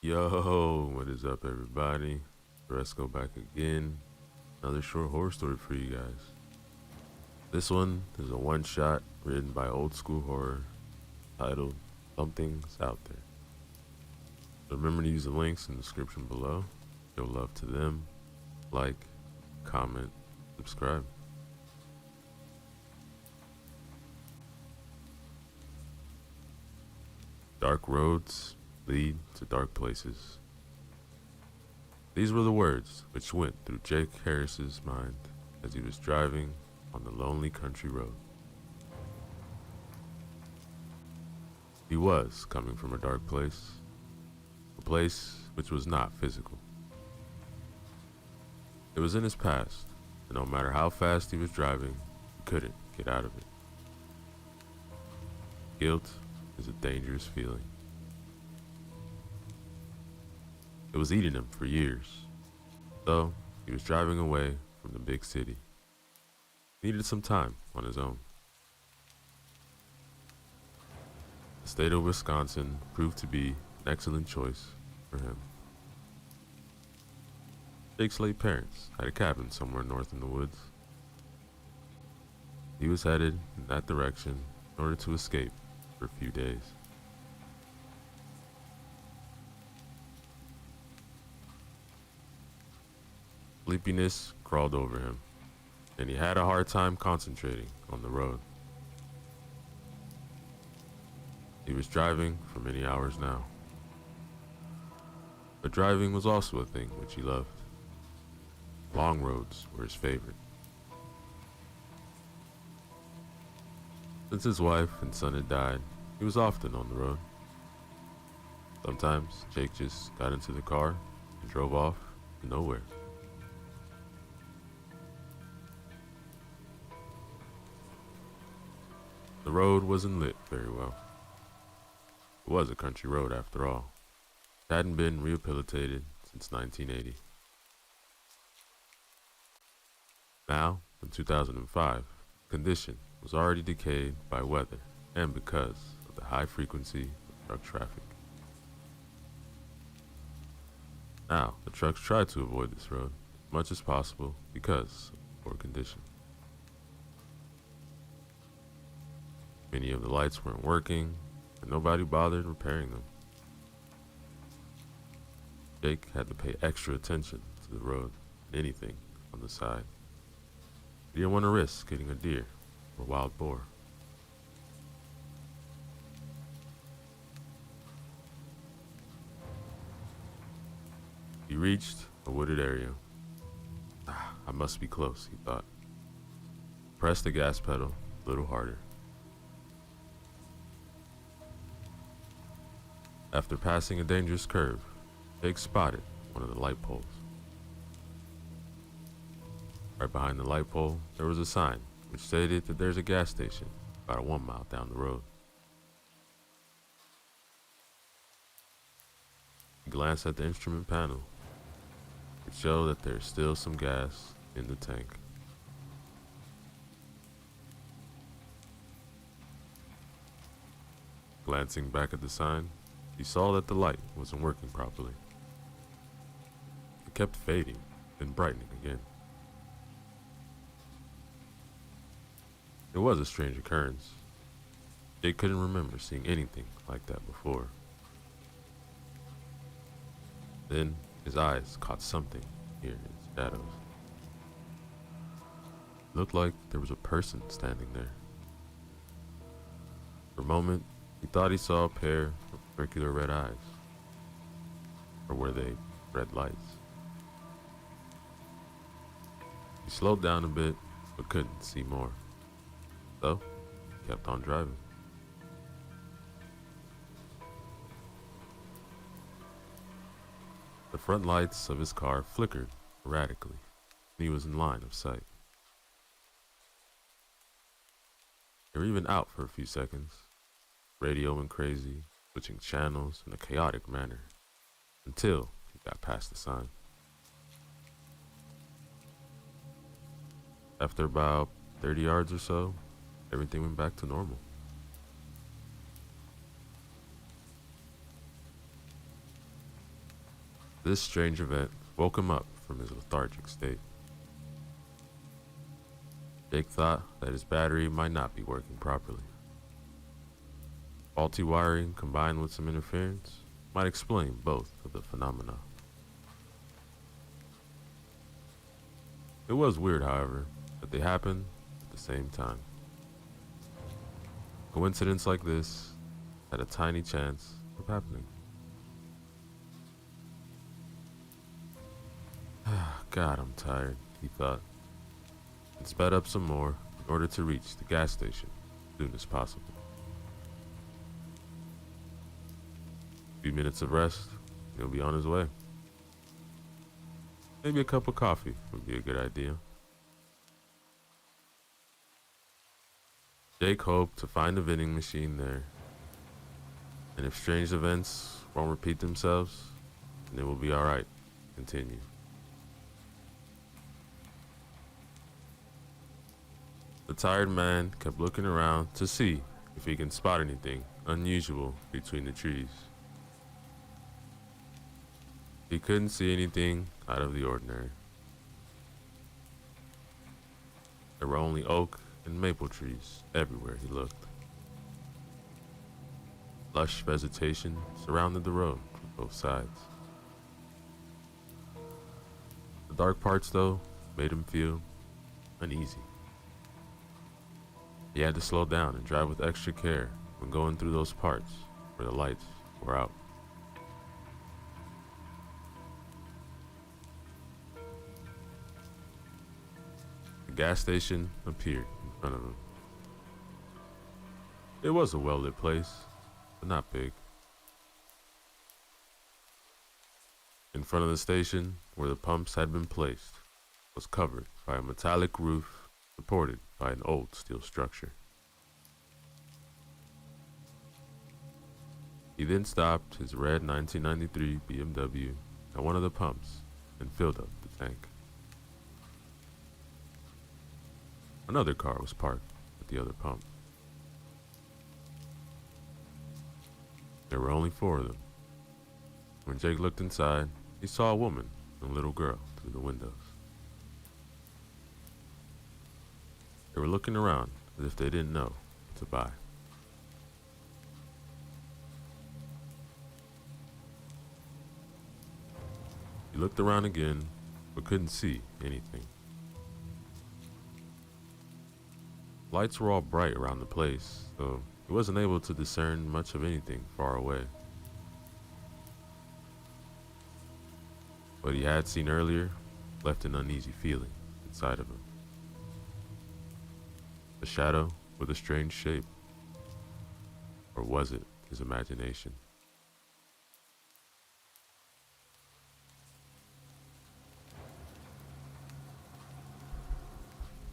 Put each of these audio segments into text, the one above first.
Yo, what is up, everybody? Let's go back again. Another short horror story for you guys. This one is a one-shot written by Old School Horror titled Something's Out There. Remember to use the links in the description below. Show love to them. Like, comment, subscribe. Dark roads lead to dark places. These were the words which went through Jake Harris's mind as he was driving on the lonely country road. He was coming from a dark place, a place which was not physical. It was in his past, and no matter how fast he was driving, he couldn't get out of it. Guilt is a dangerous feeling. It was eating him for years, so he was driving away from the big city. He needed some time on his own. The state of Wisconsin proved to be an excellent choice for him. Jake's late parents had a cabin somewhere north in the woods. He was headed in that direction in order to escape for a few days. Sleepiness crawled over him, and he had a hard time concentrating on the road. He was driving for many hours now. But driving was also a thing which he loved. Long roads were his favorite. Since his wife and son had died, he was often on the road. Sometimes Jake just got into the car and drove off to nowhere. The road wasn't lit very well. It was a country road after all. It hadn't been rehabilitated since 1980. Now, in 2005, the condition was already decayed by weather and because of the high frequency of truck traffic. Now, the trucks tried to avoid this road as much as possible because of the poor condition. Many of the lights weren't working, and nobody bothered repairing them. Jake had to pay extra attention to the road and anything on the side. He didn't want to risk hitting a deer or wild boar. He reached a wooded area. I must be close, he thought. Pressed the gas pedal a little harder. After passing a dangerous curve, Jake spotted one of the light poles. Right behind the light pole, there was a sign which stated that there's a gas station about 1 mile down the road. He glanced at the instrument panel, which showed that there's still some gas in the tank. Glancing back at the sign, he saw that the light wasn't working properly. It kept fading, then brightening again. It was a strange occurrence. Jake couldn't remember seeing anything like that before. Then his eyes caught something near his shadows. It looked like there was a person standing there. For a moment, he thought he saw a pair of circular red eyes. Or were they red lights? He slowed down a bit, but couldn't see more. So, he kept on driving. The front lights of his car flickered erratically, and he was in line of sight. They were even out for a few seconds. Radio went crazy, switching channels in a chaotic manner, until he got past the sign. After about 30 yards or so, everything went back to normal. This strange event woke him up from his lethargic state. Jake thought that his battery might not be working properly. Faulty wiring combined with some interference might explain both of the phenomena. It was weird, however, that they happened at the same time. Coincidence like this had a tiny chance of happening. God, I'm tired, he thought, and sped up some more in order to reach the gas station as soon as possible. A few minutes of rest, and he'll be on his way. Maybe a cup of coffee would be a good idea. Jake hoped to find a vending machine there, and if strange events won't repeat themselves, then it will be alright. Continue. The tired man kept looking around to see if he can spot anything unusual between the trees. He couldn't see anything out of the ordinary. There were only oak and maple trees everywhere he looked. Lush vegetation surrounded the road from both sides. The dark parts, though, made him feel uneasy. He had to slow down and drive with extra care when going through those parts where the lights were out. The gas station appeared in front of him. It was a well-lit place, but not big. In front of the station, where the pumps had been placed, was covered by a metallic roof supported by an old steel structure. He then stopped his red 1993 BMW at one of the pumps and filled up the tank. Another car was parked at the other pump. There were only 4 of them. When Jake looked inside, he saw a woman and a little girl through the windows. They were looking around as if they didn't know what to buy. He looked around again, but couldn't see anything. Lights were all bright around the place, so he wasn't able to discern much of anything far away. What he had seen earlier left an uneasy feeling inside of him. A shadow with a strange shape. Or was it his imagination?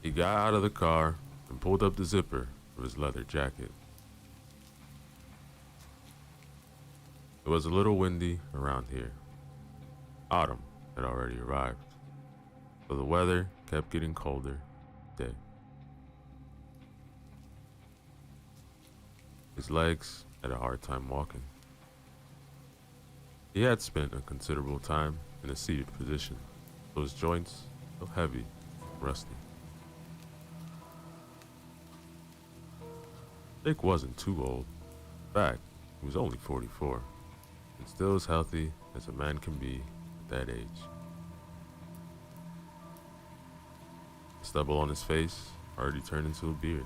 He got out of the car and pulled up the zipper of his leather jacket. It was a little windy around here. Autumn had already arrived, so the weather kept getting colder each day. His legs had a hard time walking. He had spent a considerable time in a seated position, so his joints felt heavy and rusty. Jake wasn't too old. In fact, he was only 44, and still as healthy as a man can be at that age. The stubble on his face already turned into a beard.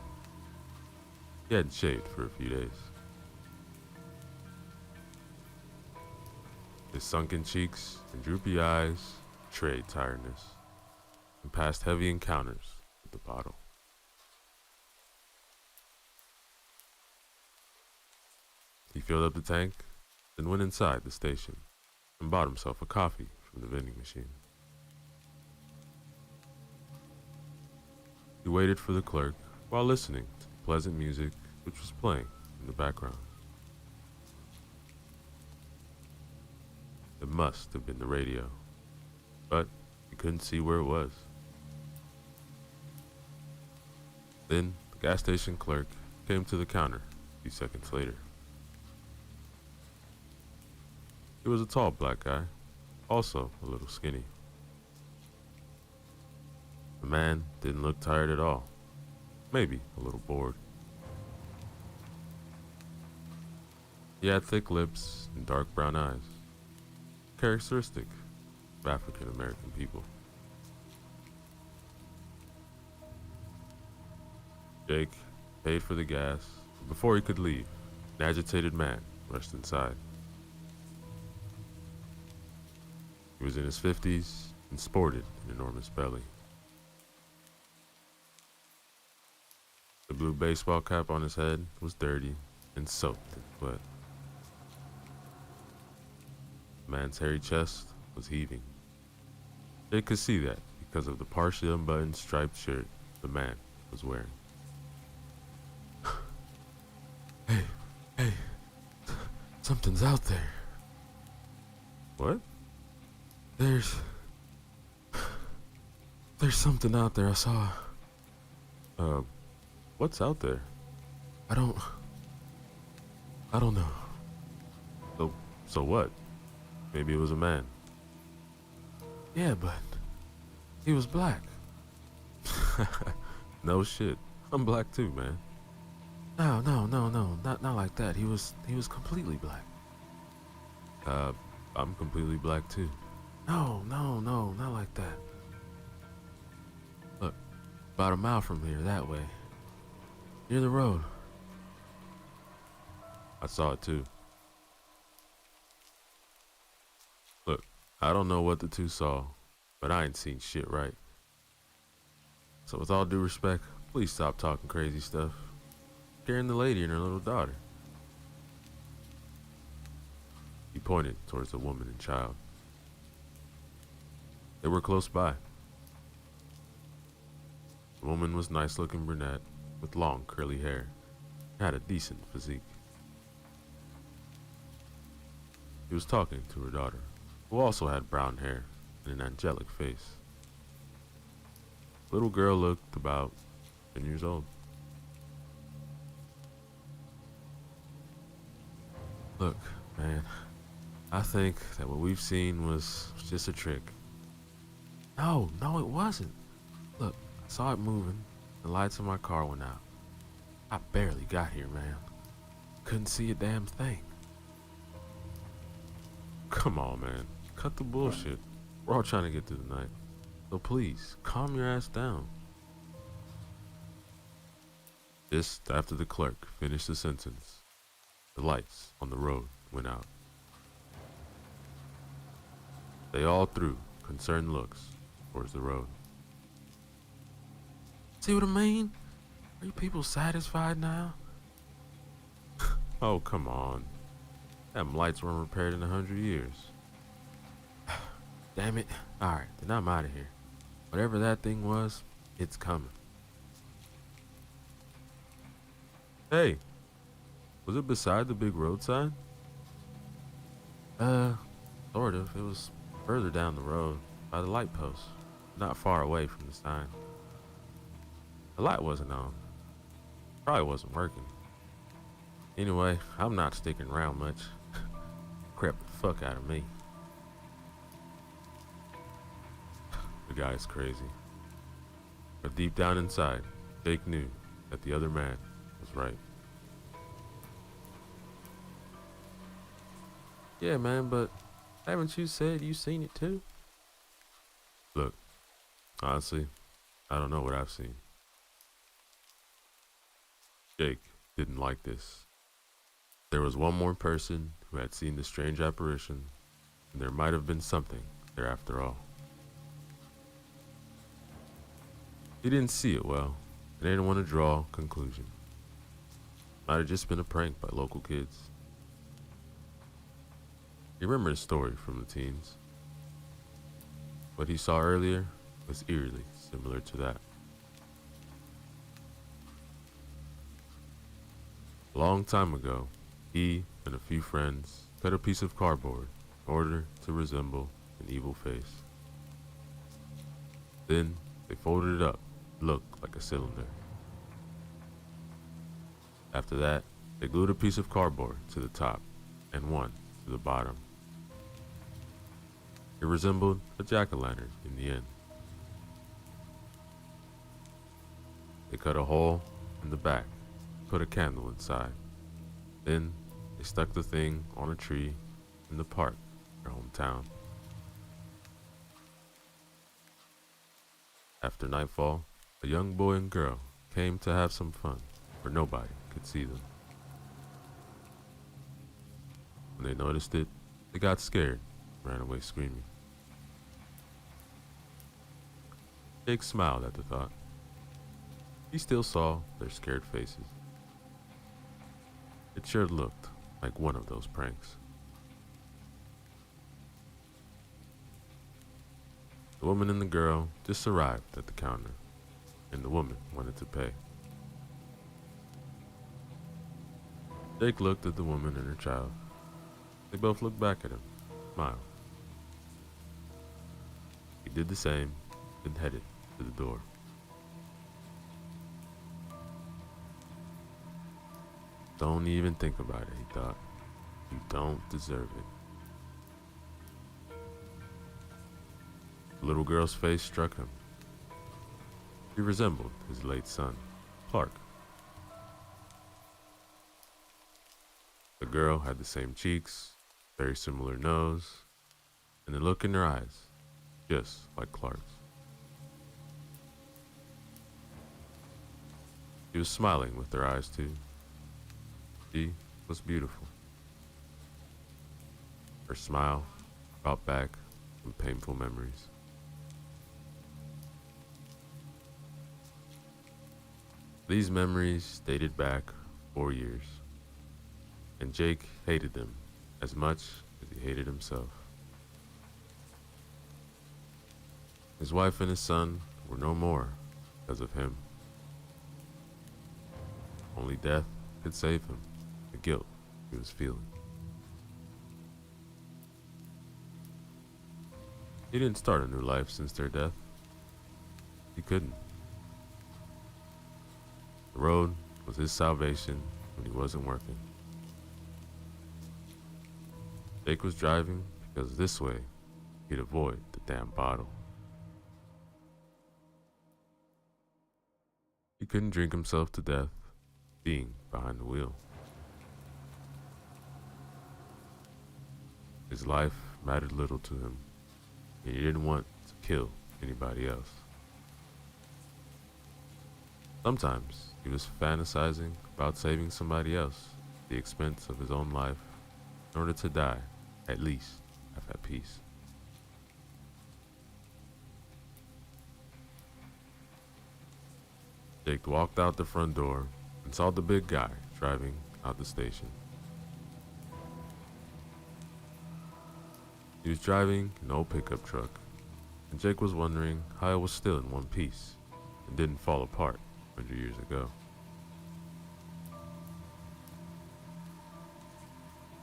He hadn't shaved for a few days. His sunken cheeks and droopy eyes betrayed tiredness and past heavy encounters with the bottle. He filled up the tank, then went inside the station and bought himself a coffee from the vending machine. He waited for the clerk while listening to the pleasant music which was playing in the background. It must have been the radio, but he couldn't see where it was. Then the gas station clerk came to the counter a few seconds later. He was a tall black guy, also a little skinny. The man didn't look tired at all, maybe a little bored. He had thick lips and dark brown eyes, characteristic of African American people. Jake paid for the gas. Before he could leave, an agitated man rushed inside. He was in his 50s and sported an enormous belly. The blue baseball cap on his head was dirty and soaked in sweat. The man's hairy chest was heaving. Jake could see that because of the partially unbuttoned striped shirt the man was wearing. Hey, something's out there. What? There's something out there I saw. What's out there? I don't know. So what? Maybe it was a man. Yeah, but he was black. No shit. I'm black too, man. No, not like that. He was completely black. I'm completely black too. No, not like that. Look, about a mile from here, that way. Near the road. I saw it too. Look, I don't know what the two saw, but I ain't seen shit right. So with all due respect, please stop talking crazy stuff. Scaring the lady and her little daughter. He pointed towards the woman and child. They were close by. The woman was nice-looking brunette with long curly hair and had a decent physique. He was talking to her daughter, who also had brown hair and an angelic face. The little girl looked about 10 years old. Look, man, I think that what we've seen was just a trick. No, it wasn't. Look, I saw it moving. The lights in my car went out. I barely got here, man. Couldn't see a damn thing. Come on, man. Cut the bullshit. We're all trying to get through the night. So please, calm your ass down. Just after the clerk finished the sentence, the lights on the road went out. They all threw concerned looks towards the road. See what I mean? Are you people satisfied now? Oh, come on. Them lights weren't repaired in 100 years. Damn it. Alright, then I'm out of here. Whatever that thing was, it's coming. Hey, was it beside the big road sign? Sort of. It was further down the road, by the light post, not far away from the sign. The light wasn't on. Probably wasn't working. Anyway, I'm not sticking around much. Crept the fuck out of me. The guy's crazy. But deep down inside, Jake knew that the other man was right. Yeah, man, but haven't you said you seen it too? Look, honestly, I don't know what I've seen. Jake didn't like this. There was one more person who had seen the strange apparition, and there might have been something there after all. He didn't see it well, and didn't want to draw a conclusion. Might have just been a prank by local kids. He remembered a story from the teens. What he saw earlier was eerily similar to that. A long time ago, he and a few friends cut a piece of cardboard in order to resemble an evil face. Then they folded it up, looked like a cylinder. After that, they glued a piece of cardboard to the top and one to the bottom. It resembled a jack-o'-lantern in the end. They cut a hole in the back, put a candle inside. Then they stuck the thing on a tree in the park, their hometown. After nightfall, a young boy and girl came to have some fun, where nobody could see them. When they noticed it, they got scared and ran away screaming. Jake smiled at the thought. He still saw their scared faces. It sure looked like one of those pranks. The woman and the girl just arrived at the counter, and the woman wanted to pay. Jake looked at the woman and her child. They both looked back at him, smiled. He did the same, and headed to the door. Don't even think about it, he thought. You don't deserve it. The little girl's face struck him. She resembled his late son, Clark. The girl had the same cheeks, very similar nose, and the look in her eyes, just like Clark's. She was smiling with her eyes too. She was beautiful. Her smile brought back some painful memories. These memories dated back 4 years, and Jake hated them as much as he hated himself. His wife and his son were no more because of him. Only death could save him, the guilt he was feeling. He didn't start a new life since their death. He couldn't. The road was his salvation when he wasn't working. Jake was driving because this way he'd avoid the damn bottle. He couldn't drink himself to death being behind the wheel. His life mattered little to him, and he didn't want to kill anybody else. Sometimes he was fantasizing about saving somebody else at the expense of his own life in order to die, at least, half at peace. Jake walked out the front door and saw the big guy driving out the station. He was driving an old pickup truck, and Jake was wondering how it was still in one piece and didn't fall apart 100 years ago.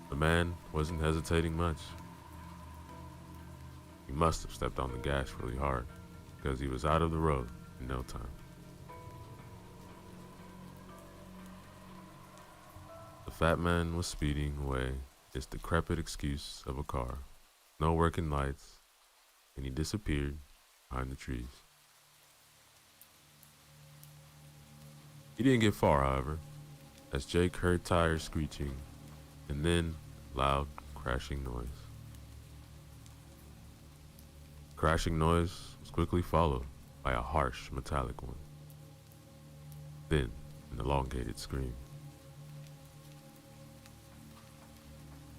The man wasn't hesitating much. He must have stepped on the gas really hard because he was out of the road in no time. The fat man was speeding away, his decrepit excuse of a car, no working lights, and he disappeared behind the trees. He didn't get far, however, as Jake heard tires screeching and then loud crashing noise. Crashing noise was quickly followed by a harsh metallic one, then an elongated scream.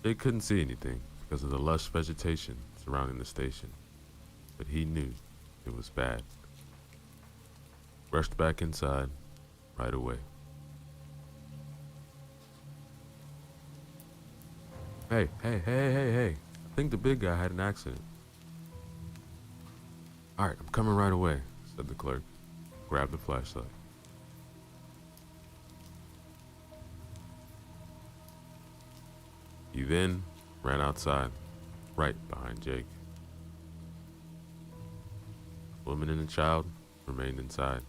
Jake couldn't see anything because of the lush vegetation surrounding the station, but he knew it was bad. Rushed back inside right away. Hey, I think the big guy had an accident. All right, I'm coming right away, said the clerk. Grabbed the flashlight. He then ran outside, right behind Jake. The woman and the child remained inside.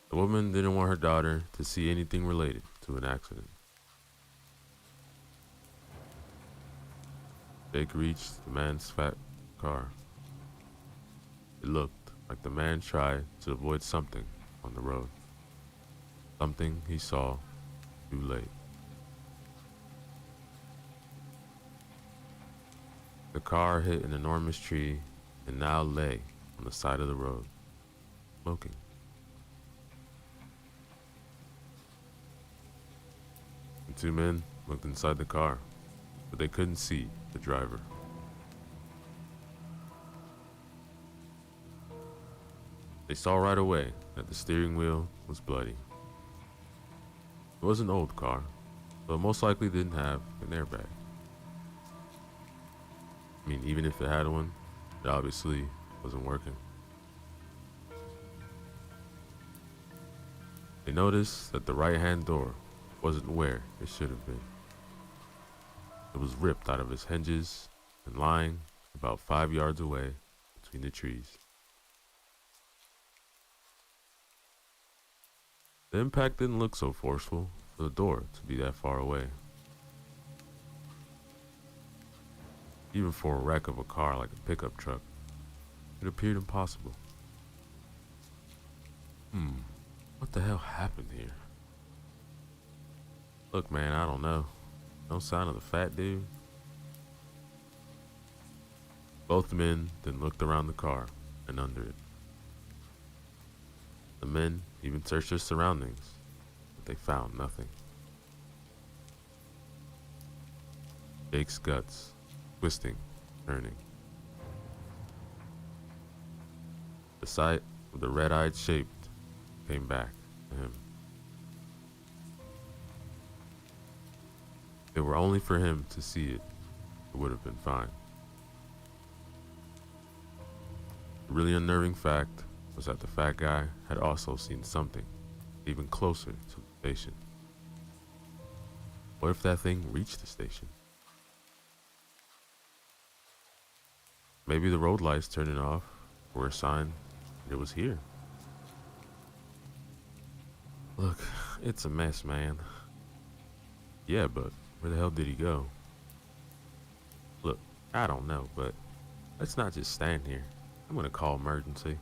The woman didn't want her daughter to see anything related to an accident. Jake reached the man's fat car. It looked like the man tried to avoid something on the road. Something he saw too late. The car hit an enormous tree and now lay on the side of the road, smoking. The two men looked inside the car, but they couldn't see the driver. They saw right away that the steering wheel was bloody. It was an old car, so it most likely didn't have an airbag. I mean, even if it had one, it obviously wasn't working. They noticed that the right-hand door wasn't where it should have been. It was ripped out of its hinges and lying about 5 yards away between the trees. The impact didn't look so forceful for the door to be that far away. Even for a wreck of a car like a pickup truck, it appeared impossible. What the hell happened here? Look, man, I don't know. No sign of the fat dude. Both men then looked around the car and under it. The men even searched their surroundings, but they found nothing. Jake's guts twisting, turning. The sight of the red-eyed shape came back to him. If it were only for him to see it, it would have been fine. The really unnerving fact was that the fat guy had also seen something even closer to the station. What if that thing reached the station? Maybe the road lights turning off were a sign that it was here. Look, it's a mess, man. Yeah, but where the hell did he go? Look, I don't know, but let's not just stand here. I'm gonna call emergency.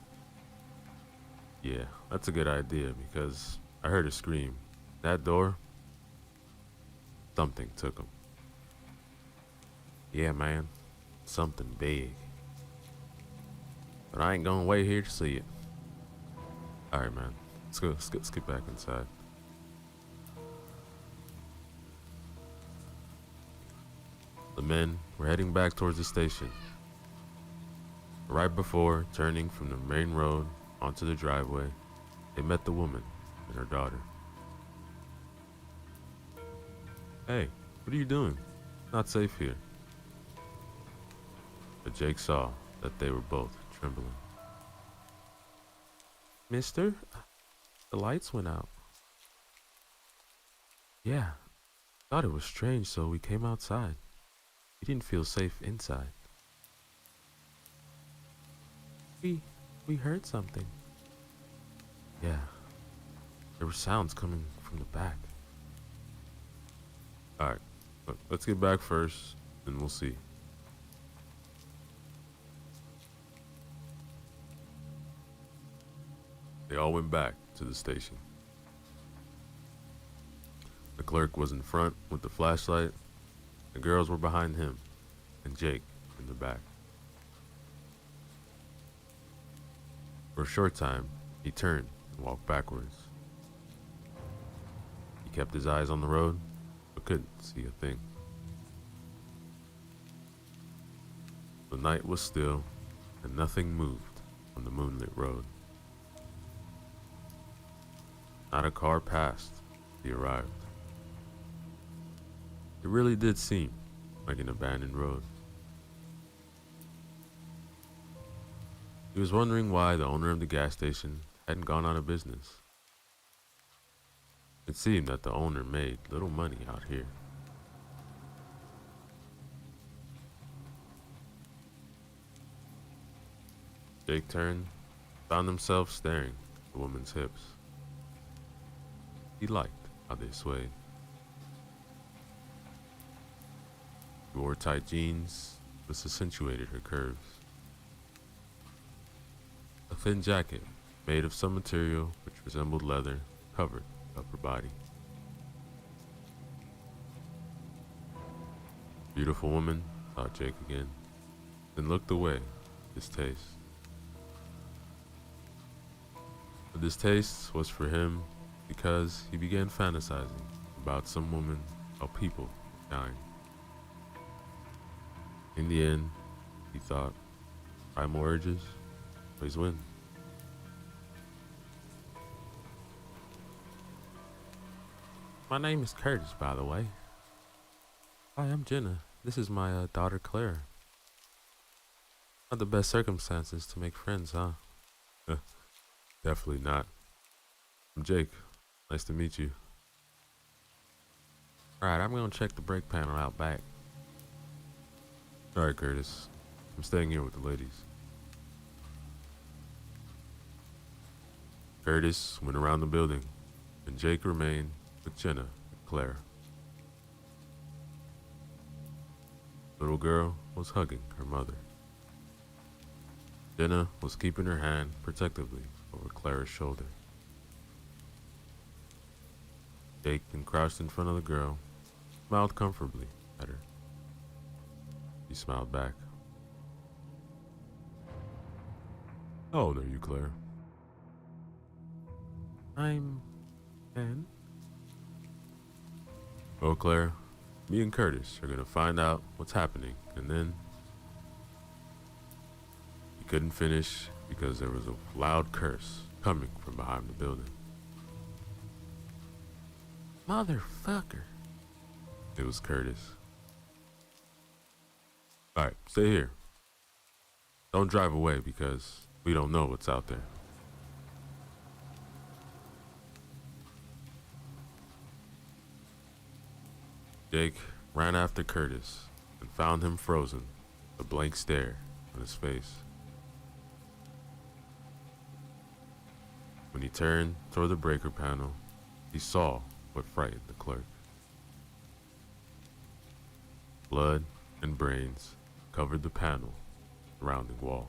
Yeah, that's a good idea because I heard a scream. That door, something took him. Yeah, man, something big. But I ain't gonna wait here to see it. Alright, man. Let's go. Let's get back inside. The men were heading back towards the station. Right before turning from the main road onto the driveway, they met the woman and her daughter. Hey, what are you doing? Not safe here. But Jake saw that they were both trembling. Mister, the lights went out. Yeah, thought it was strange, so we came outside. We didn't feel safe inside. We heard something. Yeah, there were sounds coming from the back. Alright, let's get back first, and we'll see. They all went back to the station. The clerk was in front with the flashlight. The girls were behind him, and Jake in the back. For a short time, he turned and walked backwards. He kept his eyes on the road, but couldn't see a thing. The night was still, and nothing moved on the moonlit road. Not a car passed as he arrived. It really did seem like an abandoned road. He was wondering why the owner of the gas station hadn't gone out of business. It seemed that the owner made little money out here. Jake turned, found himself staring at the woman's hips. He liked how they swayed. He wore tight jeans which accentuated her curves. A thin jacket, made of some material which resembled leather, covered the upper body. Beautiful woman, thought Jake again, then looked away, distaste. The distaste was for him because he began fantasizing about some woman or people dying. In the end, he thought, primal urges always win. My name is Curtis, by the way. Hi, I'm Jenna. This is my daughter, Claire. Not the best circumstances to make friends, huh? Definitely not. I'm Jake. Nice to meet you. Alright, I'm gonna check the brake panel out back. Alright, Curtis. I'm staying here with the ladies. Curtis went around the building, and Jake remained with Jenna and Claire. The little girl was hugging her mother. Jenna was keeping her hand protectively over Clara's shoulder. Jake then crouched in front of the girl, smiled comfortably at her. She smiled back. How old are you, Claire? I'm 10. Well, Claire, me and Curtis are gonna find out what's happening, and then... He couldn't finish because there was a loud curse coming from behind the building. Motherfucker. It was Curtis. Alright, stay here. Don't drive away because we don't know what's out there. Jake ran after Curtis and found him frozen, a blank stare on his face. When he turned toward the breaker panel, he saw what frightened the clerk. Blood and brains covered the panel surrounding wall.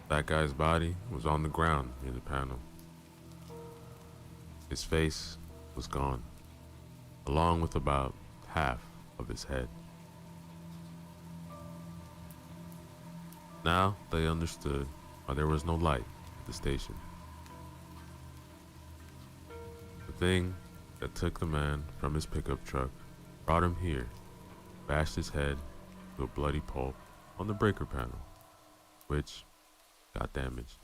That guy's body was on the ground near the panel. His face was gone, along with about half of his head. Now they understood why there was no light at the station. The thing that took the man from his pickup truck brought him here, bashed his head to a bloody pulp on the breaker panel, which got damaged.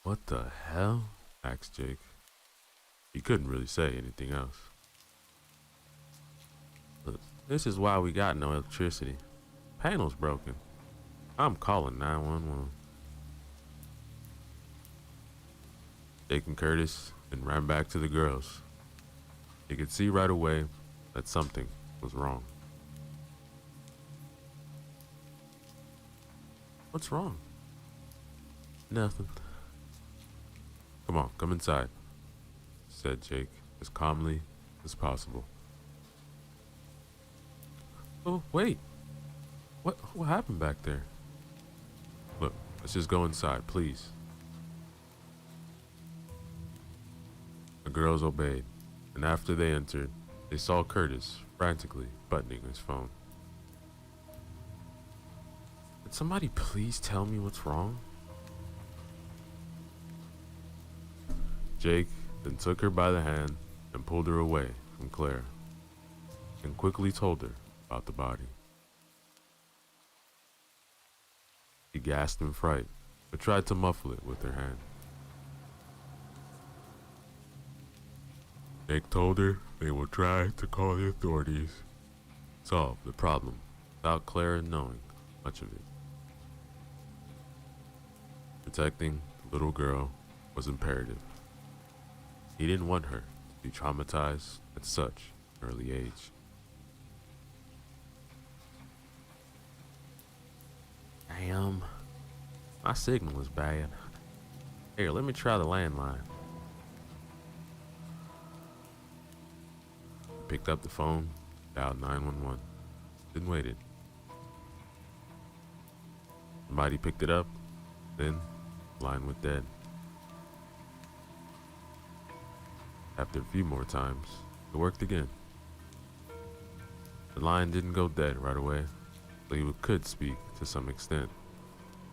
What the hell? Asked Jake. He couldn't really say anything else. Look, this is why we got no electricity. Panel's broken. I'm calling 911. Jake and Curtis then ran back to the girls. He could see right away that something was wrong. What's wrong? Nothing. Come on, come inside, said Jake as calmly as possible. Oh, wait. What happened back there? Look, let's just go inside, please. The girls obeyed, and after they entered, they saw Curtis frantically buttoning his phone. Could somebody please tell me what's wrong? Jake then took her by the hand and pulled her away from Claire, and quickly told her about the body. She gasped in fright, but tried to muffle it with her hand. Jake told her they would try to call the authorities, solve the problem without Claire knowing much of it. Protecting the little girl was imperative. He didn't want her to be traumatized at such an early age. Damn, my signal is bad. Here, let me try the landline. picked up the phone, dialed 911, then waited. Somebody picked it up, then the line went dead. After a few more times, it worked again. The line didn't go dead right away, so he could speak to some extent,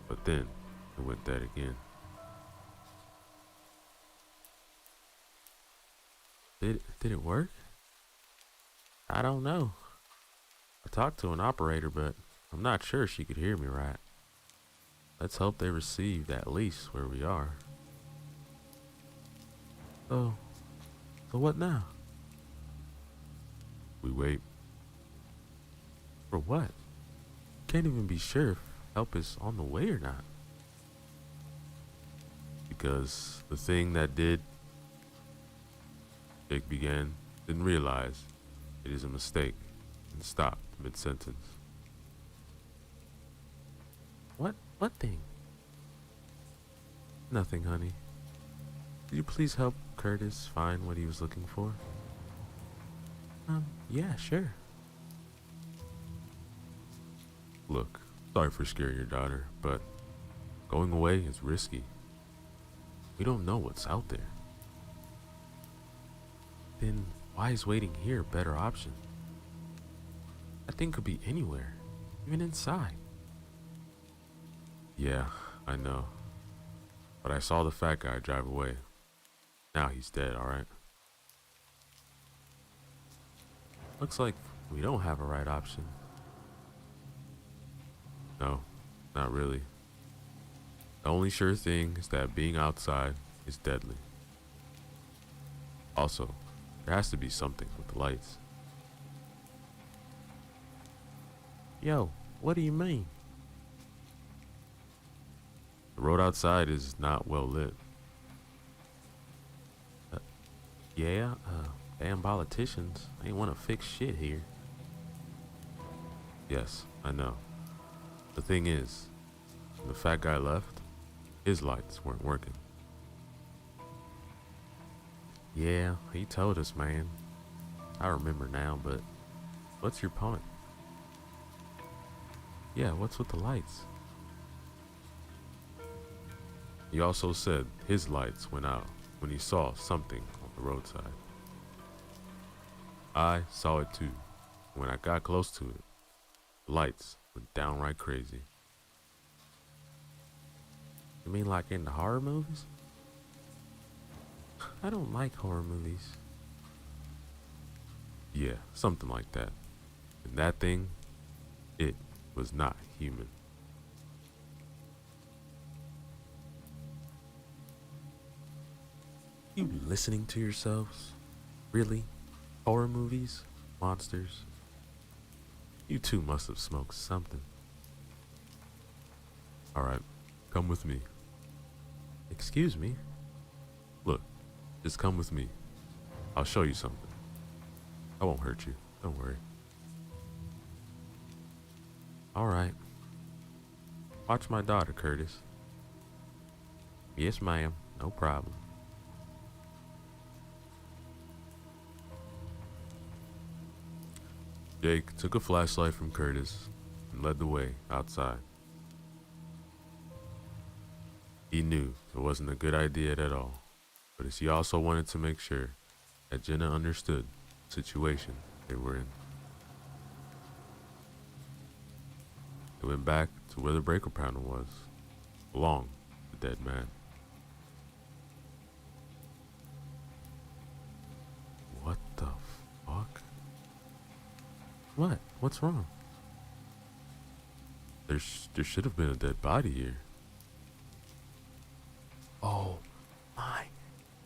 but then it went dead again. Did it work? I don't know. I talked to an operator, but I'm not sure she could hear me right. Let's hope they received at least where we are. So what now? We wait. For what? Can't even be sure if help is on the way or not. Because the thing that did, Jake began, didn't realize it is a mistake and stopped mid-sentence. What thing? Nothing, honey. Could you please help Curtis find what he was looking for? Yeah, sure. Look, sorry for scaring your daughter, but going away is risky. We don't know what's out there. Then why is waiting here a better option? That thing could be anywhere, even inside. Yeah, I know. But I saw the fat guy drive away. Now he's dead, alright? Looks like we don't have a right option. No, not really. The only sure thing is that being outside is deadly. Also, there has to be something with the lights. Yo, what do you mean? The road outside is not well lit. Damn politicians ain't want to fix shit here. Yes, I know. The thing is, when the fat guy left, his lights weren't working. Yeah, he told us, man. I remember now, but what's your point? Yeah, what's with the lights? He also said his lights went out when he saw something on the roadside. I saw it too. When I got close to it, the lights went downright crazy. You mean like in the horror movies? I don't like horror movies. Yeah, something like that. And that thing, it was not human. You listening to yourselves? Really? Horror movies? Monsters? You two must have smoked something. Alright, come with me. Excuse me? Look, just come with me. I'll show you something. I won't hurt you, don't worry. Alright. Watch my daughter, Curtis. Yes, ma'am, no problem. Jake took a flashlight from Curtis and led the way outside. He knew it wasn't a good idea at all, but he also wanted to make sure that Jenna understood the situation they were in. They went back to where the breaker panel was, along the dead man. What the fuck? What? What's wrong? There should have been a dead body here. Oh my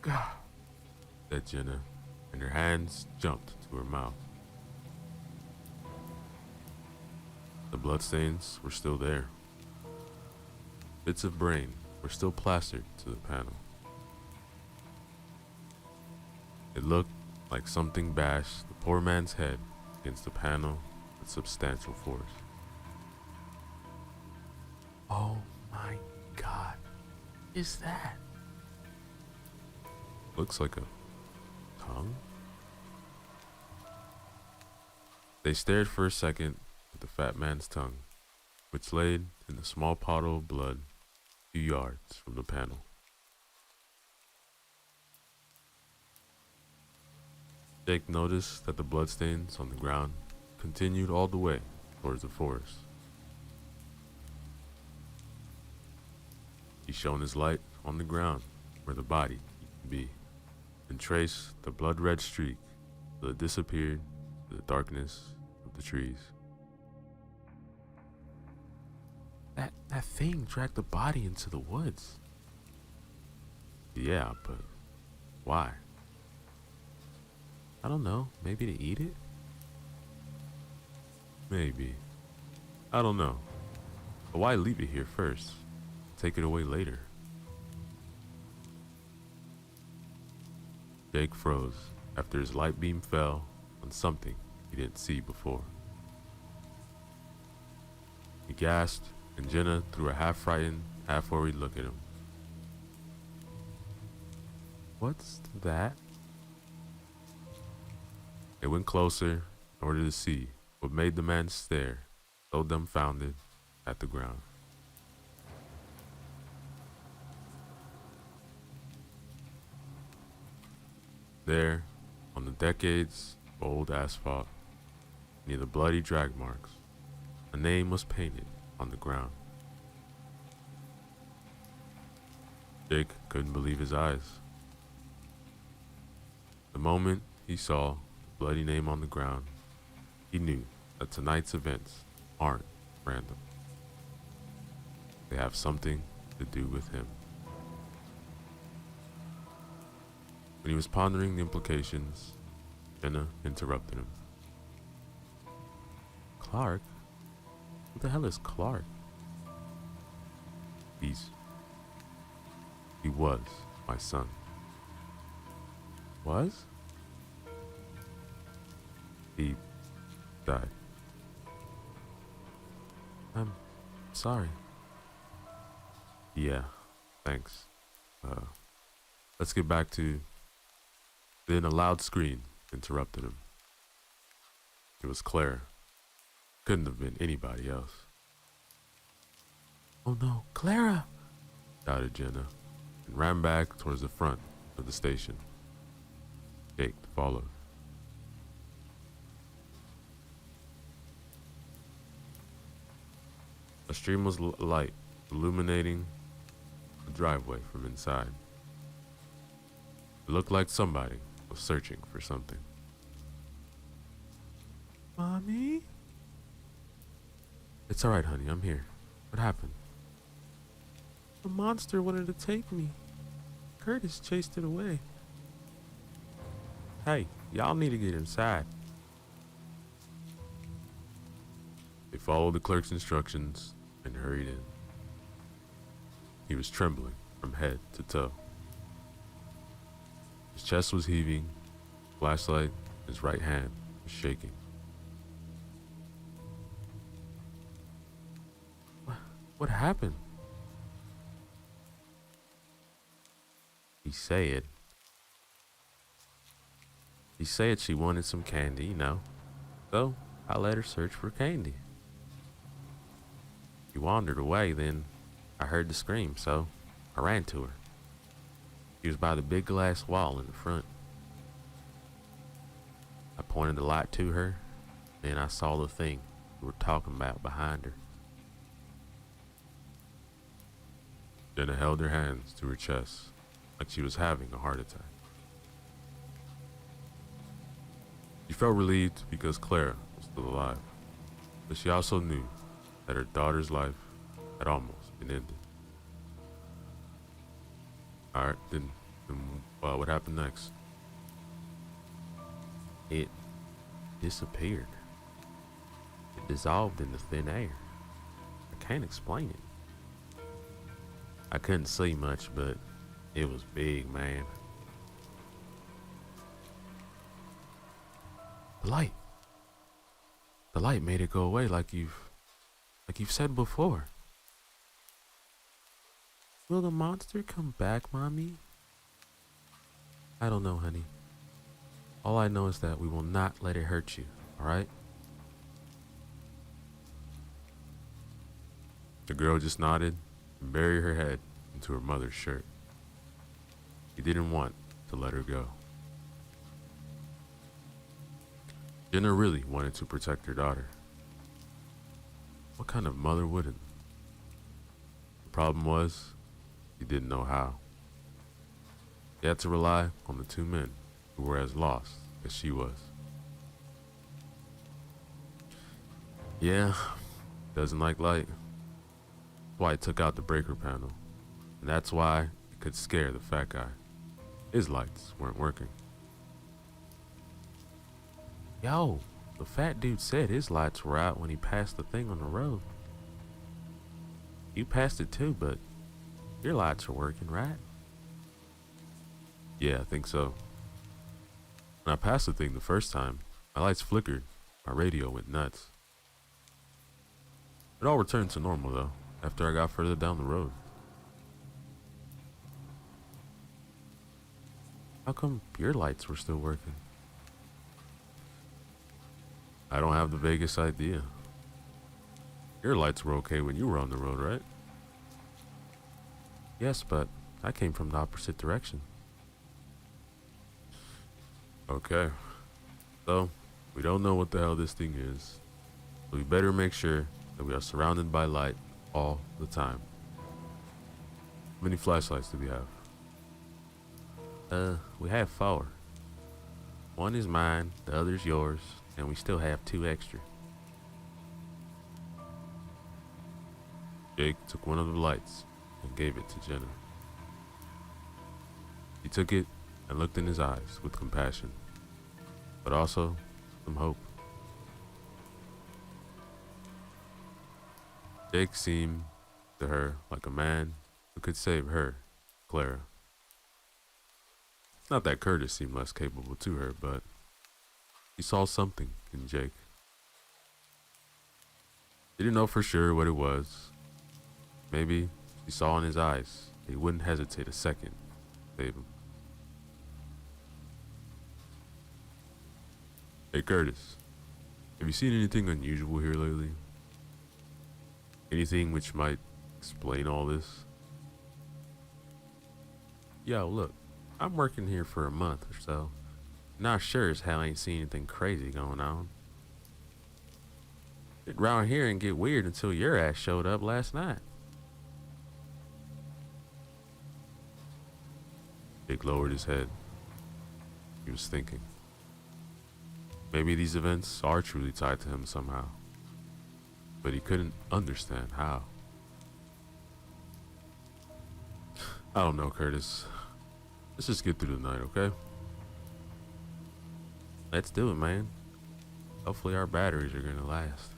God, said Jenna, and her hands jumped to her mouth. The bloodstains were still there. Bits of brain were still plastered to the panel. It looked like something bashed the poor man's head against the panel with substantial force. Oh my God, is that? Looks like a tongue? They stared for a second at the fat man's tongue, which laid in a small puddle of blood 2 yards from the panel. Jake noticed that the bloodstains on the ground continued all the way towards the forest. He shone his light on the ground where the body used to be, and traced the blood-red streak till it disappeared in the darkness of the trees. That thing dragged the body into the woods. Yeah, but why? I don't know. Maybe to eat it? Maybe. I don't know. But why leave it here first? Take it away later. Jake froze after his light beam fell on something he didn't see before. He gasped, and Jenna threw a half-frightened, half-worried look at him. What's that? They went closer in order to see what made the man stare, so dumbfounded, at the ground. There, on the decades-old asphalt, near the bloody drag marks, a name was painted on the ground. Jake couldn't believe his eyes. The moment he saw the bloody name on the ground, he knew that tonight's events aren't random. They have something to do with him. When he was pondering the implications, Jenna interrupted him. Clark? Who the hell is Clark? He was my son. Was? He died. I'm sorry. Yeah, thanks. Let's get back to... Then a loud scream interrupted him. It was Claire. Couldn't have been anybody else. Oh no, Clara! Shouted Jenna, and ran back towards the front of the station. Jake followed. A stream was light, illuminating the driveway from inside. It looked like somebody was searching for something. Mommy? It's alright, honey, I'm here. What happened? The monster wanted to take me. Curtis chased it away. Hey, y'all need to get inside. They followed the clerk's instructions and hurried in. He was trembling from head to toe. His chest was heaving, flashlight in his right hand was shaking. What happened? He said she wanted some candy, you know. So I let her search for candy. She wandered away, then I heard the scream, so I ran to her. She was by the big glass wall in the front. I pointed the light to her, then I saw the thing we were talking about behind her. Jenna held her hands to her chest like she was having a heart attack. She felt relieved because Clara was still alive, but she also knew that her daughter's life had almost been ended. Alright, then what happened next? It disappeared. It dissolved into thin air. I can't explain it. I couldn't see much, but it was big, man. The light made it go away like you've said before. Will the monster come back, Mommy? I don't know, honey. All I know is that we will not let it hurt you, alright? The girl just nodded and buried her head into her mother's shirt. He didn't want to let her go. Jenna really wanted to protect her daughter. What kind of mother wouldn't? The problem was, he didn't know how. He had to rely on the two men who were as lost as she was. Yeah, doesn't like light. That's why he took out the breaker panel. And that's why it could scare the fat guy. His lights weren't working. Yo, the fat dude said his lights were out when he passed the thing on the road. You passed it too, but your lights are working, right? Yeah, I think so. When I passed the thing the first time, my lights flickered, my radio went nuts. It all returned to normal though, after I got further down the road. How come your lights were still working? I don't have the vaguest idea. Your lights were okay when you were on the road, right? Yes, but I came from the opposite direction. Okay. So, we don't know what the hell this thing is. So we better make sure that we are surrounded by light all the time. How many flashlights do we have? We have 4. One is mine, the other's yours, and we still have 2 extra. Jake took one of the lights and gave it to Jenna. He took it and looked in his eyes with compassion, but also some hope. Jake seemed to her like a man who could save her, Clara. Not that Curtis seemed less capable to her, but he saw something in Jake. He didn't know for sure what it was. Maybe she saw in his eyes that he wouldn't hesitate a second to save him. Hey Curtis, have you seen anything unusual here lately? Anything which might explain all this? Yo, look, I'm working here for a month or so. Not sure as hell I ain't seen anything crazy going on. Sit around here and get weird until your ass showed up last night. Jake lowered his head. He was thinking. Maybe these events are truly tied to him somehow. But he couldn't understand how. I don't know, Curtis. Let's just get through the night, okay? Let's do it, man. Hopefully our batteries are gonna last.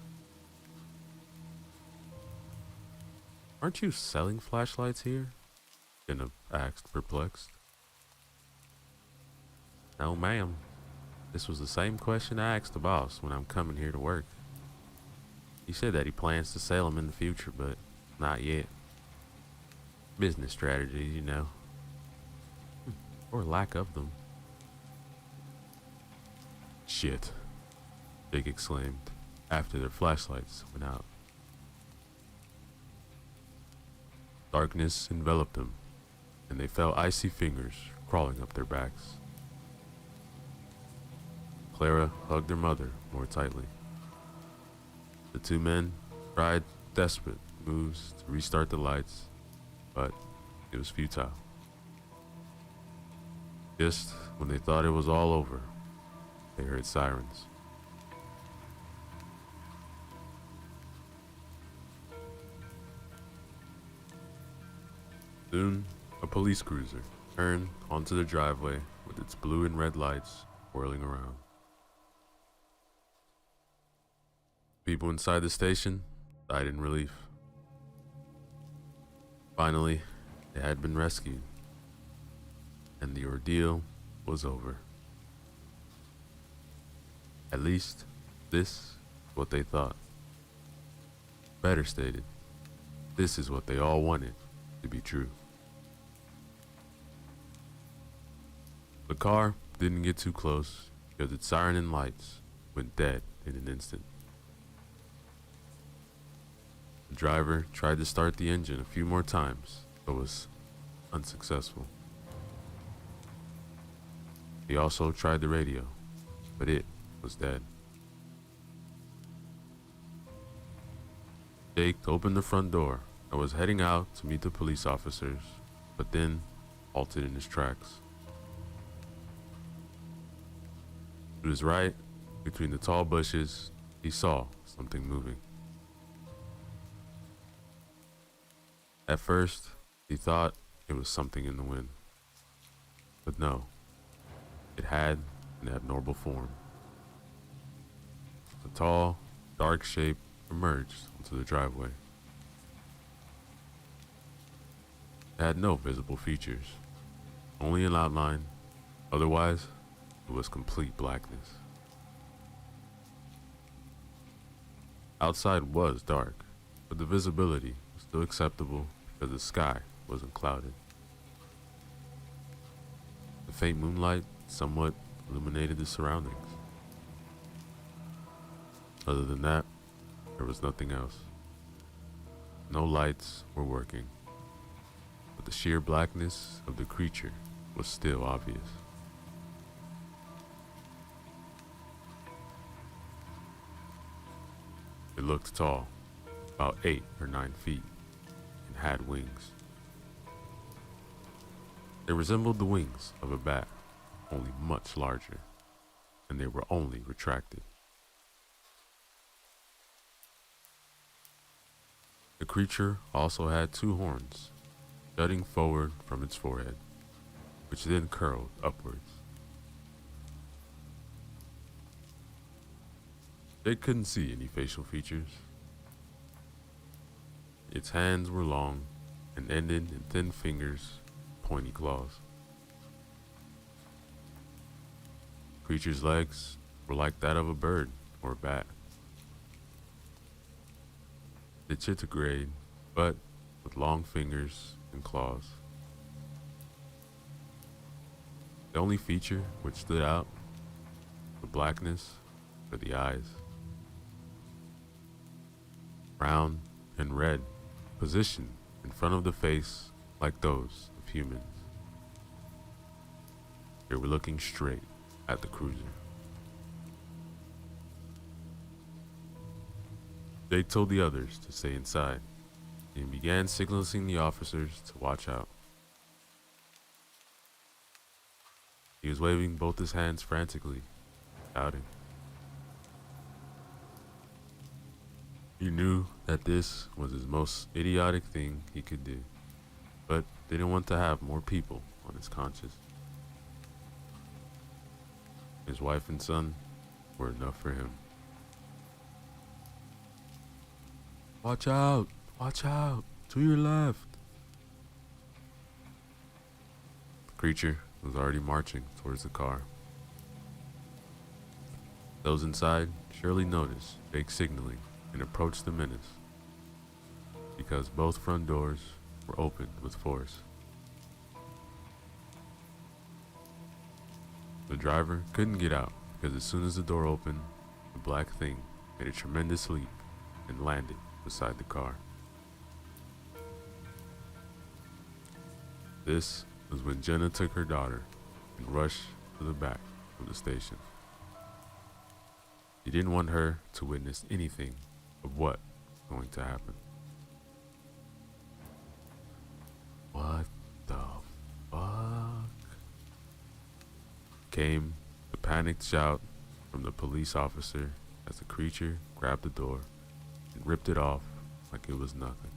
Aren't you selling flashlights here? Jenna asked, perplexed. No, ma'am. This was the same question I asked the boss when I'm coming here to work. He said that he plans to sell them in the future, but not yet. Business strategies, you know. Or lack of them. Shit, Jake exclaimed after their flashlights went out. Darkness enveloped them, and they felt icy fingers crawling up their backs. Clara hugged her mother more tightly. The two men tried desperate moves to restart the lights, but it was futile. Just when they thought it was all over, they heard sirens. Soon, a police cruiser turned onto the driveway with its blue and red lights whirling around. People inside the station died in relief. Finally, they had been rescued, and the ordeal was over. At least, this is what they thought. Better stated, this is what they all wanted to be true. The car didn't get too close because its siren and lights went dead in an instant. The driver tried to start the engine a few more times, but was unsuccessful. He also tried the radio, but it was dead. Jake opened the front door and was heading out to meet the police officers, but then halted in his tracks. To his right, between the tall bushes, he saw something moving. At first, he thought it was something in the wind. But no, it had an abnormal form. A tall, dark shape emerged onto the driveway. It had no visible features, only an outline. Otherwise, it was complete blackness. Outside was dark, but the visibility was still acceptable because the sky wasn't clouded. The faint moonlight somewhat illuminated the surroundings. Other than that, there was nothing else. No lights were working, but the sheer blackness of the creature was still obvious. It looked tall, about 8 or 9 feet, and had wings. They resembled the wings of a bat, only much larger, and they were only retracted. The creature also had 2 horns, jutting forward from its forehead, which then curled upwards. They couldn't see any facial features. Its hands were long and ended in thin fingers, pointy claws. The creature's legs were like that of a bird or a bat. Digitigrade, but with long fingers and claws. The only feature which stood out, the blackness, were the eyes. Round and red, positioned in front of the face like those of humans. They were looking straight at the cruiser. Jake told the others to stay inside and began signaling the officers to watch out. He was waving both his hands frantically, shouting. He knew that this was his most idiotic thing he could do, but didn't want to have more people on his conscience. His wife and son were enough for him. Watch out! Watch out! To your left! The creature was already marching towards the car. Those inside surely noticed Jake signaling and approached the menace, because both front doors were opened with force. The driver couldn't get out because as soon as the door opened, the black thing made a tremendous leap and landed beside the car. This was when Jenna took her daughter and rushed to the back of the station. He didn't want her to witness anything of what was going to happen. What the fuck? Came the panicked shout from the police officer as the creature grabbed the door and ripped it off like it was nothing.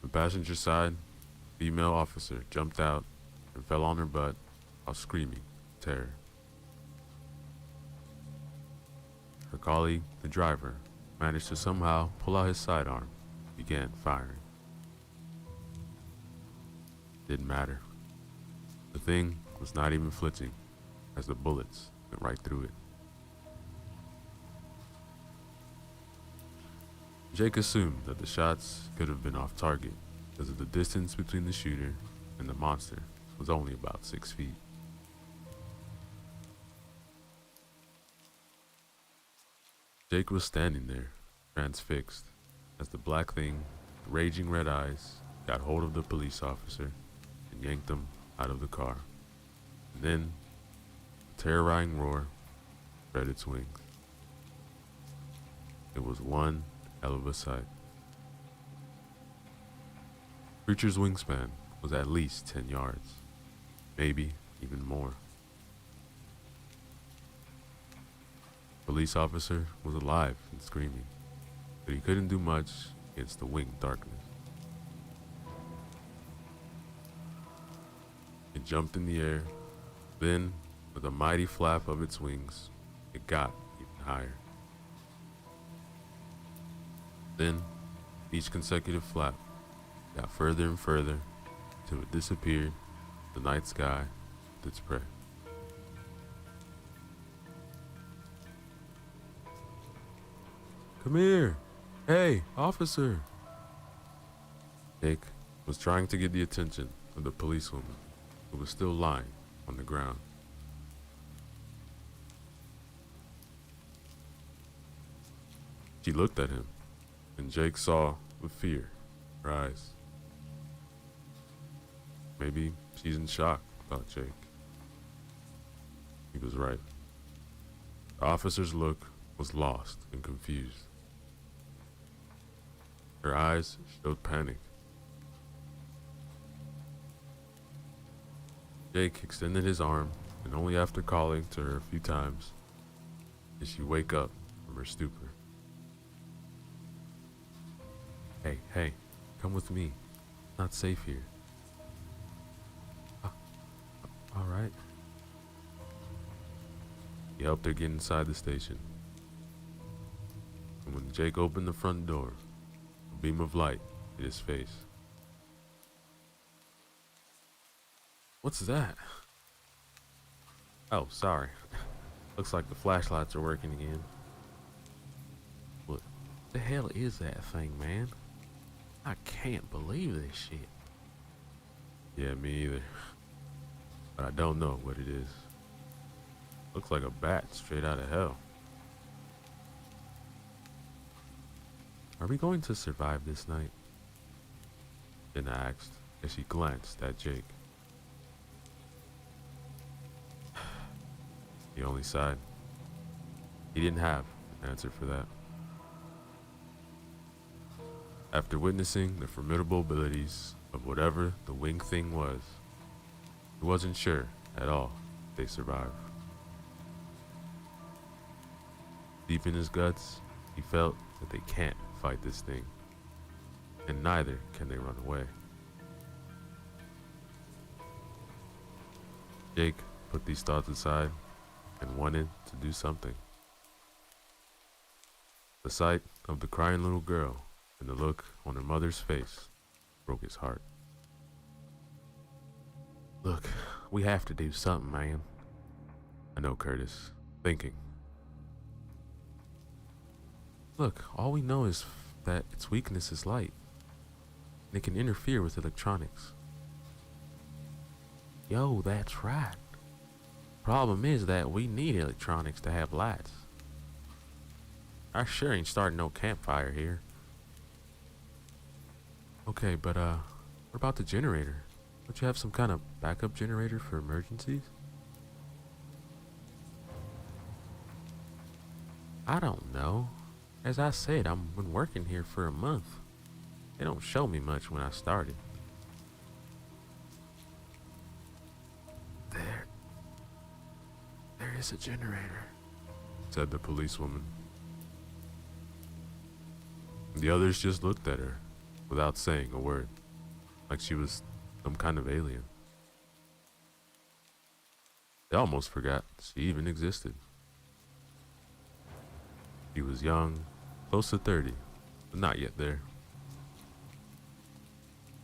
The passenger side female officer jumped out and fell on her butt while screaming terror. Her colleague, the driver, managed to somehow pull out his sidearm and began firing. Didn't matter. The thing was not even flinching as the bullets went right through it. Jake assumed that the shots could have been off target because of the distance between the shooter and the monster was only about 6 feet. Jake was standing there, transfixed, as the black thing, with raging red eyes, got hold of the police officer and yanked him out of the car. And then, a terrifying roar spread its wings. It was one hell of a sight. The creature's wingspan was at least 10 yards, maybe even more. The police officer was alive and screaming, but he couldn't do much against the winged darkness. It jumped in the air, then, with a mighty flap of its wings, it got even higher. Then, each consecutive flap got further and further till it disappeared in the night sky with its prey. Come here! Hey, officer! Jake was trying to get the attention of the policewoman who was still lying on the ground. She looked at him, and Jake saw with fear in her eyes. Maybe she's in shock, thought Jake. He was right. The officer's look was lost and confused. Her eyes showed panic. Jake extended his arm, and only after calling to her a few times did she wake up from her stupor. Hey, come with me. It's not safe here. All right. He helped her get inside the station. And when Jake opened the front door, a beam of light hit his face. What's that? Oh, sorry. Looks like the flashlights are working again. What the hell is that thing, man? I can't believe this shit. Yeah, me either. But I don't know what it is. Looks like a bat straight out of hell. Are we going to survive this night? Jenna asked as she glanced at Jake. He only sighed. He didn't have an answer for that. After witnessing the formidable abilities of whatever the winged thing was, he wasn't sure at all if they survived. Deep in his guts, he felt that they can't fight this thing, and neither can they run away. Jake put these thoughts aside and wanted to do something. The sight of the crying little girl and the look on her mother's face broke his heart. Look, we have to do something, man. I know, Curtis. Thinking. Look, all we know is that its weakness is light. And it can interfere with electronics. Yo, that's right. Problem is that we need electronics to have lights. I sure ain't starting no campfire here. Okay, but what about the generator? Don't you have some kind of backup generator for emergencies? I don't know. As I said, I've been working here for a month. They don't show me much when I started. There is a generator, said the policewoman. The others just looked at her without saying a word, like she was some kind of alien. They almost forgot she even existed. She was young, close to 30, but not yet there.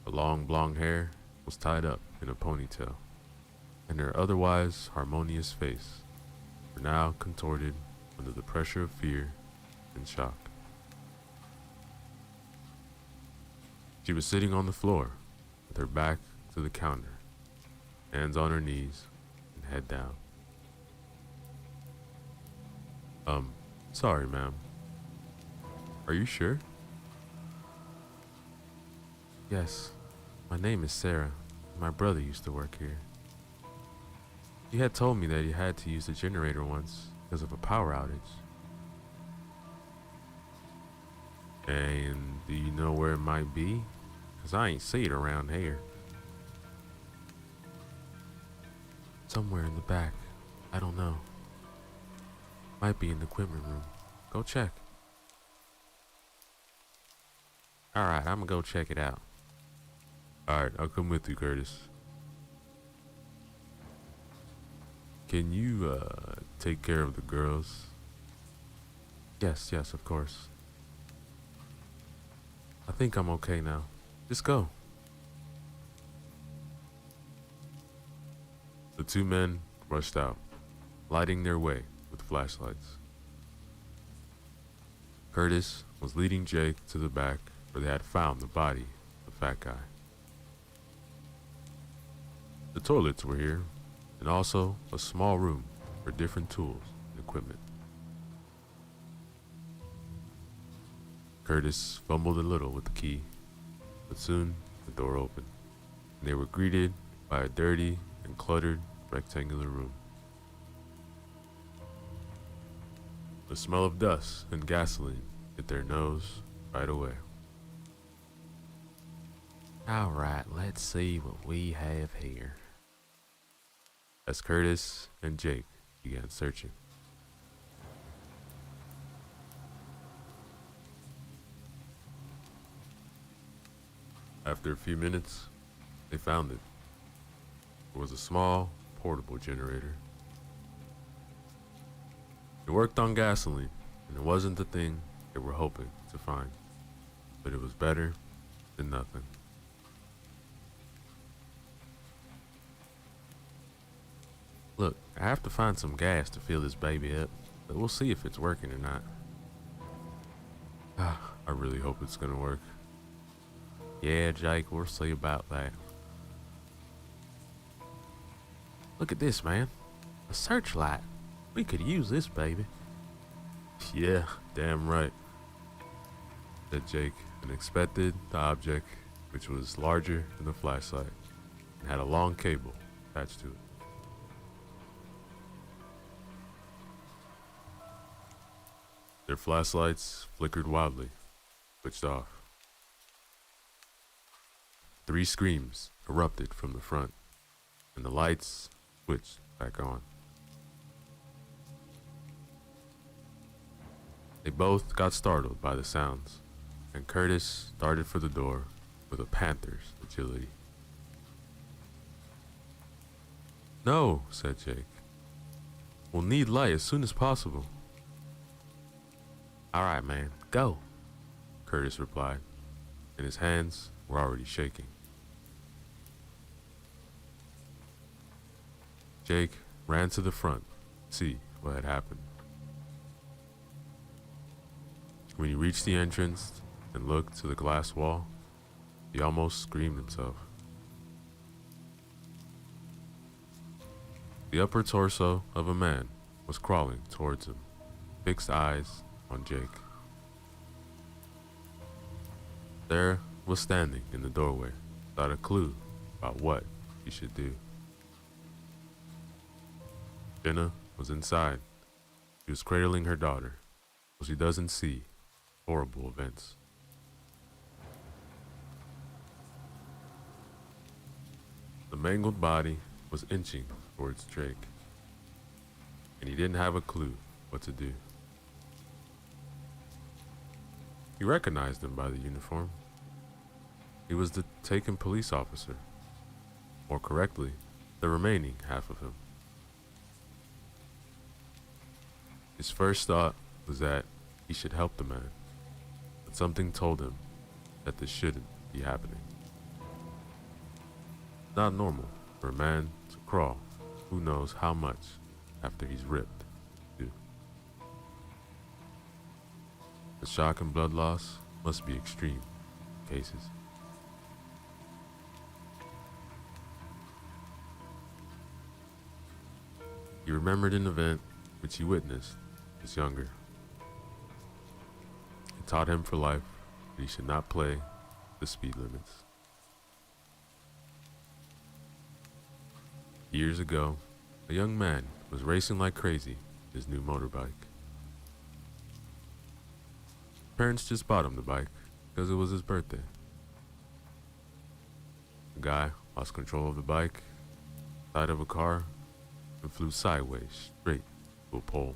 Her long blonde hair was tied up in a ponytail, and her otherwise harmonious face were now contorted under the pressure of fear and shock. She was sitting on the floor with her back to the counter, hands on her knees and head down. Sorry, ma'am, Are you sure? Yes. My name is Sarah. My brother used to work here. He had told me that he had to use the generator once because of a power outage. And do you know where it might be? Because I ain't see it around here. Somewhere in the back. I don't know. Might be in the equipment room. Go check. Alright, I'm gonna go check it out. Alright, I'll come with you, Curtis. Can you, take care of the girls? Yes, of course. I think I'm okay now. Just go. The two men rushed out, lighting their way with flashlights. Curtis was leading Jake to the back where they had found the body of the fat guy. The toilets were here, and also a small room for different tools and equipment. Curtis fumbled a little with the key, but soon the door opened, and they were greeted by a dirty and cluttered rectangular room. The smell of dust and gasoline hit their nose right away. All right, let's see what we have here. As Curtis and Jake began searching. After a few minutes, they found it. It was a small, portable generator. It worked on gasoline, and it wasn't the thing they were hoping to find, but it was better than nothing. Look, I have to find some gas to fill this baby up, but we'll see if it's working or not. I really hope it's gonna work. Yeah, Jake, we'll see about that. Look at this, man. A searchlight. We could use this, baby. Yeah, damn right, said Jake, and inspected the object, which was larger than the flashlight, and had a long cable attached to it. Their flashlights flickered wildly, switched off. 3 screams erupted from the front, and the lights switched back on. They both got startled by the sounds, and Curtis darted for the door with a panther's agility. No, said Jake. We'll need light as soon as possible. All right, man, go, Curtis replied, and his hands were already shaking. Jake ran to the front to see what had happened. When he reached the entrance and looked to the glass wall, he almost screamed himself. The upper torso of a man was crawling towards him, fixed eyes on Jake. Sarah was standing in the doorway without a clue about what he should do. Jenna was inside. She was cradling her daughter, so she doesn't see horrible events. The mangled body was inching towards Jake, and he didn't have a clue what to do. He recognized him by the uniform. He was the taken police officer, or correctly, the remaining half of him. His first thought was that he should help the man, but something told him that this shouldn't be happening. Not normal for a man to crawl who knows how much after he's ripped, too. The shock and blood loss must be extreme cases. He remembered an event which he witnessed as younger. It taught him for life that he should not play the speed limits. Years ago, a young man was racing like crazy with his new motorbike. Parents just bought him the bike because it was his birthday. The guy lost control of the bike, side of a car, and flew sideways straight to a pole.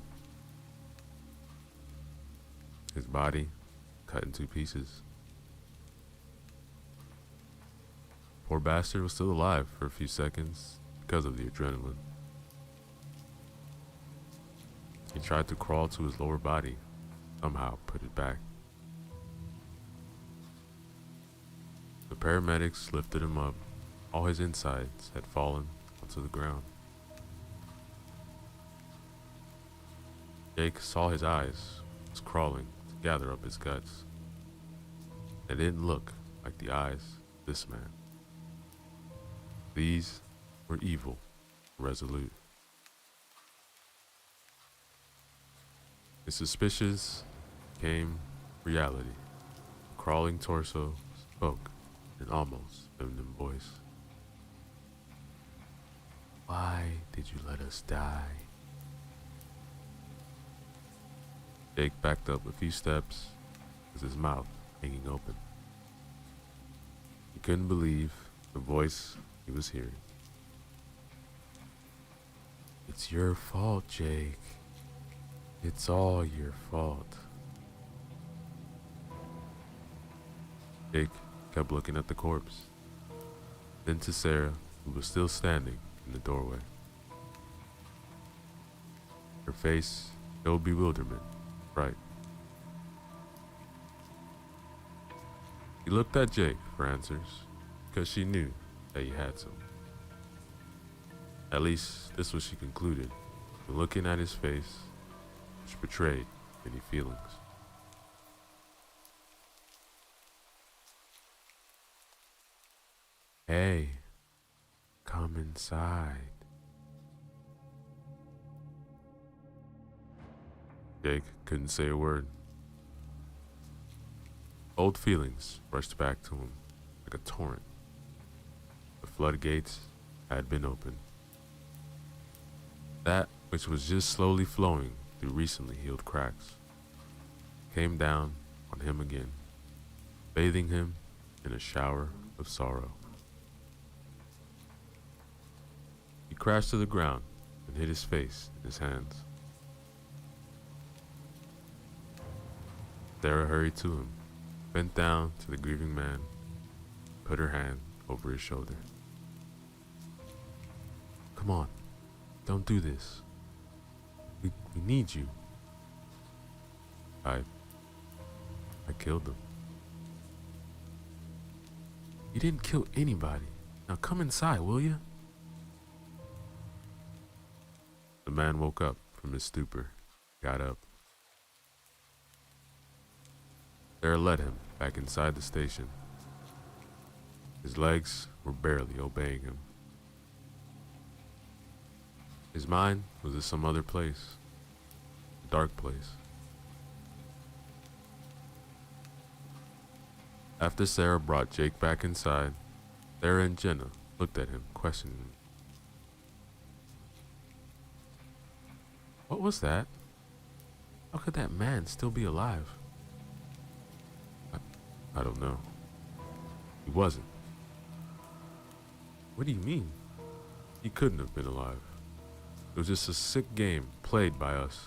His body cut in two pieces. Poor bastard was still alive for a few seconds because of the adrenaline. He tried to crawl to his lower body, somehow put it back. The paramedics lifted him up. All his insides had fallen onto the ground. Jake saw his eyes was crawling to gather up his guts. They didn't look like the eyes of this man. These were evil, resolute. His suspicions became reality. The crawling torso spoke in an almost feminine voice. Why did you let us die? Jake backed up a few steps with his mouth hanging open. He couldn't believe the voice he was hearing. It's your fault, Jake. It's all your fault. Jake kept looking at the corpse, then to Sarah, who was still standing in the doorway. Her face showed bewilderment, fright. He looked at Jake for answers, because she knew that he had some. At least, this was she concluded, when looking at his face, which betrayed many feelings. Hey, come inside. Jake couldn't say a word. Old feelings rushed back to him like a torrent. The floodgates had been opened. That which was just slowly flowing through recently healed cracks came down on him again, bathing him in a shower of sorrow. He crashed to the ground and hid his face in his hands. Sarah hurried to him, bent down to the grieving man, put her hand over his shoulder. Come on, don't do this. We need you. I killed them. You didn't kill anybody. Now come inside, will you? The man woke up from his stupor, got up. Sarah led him back inside the station. His legs were barely obeying him. His mind was in some other place, a dark place. After Sarah brought Jake back inside, Sarah and Jenna looked at him, questioning him. What was that? How could that man still be alive? I don't know. He wasn't. What do you mean? He couldn't have been alive. It was just a sick game played by us,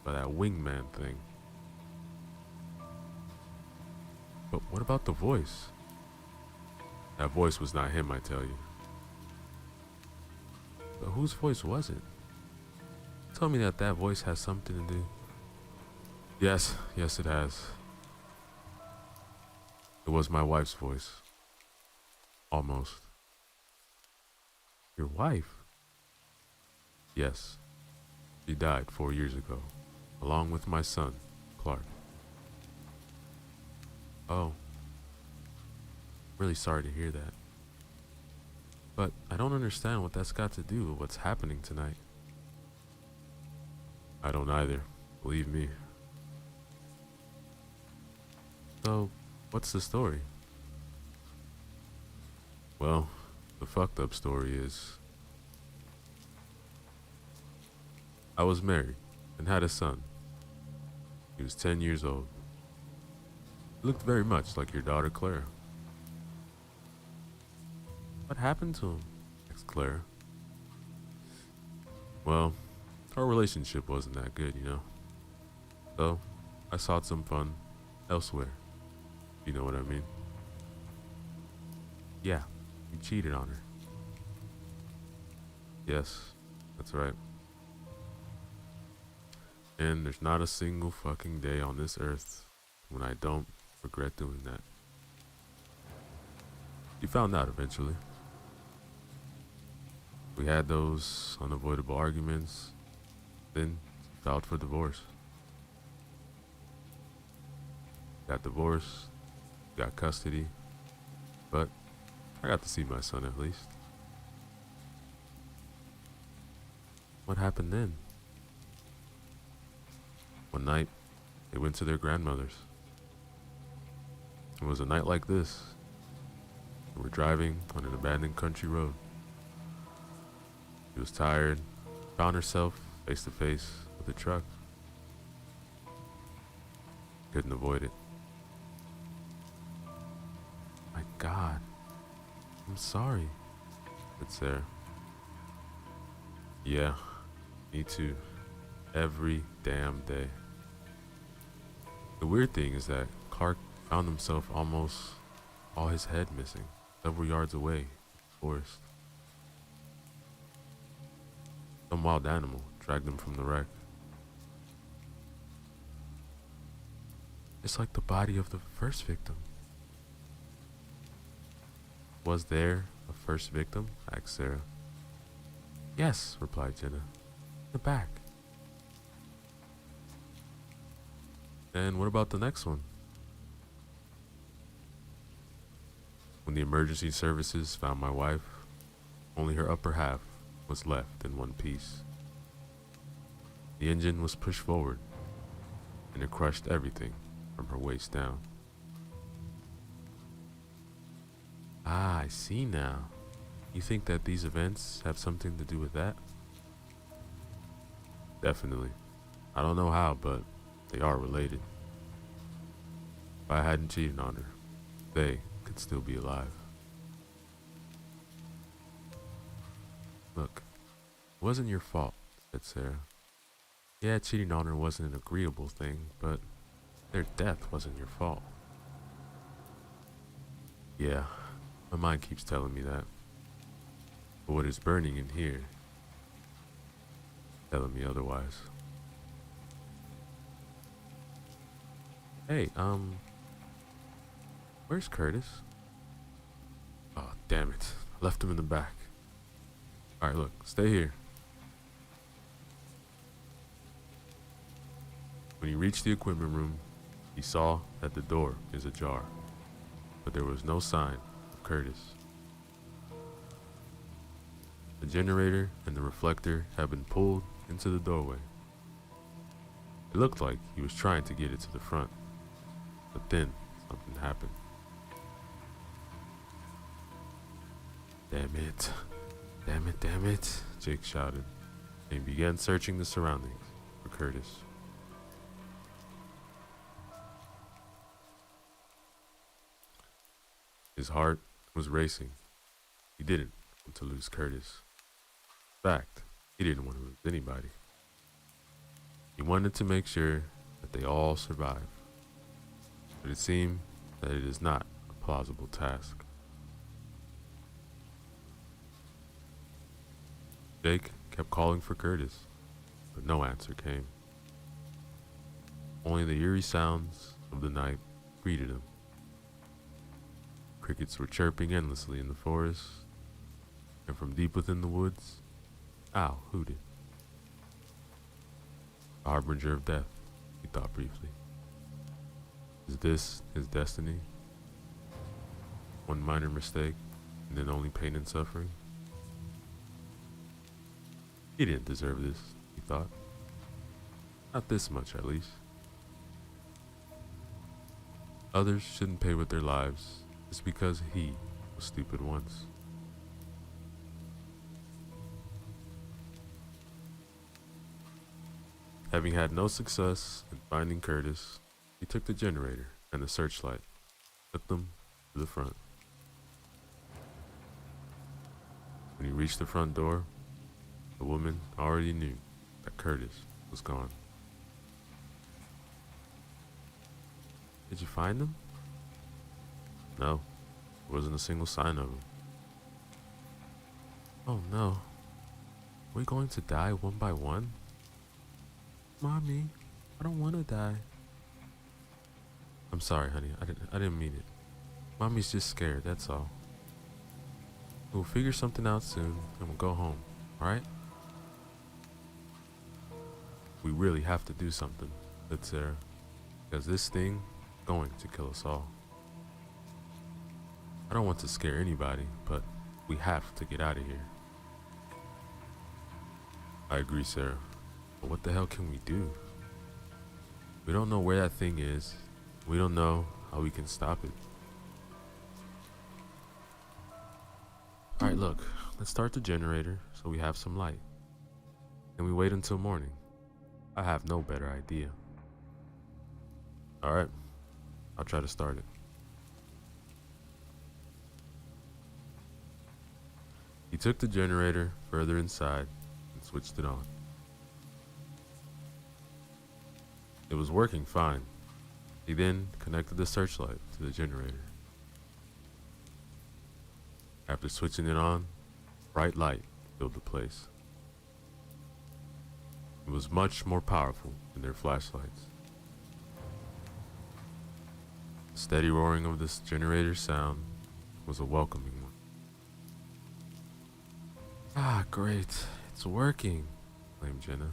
by that wingman thing. But what about the voice? That voice was not him, I tell you. But whose voice was it? Tell me that voice has something to do. Yes, it has. It was my wife's voice. Almost. Your wife? Yes. She died 4 years ago, along with my son, Clark. Oh. Really sorry to hear that. But I don't understand what that's got to do with what's happening tonight. I don't either, believe me. So, what's the story? Well, the fucked up story is I was married and had a son. He was 10 years old. He looked very much like your daughter Clara. What happened to him? Asked Clara. Well, our relationship wasn't that good, you know. So, I sought some fun elsewhere. You know what I mean? Yeah, you cheated on her. Yes, that's right. And there's not a single fucking day on this earth when I don't regret doing that. She found out eventually. We had those unavoidable arguments. Then she filed for divorce. Got divorced, got custody, but I got to see my son at least. What happened then? One night, they went to their grandmother's. It was a night like this. We were driving on an abandoned country road. She was tired, found herself face to face with a truck. Couldn't avoid it. My God, I'm sorry, said Sarah. Yeah, me too. Every damn day. The weird thing is that Clark found himself almost all his head missing, several yards away in the forest. Some wild animal dragged him from the wreck. It's like the body of the first victim. Was there a first victim? Asked Sarah. Yes, replied Jenna. In the back. And what about the next one? When the emergency services found my wife, only her upper half was left in one piece. The engine was pushed forward, and it crushed everything from her waist down. Ah, I see now. You think that these events have something to do with that? Definitely. I don't know how, but they are related. If I hadn't cheated on her, they could still be alive. Look, it wasn't your fault, said Sarah. Yeah, cheating on her wasn't an agreeable thing, but their death wasn't your fault. Yeah, my mind keeps telling me that. But what is burning in here, telling me otherwise. Hey, where's Curtis? Oh, damn it. I left him in the back. Alright, look, stay here. When he reached the equipment room, he saw that the door is ajar, but there was no sign of Curtis. The generator and the reflector had been pulled into the doorway. It looked like he was trying to get it to the front, but then something happened. Damn it. Damn it, damn it, Jake shouted, and he began searching the surroundings for Curtis. His heart was racing. He didn't want to lose Curtis. In fact, he didn't want to lose anybody. He wanted to make sure that they all survive. But it seemed that it is not a plausible task. Jake kept calling for Curtis, but no answer came. Only the eerie sounds of the night greeted him. Crickets were chirping endlessly in the forest, and from deep within the woods, owl hooted. A harbinger of death, he thought briefly. Is this his destiny? One minor mistake, and then only pain and suffering? He didn't deserve this, he thought. Not this much, at least. Others shouldn't pay with their lives just because he was stupid once. Having had no success in finding Curtis, he took the generator and the searchlight, took them to the front. When he reached the front door, the woman already knew that Curtis was gone. Did you find him? No, there wasn't a single sign of him. Oh no, are we going to die one by one? Mommy, I don't want to die. I'm sorry, honey. I didn't mean it. Mommy's just scared, that's all. We'll figure something out soon and we'll go home, alright? We really have to do something, said Sarah, because this thing is going to kill us all. I don't want to scare anybody, but we have to get out of here. I agree, Sarah. But what the hell can we do? We don't know where that thing is. We don't know how we can stop it. Alright, look. Let's start the generator so we have some light. And we wait until morning. I have no better idea. Alright. I'll try to start it. He took the generator further inside and switched it on. It was working fine. He then connected the searchlight to the generator. After switching it on, bright light filled the place. It was much more powerful than their flashlights. The steady roaring of this generator's sound was a welcoming one. Ah, great. It's working, claimed Jenna.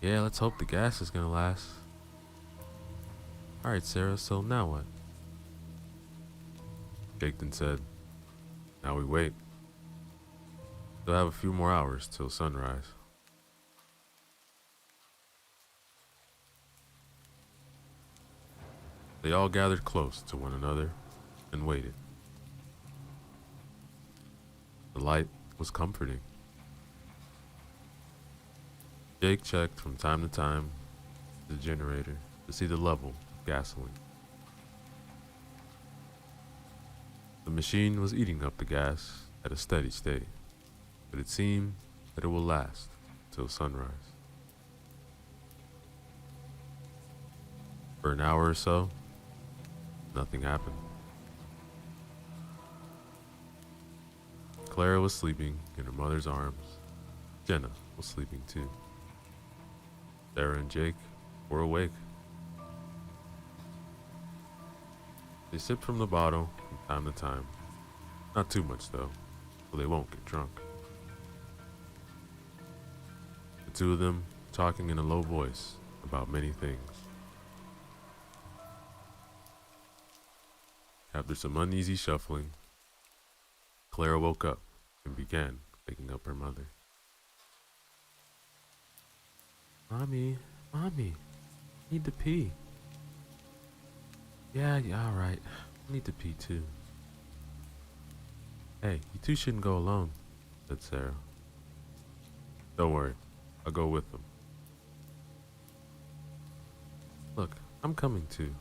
Yeah, let's hope the gas is gonna last. Alright, Sarah, so now what? Jake then said, now we wait. They'll have a few more hours till sunrise. They all gathered close to one another and waited. The light was comforting. Jake checked from time to time the generator to see the level of gasoline. The machine was eating up the gas at a steady state, but it seemed that it will last till sunrise. For an hour or so, nothing happened. Clara was sleeping in her mother's arms. Jenna was sleeping too. Sarah and Jake were awake. They sipped from the bottle from time to time. Not too much though, so they won't get drunk. The two of them talking in a low voice about many things. After some uneasy shuffling, Clara woke up and began waking up her mother. Mommy, I need to pee. Yeah, all right. I need to pee too. Hey, you two shouldn't go alone, said Sarah. Don't worry, I'll go with them. Look, I'm coming too.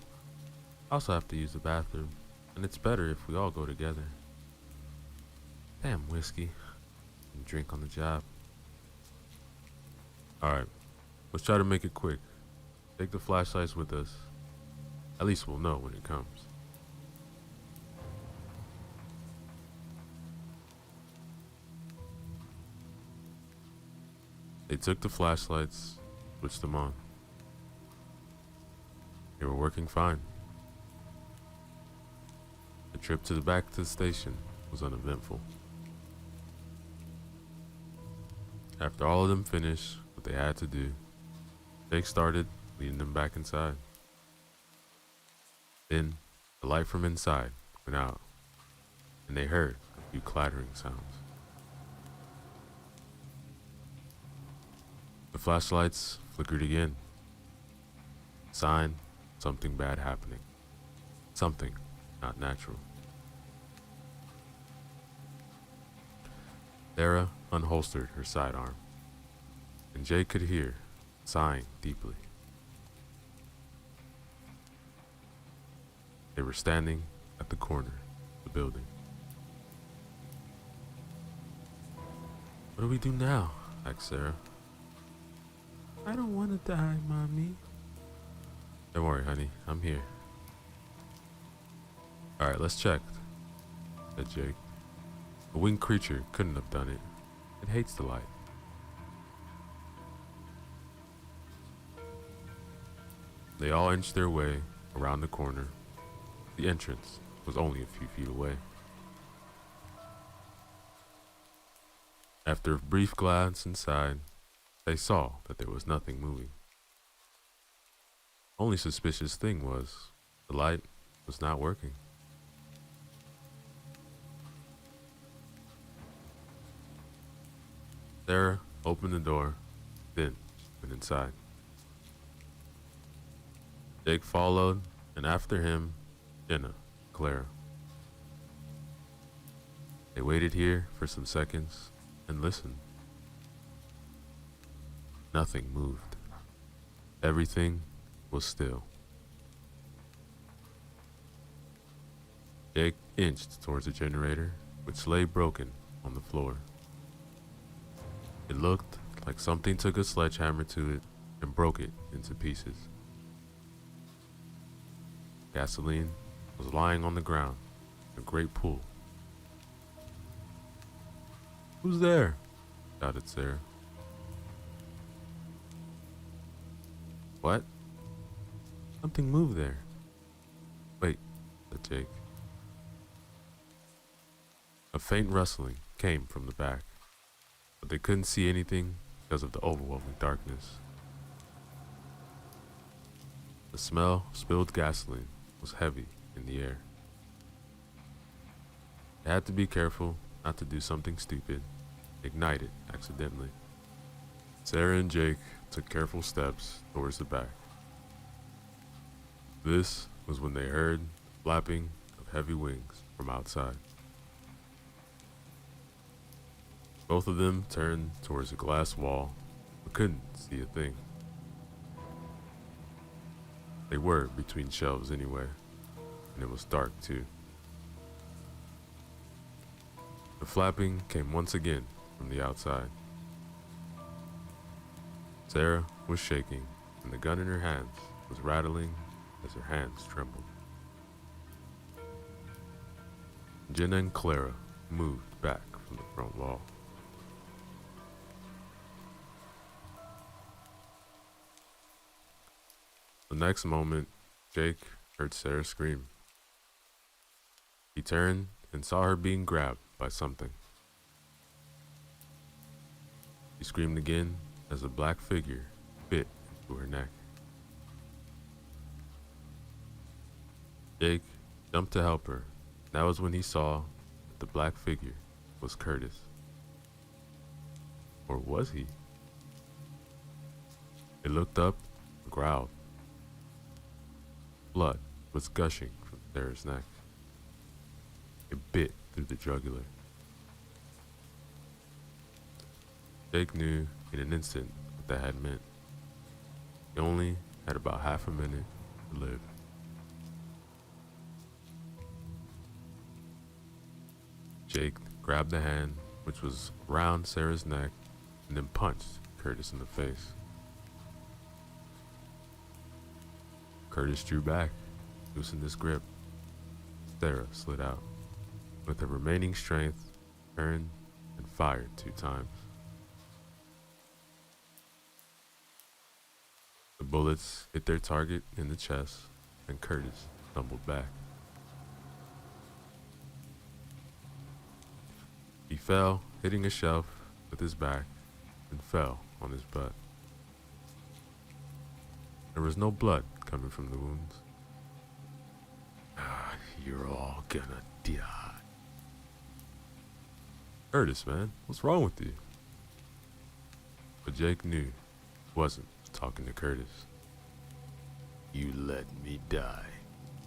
I also have to use the bathroom, and it's better if we all go together. Damn whiskey. And drink on the job. Alright, let's try to make it quick. Take the flashlights with us. At least we'll know when it comes. They took the flashlights, switched them on. They were working fine. The trip to the back to the station was uneventful. After all of them finished what they had to do, Jake started leading them back inside. Then, the light from inside went out, and they heard a few clattering sounds. The flashlights flickered again. Sign something bad happening. Something not natural. Sarah unholstered her sidearm, and Jake could hear sighing deeply. They were standing at the corner of the building. What do we do now? Asked Sarah. I don't want to die, Mommy. Don't worry, honey. I'm here. Alright, let's check, said Jake. A winged creature couldn't have done it. It hates the light. They all inched their way around the corner. The entrance was only a few feet away. After a brief glance inside, they saw that there was nothing moving. Only suspicious thing was the light was not working. Sarah opened the door, then went inside. Jake followed, and after him, Jenna, Clara. They waited here for some seconds and listened. Nothing moved. Everything was still. Jake inched towards the generator, which lay broken on the floor. It looked like something took a sledgehammer to it and broke it into pieces. Gasoline was lying on the ground in a great pool. Who's there? Shouted Sarah. What? Something moved there. Wait, said Jake. A faint rustling came from the back, but they couldn't see anything because of the overwhelming darkness. The smell of spilled gasoline was heavy in the air. They had to be careful not to do something stupid, ignite it accidentally. Sarah and Jake took careful steps towards the back. This was when they heard the flapping of heavy wings from outside. Both of them turned towards a glass wall, but couldn't see a thing. They were between shelves anyway, and it was dark too. The flapping came once again from the outside. Sarah was shaking, and the gun in her hands was rattling as her hands trembled. Jenna and Clara moved back from the front wall. The next moment, Jake heard Sarah scream. He turned and saw her being grabbed by something. She screamed again as a black figure bit into her neck. Jake jumped to help her. That was when he saw that the black figure was Curtis. Or was he? He looked up and growled. Blood was gushing from Sarah's neck. It bit through the jugular. Jake knew in an instant what that had meant. He only had about half a minute to live. Jake grabbed the hand which was around Sarah's neck and then punched Curtis in the face. Curtis drew back, loosened his grip. Sarah slid out. With her remaining strength, turned and fired 2 times. The bullets hit their target in the chest, and Curtis tumbled back. He fell, hitting a shelf with his back, and fell on his butt. There was no blood coming from the wounds. You're all gonna die. Curtis, man, what's wrong with you? But Jake knew he wasn't talking to Curtis. You let me die,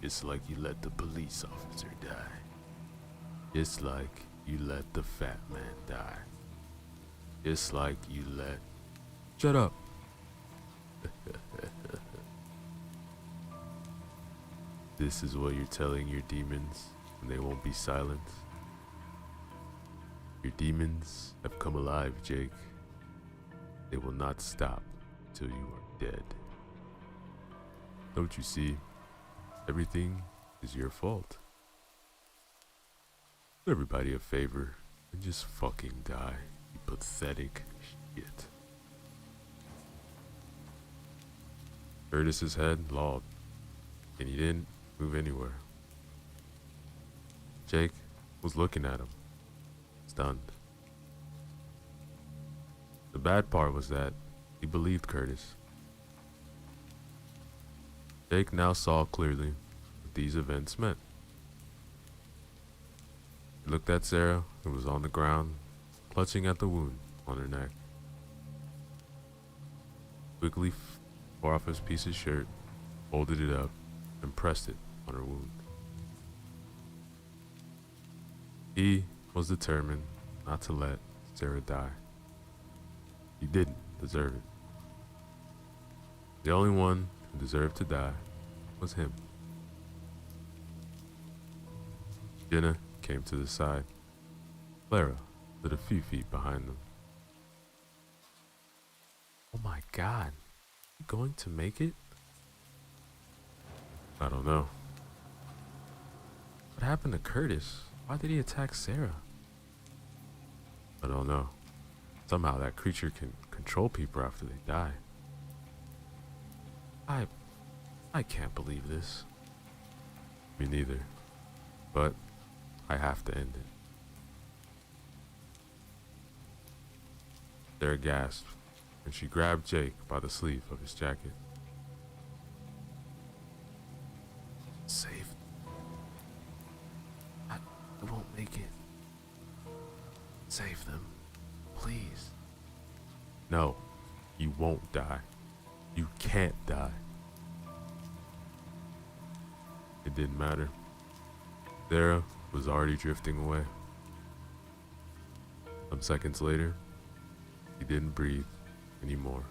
just like you let the police officer die. Just like you let the fat man die. Just like you let... Shut up! This is what you're telling your demons when they won't be silent. Your demons have come alive, Jake. They will not stop until you are dead. Don't you see? Everything is your fault. Do everybody a favor and just fucking die, you pathetic shit. Curtis's head lolled, and he didn't move anywhere. Jake was looking at him, stunned. The bad part was that he believed Curtis. Jake now saw clearly what these events meant. He looked at Sarah, who was on the ground, clutching at the wound on her neck. Quickly tore off his piece of shirt, folded it up, and pressed it on her wound. He was determined not to let Sarah die. He didn't deserve it. The only one who deserved to die was him. Jenna came to the side. Clara stood a few feet behind them. Oh my God, you going to make it? I don't know. What happened to Curtis? Why did he attack Sarah? I don't know. Somehow that creature can control people after they die. I can't believe this. Me neither. But I have to end it. Sarah gasped, and she grabbed Jake by the sleeve of his jacket. Save. I won't make it. Save them, please. No, you won't die. You can't die. It didn't matter. Sarah was already drifting away. Some seconds later, he didn't breathe anymore.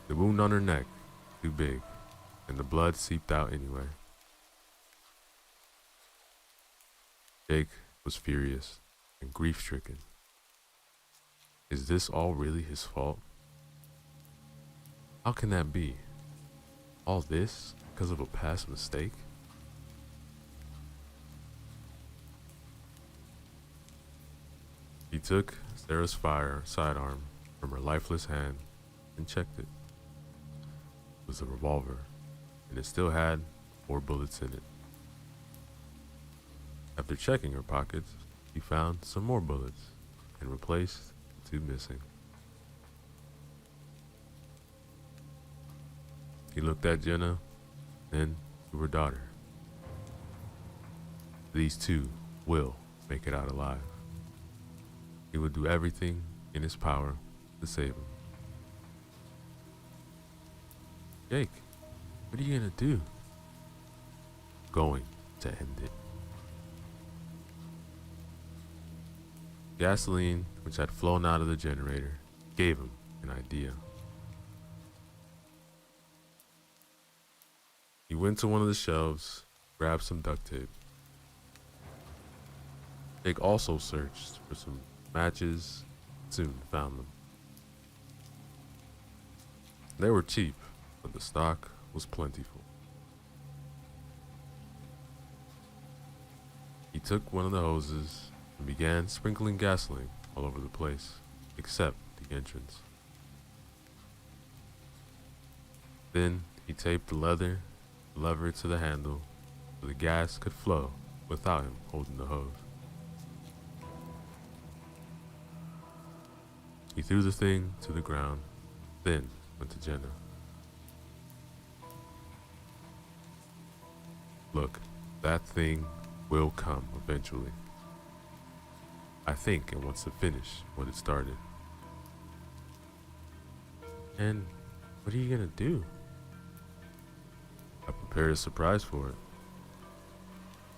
The wound on her neck was too big, and the blood seeped out anyway. Jake was furious and grief-stricken. Is this all really his fault? How can that be? All this because of a past mistake? He took Sarah's sidearm from her lifeless hand and checked it. It was a revolver, and it still had 4 bullets in it. After checking her pockets, he found some more bullets and replaced the 2 missing. He looked at Jenna, then to her daughter. These 2 will make it out alive. He will do everything in his power to save him. Jake, what are you gonna do? Going to end it. Gasoline, which had flown out of the generator, gave him an idea. He went to one of the shelves, grabbed some duct tape. Jake also searched for some matches, soon found them. They were cheap, but the stock was plentiful. He took one of the hoses and began sprinkling gasoline all over the place, except the entrance. Then he taped the lever to the handle so the gas could flow without him holding the hose. He threw the thing to the ground, then went to Jenna. Look, that thing will come eventually. I think it wants to finish what it started. And what are you gonna do? prepare a surprise for it.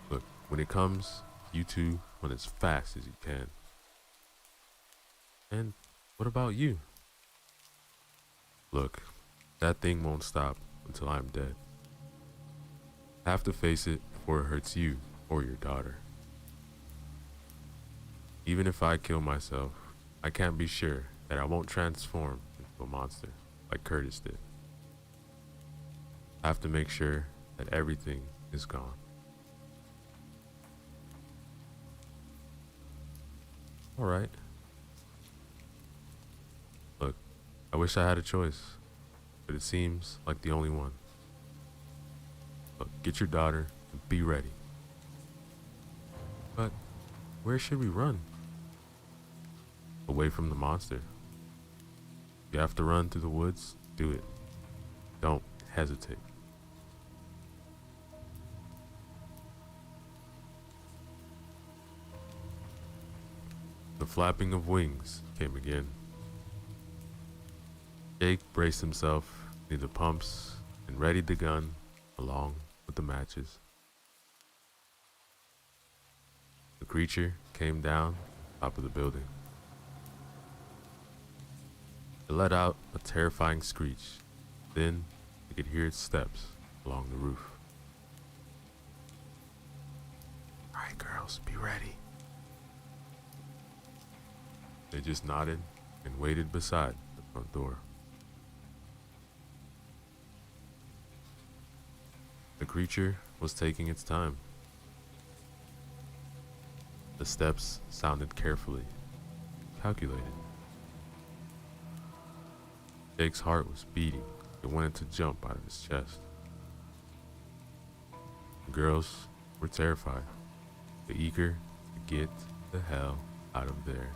Look, when it comes, you two run as fast as you can. And what about you? Look, that thing won't stop until I'm dead. I have to face it before it hurts you or your daughter. Even if I kill myself, I can't be sure that I won't transform into a monster like Curtis did. I have to make sure that everything is gone. Alright. Look, I wish I had a choice, but it seems like the only one. Look, get your daughter and be ready. But where should we run? Away from the monster. If you have to run through the woods, do it. Don't hesitate. The flapping of wings came again. Jake braced himself near the pumps and readied the gun along with the matches. The creature came down top of the building. It let out a terrifying screech. Then they could hear its steps along the roof. All right, girls, be ready. They just nodded and waited beside the front door. The creature was taking its time. The steps sounded carefully, calculated. Jake's heart was beating. It wanted to jump out of his chest. The girls were terrified. They're eager to get the hell out of there.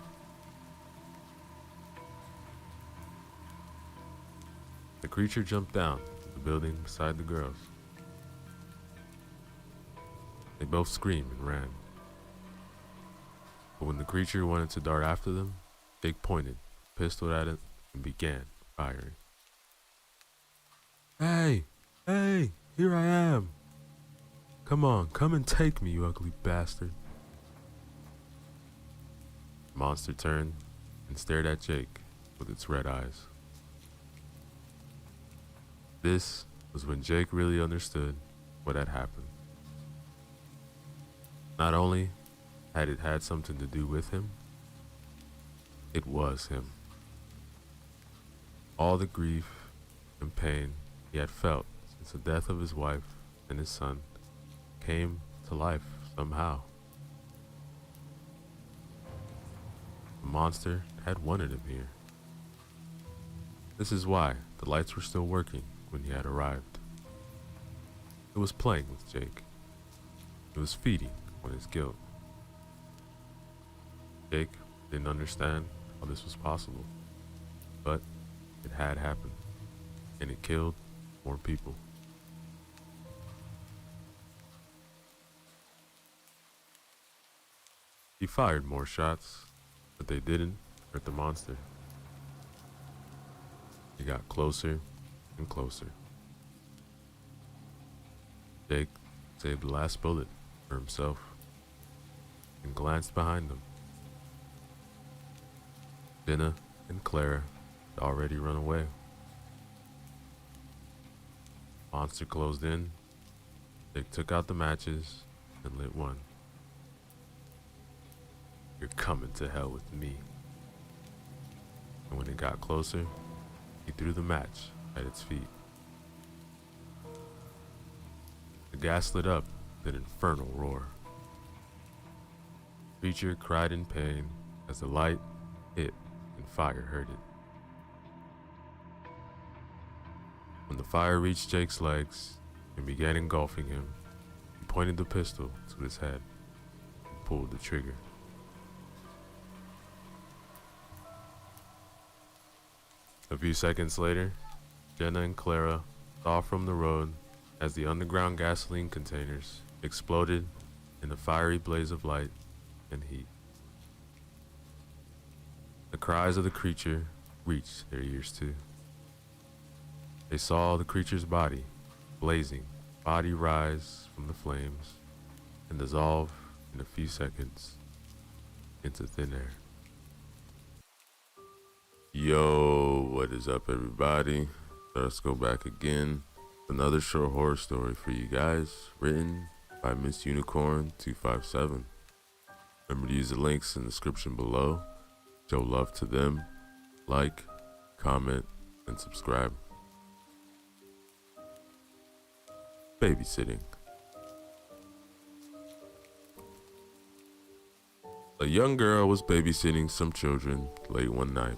The creature jumped down to the building beside the girls. They both screamed and ran. But when the creature wanted to dart after them, Jake pointed a pistol at it and began firing. Hey, here I am. Come on, come and take me, you ugly bastard. The monster turned and stared at Jake with its red eyes. This was when Jake really understood what had happened. Not only had it had something to do with him, it was him. All the grief and pain he had felt since the death of his wife and his son came to life somehow. The monster had wanted him here. This is why the lights were still working when he had arrived. It was playing with Jake. It was feeding on his guilt. Jake didn't understand how this was possible, but it had happened, and it killed more people. He fired more shots, but they didn't hurt the monster. He got closer and closer. Jake saved the last bullet for himself and glanced behind him. Jenna and Clara had already run away. Monster closed in. Jake took out the matches and lit one. You're coming to hell with me. And when it got closer, he threw the match at its feet. The gas lit up with an infernal roar. The creature cried in pain as the light hit and fire hurt it. When the fire reached Jake's legs and began engulfing him, he pointed the pistol to his head and pulled the trigger. A few seconds later, Jenna and Clara saw from the road as the underground gasoline containers exploded in a fiery blaze of light and heat. The cries of the creature reached their ears too. They saw the creature's body blazing body rise from the flames and dissolve in a few seconds into thin air. Yo, what is up, everybody? Let's go back again. Another short horror story for you guys, written by Miss Unicorn 257. Remember to use the links in the description below. Show love to them. Like, comment, and subscribe. Babysitting. A young girl was babysitting some children late one night.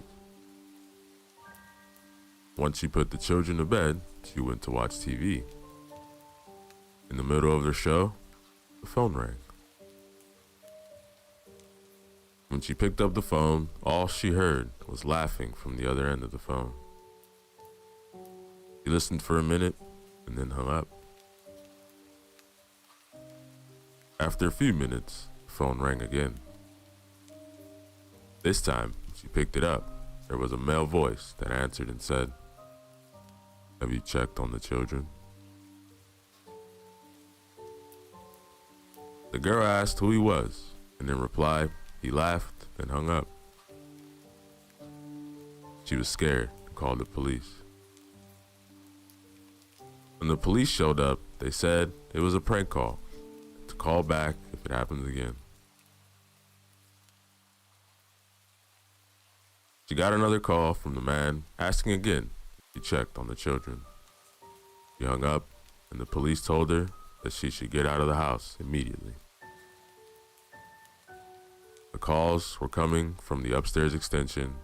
Once she put the children to bed, she went to watch TV. In the middle of their show, the phone rang. When she picked up the phone, all she heard was laughing from the other end of the phone. She listened for a minute and then hung up. After a few minutes, the phone rang again. This time, she picked it up. There was a male voice that answered and said, "Have you checked on the children?" The girl asked who he was, and in reply, he laughed and hung up. She was scared and called the police. When the police showed up, they said it was a prank call, to call back if it happens again. She got another call from the man asking again if he checked on the children. She hung up, and the police told her that she should get out of the house immediately. The calls were coming from the upstairs extension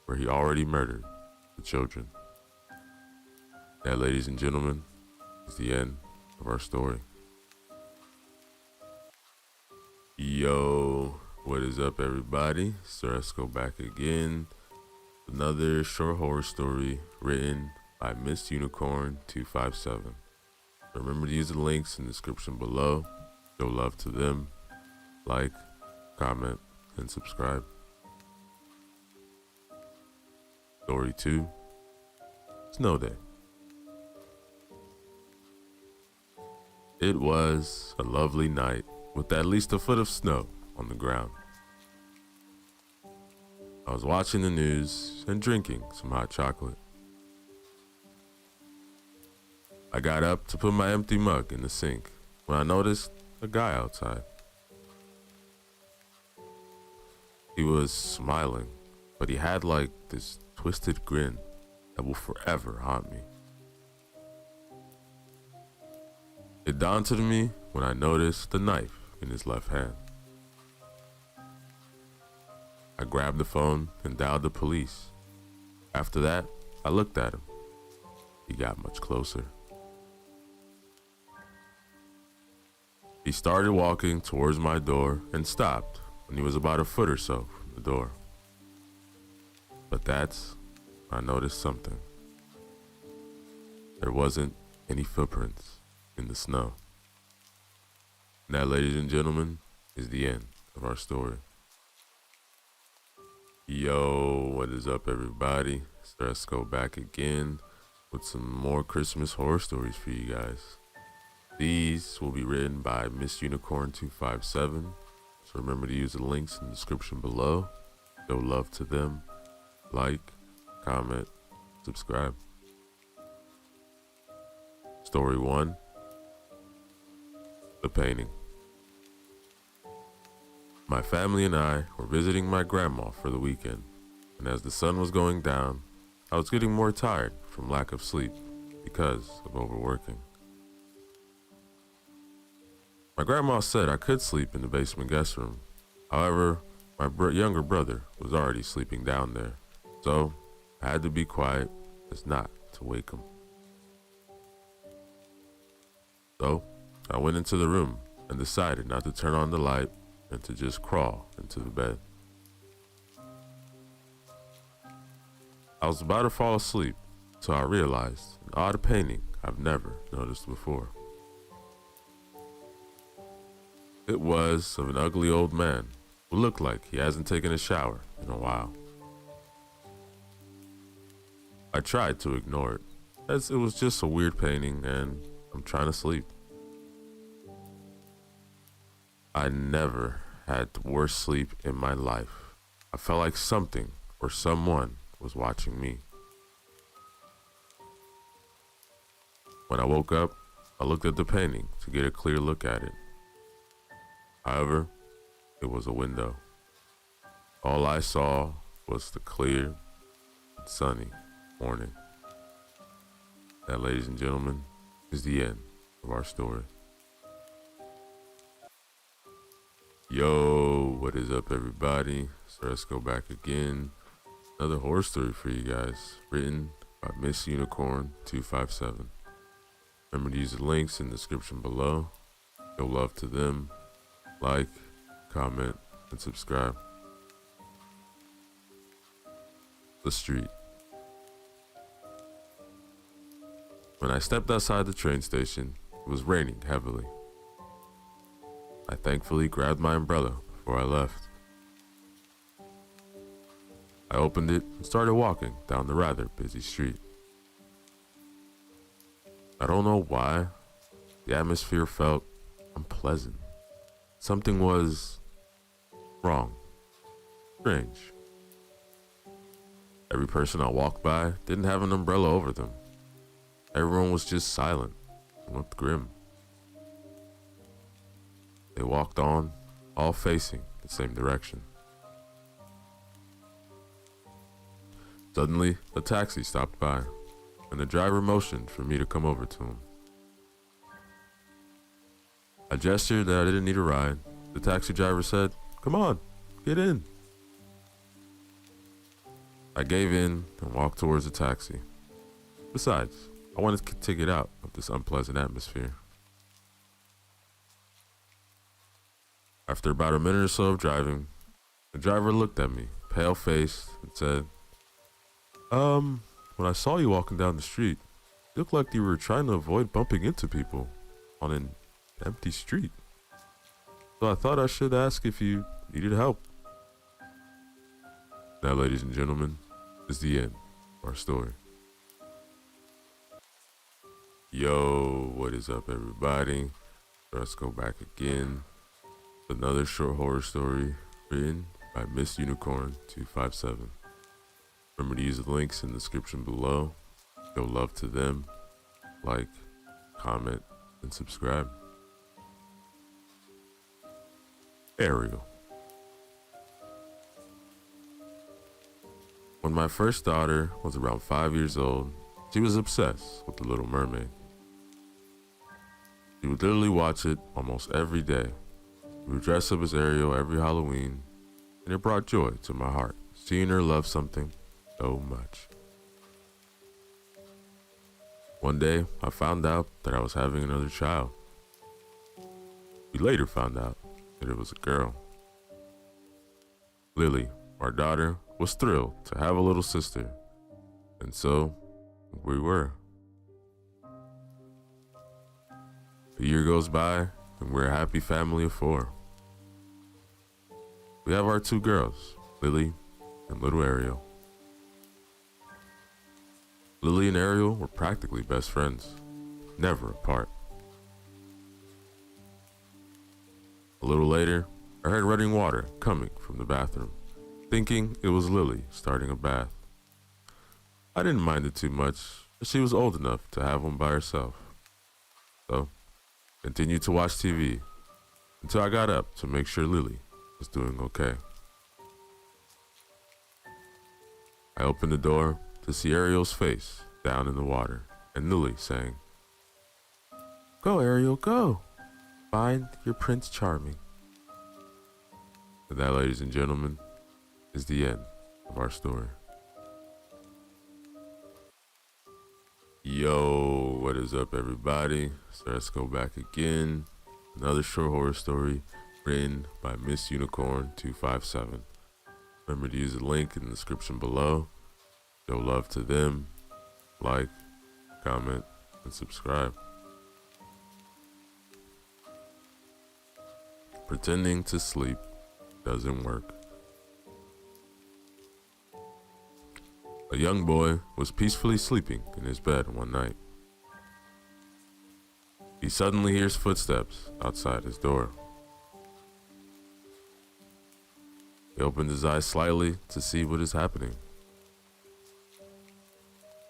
where he already murdered the children. That, ladies and gentlemen, is the end of our story. Yo, what is up, everybody? So let's go back again. Another short horror story written by Miss Unicorn 257. Remember to use the links in the description below. Show love to them. Like, comment, and subscribe. Story 2. Snow Day. It was a lovely night with at least a foot of snow on the ground. I was watching the news and drinking some hot chocolate. I got up to put my empty mug in the sink when I noticed a guy outside. He was smiling, but he had like this twisted grin that will forever haunt me. It dawned on me when I noticed the knife in his left hand. I grabbed the phone and dialed the police. After that, I looked at him. He got much closer. He started walking towards my door and stopped when he was about a foot or so from the door. But that's when I noticed something. There wasn't any footprints in the snow. And that, ladies and gentlemen, is the end of our story. Yo, what is up, everybody? So let's go back again with some more Christmas horror stories for you guys. These will be written by Miss Unicorn 257. So remember to use the links in the description below. Show love to them. Like, comment, subscribe. Story 1. The Painting. My family and I were visiting my grandma for the weekend, and as the sun was going down, I was getting more tired from lack of sleep because of overworking. My grandma said I could sleep in the basement guest room. However, my younger brother was already sleeping down there, so I had to be quiet as not to wake him. So I went into the room and decided not to turn on the light and to just crawl into the bed. I was about to fall asleep, so I realized an odd painting I've never noticed before. It was of an ugly old man who looked like he hasn't taken a shower in a while. I tried to ignore it, as it was just a weird painting and I'm trying to sleep. I never had the worst sleep in my life. I felt like something or someone was watching me. When I woke up, I looked at the painting to get a clear look at it. However, it was a window. All I saw was the clear, sunny morning. That, ladies and gentlemen, is the end of our story. Yo, what is up, everybody? So let's go back again. Another horror story for you guys, written by Miss Unicorn 257. Remember to use the links in the description below. Show love to them. Like, comment, and subscribe. The street. When I stepped outside the train station, it was raining heavily. I thankfully grabbed my umbrella before I left. I opened it and started walking down the rather busy street. I don't know why, the atmosphere felt unpleasant. Something was wrong, strange. Every person I walked by didn't have an umbrella over them. Everyone was just silent and looked grim. They walked on, all facing the same direction. Suddenly, a taxi stopped by, and the driver motioned for me to come over to him. I gestured that I didn't need a ride. The taxi driver said, "Come on, get in." I gave in and walked towards the taxi. Besides, I wanted to get out of this unpleasant atmosphere. After about a minute or so of driving, the driver looked at me, pale-faced, and said, when I saw you walking down the street, it looked like you were trying to avoid bumping into people on an empty street. So I thought I should ask if you needed help." That, ladies and gentlemen, is the end of our story. Yo, what is up, everybody? Let's go back again. Another short horror story written by Miss Unicorn 257. Remember to use the links in the description below. Show love to them. Like, comment, and subscribe. Ariel. When my first daughter was around 5 years old, she was obsessed with The Little Mermaid. She would literally watch it almost every day. We would dress up as Ariel every Halloween, and it brought joy to my heart, seeing her love something so much. One day, I found out that I was having another child. We later found out that it was a girl. Lily, our daughter, was thrilled to have a little sister, and so we were. A year goes by, and we're a happy family of 4. We have our 2 girls, Lily and little Ariel. Lily and Ariel were practically best friends, never apart. A little later, I heard running water coming from the bathroom, thinking it was Lily starting a bath. I didn't mind it too much, as she was old enough to have one by herself. So, continued to watch TV until I got up to make sure Lily was doing okay. I opened the door to see Ariel's face down in the water and Lily saying, "Go, Ariel, go. Find your Prince Charming." And that, ladies and gentlemen, is the end of our story. Yo, what is up, everybody? So let's go back again. Another short horror story written by Miss Unicorn 257. Remember to use the link in the description below. Show love to them. Like, comment, and subscribe. Pretending to sleep doesn't work. A young boy was peacefully sleeping in his bed one night. He suddenly hears footsteps outside his door. He opens his eyes slightly to see what is happening.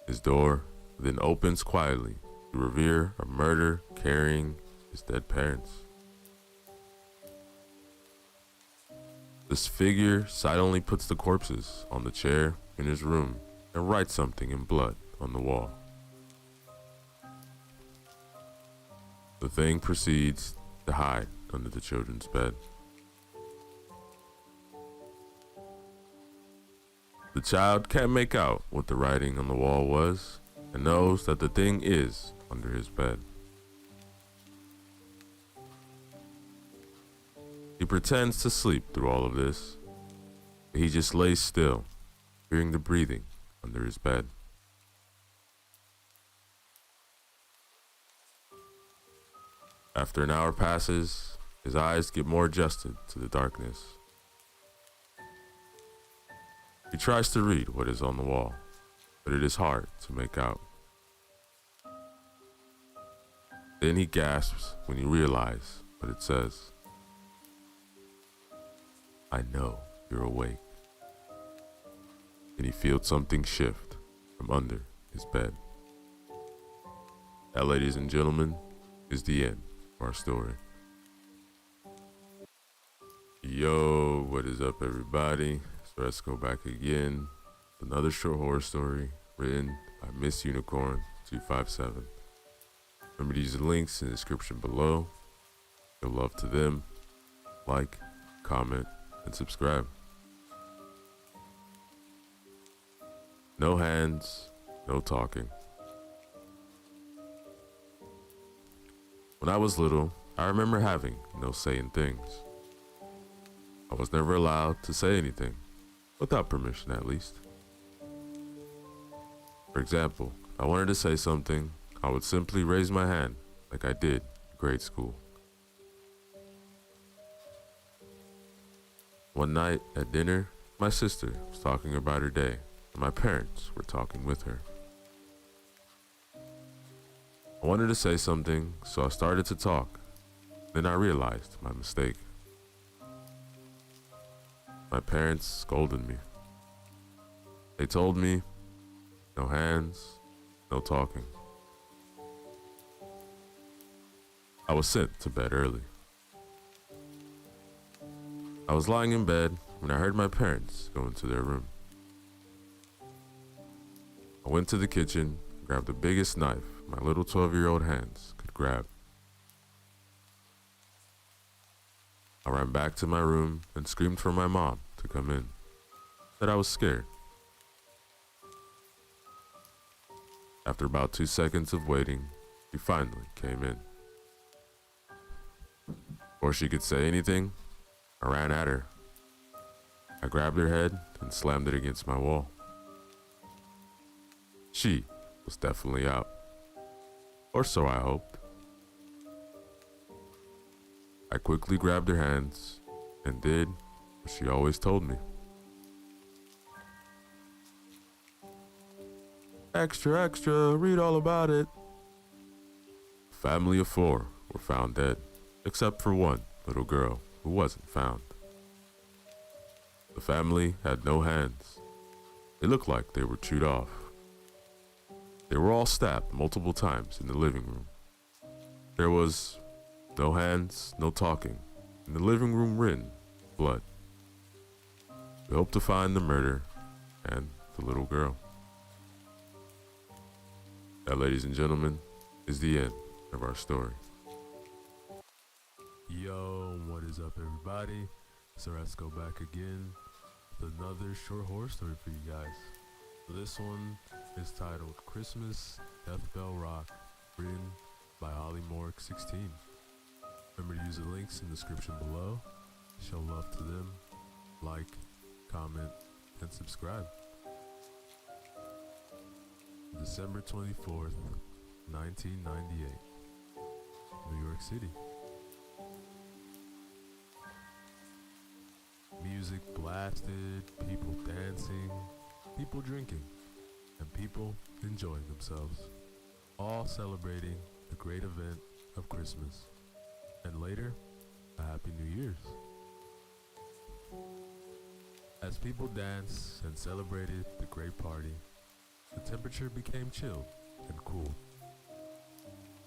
His door then opens quietly to reveal a murder carrying his dead parents. This figure silently puts the corpses on the chair in his room and writes something in blood on the wall. The thing proceeds to hide under the children's bed. The child can't make out what the writing on the wall was and knows that the thing is under his bed. He pretends to sleep through all of this, but he just lays still, hearing the breathing under his bed. After an hour passes, his eyes get more adjusted to the darkness. He tries to read what is on the wall, but it is hard to make out. Then he gasps when he realizes what it says. I know you're awake. And he feels something shift from under his bed. That, ladies and gentlemen, is the end of our story. Yo, what is up, everybody? So let's go back again. Another short horror story written by Miss Unicorn 257. Remember to use the links in the description below. Show love to them. Like, comment, and subscribe. No hands, no talking. When I was little, I remember having no say in things. I was never allowed to say anything, without permission at least. For example, if I wanted to say something, I would simply raise my hand like I did in grade school. One night at dinner, my sister was talking about her day, and my parents were talking with her. I wanted to say something, so I started to talk. Then I realized my mistake. My parents scolded me. They told me, no hands, no talking. I was sent to bed early. I was lying in bed when I heard my parents go into their room. I went to the kitchen, grabbed the biggest knife my little 12-year-old hands could grab. I ran back to my room and screamed for my mom to come in, that I was scared. After about 2 seconds of waiting, she finally came in. Before she could say anything, I ran at her. I grabbed her head and slammed it against my wall. She was definitely out. Or so I hoped. I quickly grabbed her hands and did what she always told me. Extra, extra, read all about it. A family of 4 were found dead, except for one little girl who wasn't found. The family had no hands. They looked like they were chewed off. They were all stabbed multiple times in the living room. There was no hands, no talking. In the living room written, blood. We hope to find the murder and the little girl. That, ladies and gentlemen, is the end of our story. Yo, what is up, everybody? So let's go back again with another short horror story for you guys. This one is titled Christmas Death Bell Rock, written by Holly Mork 16. Remember to use the links in the description below. Show love to them. Like, comment, and subscribe. December 24th, 1998, New York City. Music blasted, people dancing, people drinking, and people enjoying themselves, all celebrating the great event of Christmas, and later, a Happy New Year's. As people danced and celebrated the great party, the temperature became chilled and cool,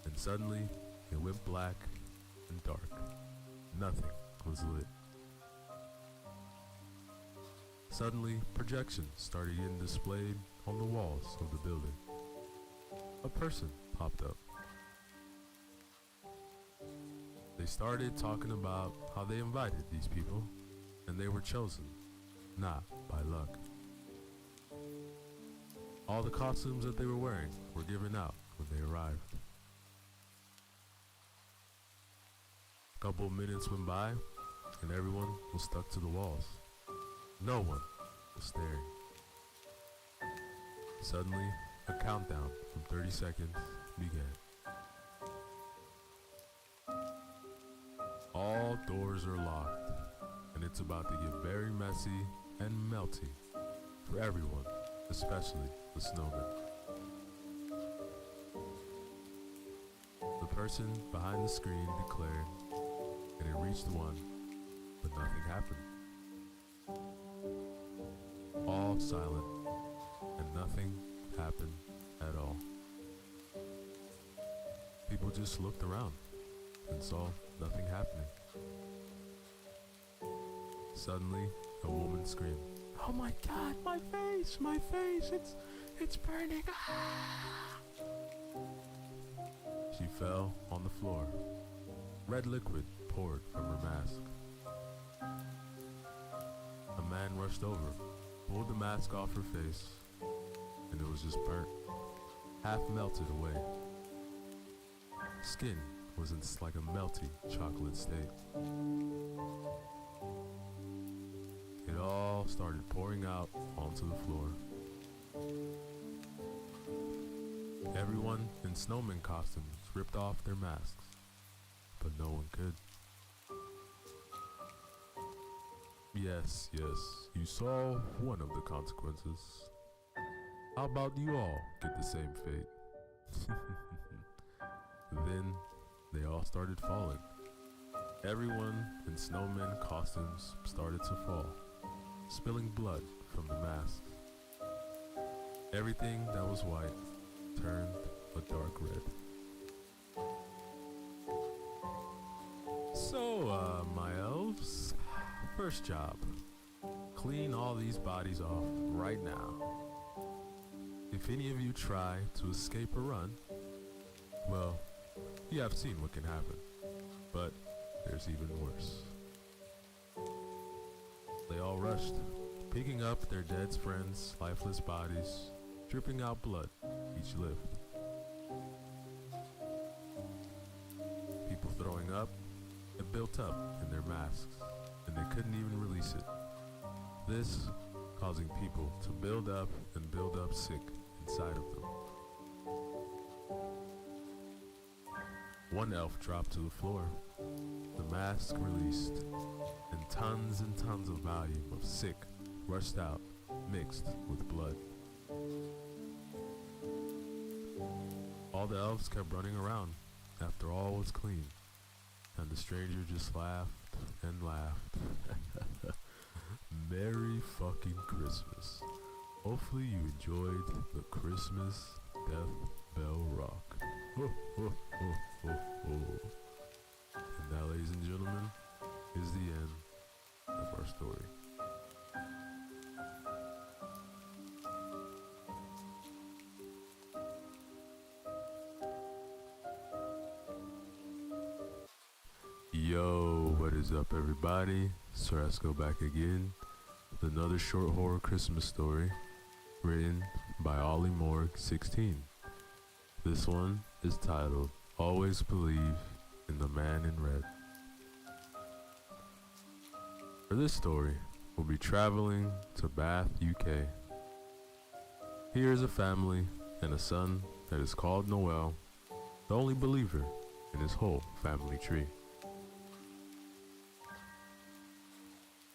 and suddenly it went black and dark. Nothing was lit. Suddenly, projections started getting displayed on the walls of the building. A person popped up. They started talking about how they invited these people, and they were chosen, not by luck. All the costumes that they were wearing were given out when they arrived. A couple of minutes went by, and everyone was stuck to the walls. No one was staring. Suddenly, a countdown from 30 seconds began. All doors are locked, and it's about to get very messy and melty for everyone, especially the snowman. The person behind the screen declared, and it reached one, but nothing happened. All silent, and nothing happened at all. People just looked around and saw nothing happening. Suddenly, a woman screamed, "Oh my God, my face, it's burning!" Ah! She fell on the floor. Red liquid poured from her mask. A man rushed over, pulled the mask off her face, and it was just burnt, half melted away. Skin was in like a melty chocolate state. It all started pouring out onto the floor. Everyone in snowman costumes ripped off their masks, but no one could. Yes, you saw one of the consequences. How about you all get the same fate? Then they all started falling. Everyone in snowman costumes started to fall, spilling blood from the masks. Everything that was white turned a dark red. So, my elves, first job, clean all these bodies off right now. If any of you try to escape or run, well, you have seen what can happen, but there's even worse. They all rushed, picking up their dead friends' lifeless bodies, dripping out blood each lift. People throwing up, it built up in their masks, and they couldn't even release it. This causing people to build up and build up sick inside of them. One elf dropped to the floor. The mask released, and tons of volume of sick rushed out, mixed with blood. All the elves kept running around after all was clean, and the stranger just laughed and laughed. Merry fucking Christmas. Hopefully you enjoyed the Christmas Death Bell Rock. Ho, ho, ho, ho, ho. And that, ladies and gentlemen, is the end of our story. Yo, what is up everybody? Sarasco back again with another short horror Christmas story written by Ollie Morg 16. This one is titled Always Believe in the Man in Red. For this story, we'll be traveling to Bath, UK. Here is a family and a son that is called Noel, the only believer in his whole family tree.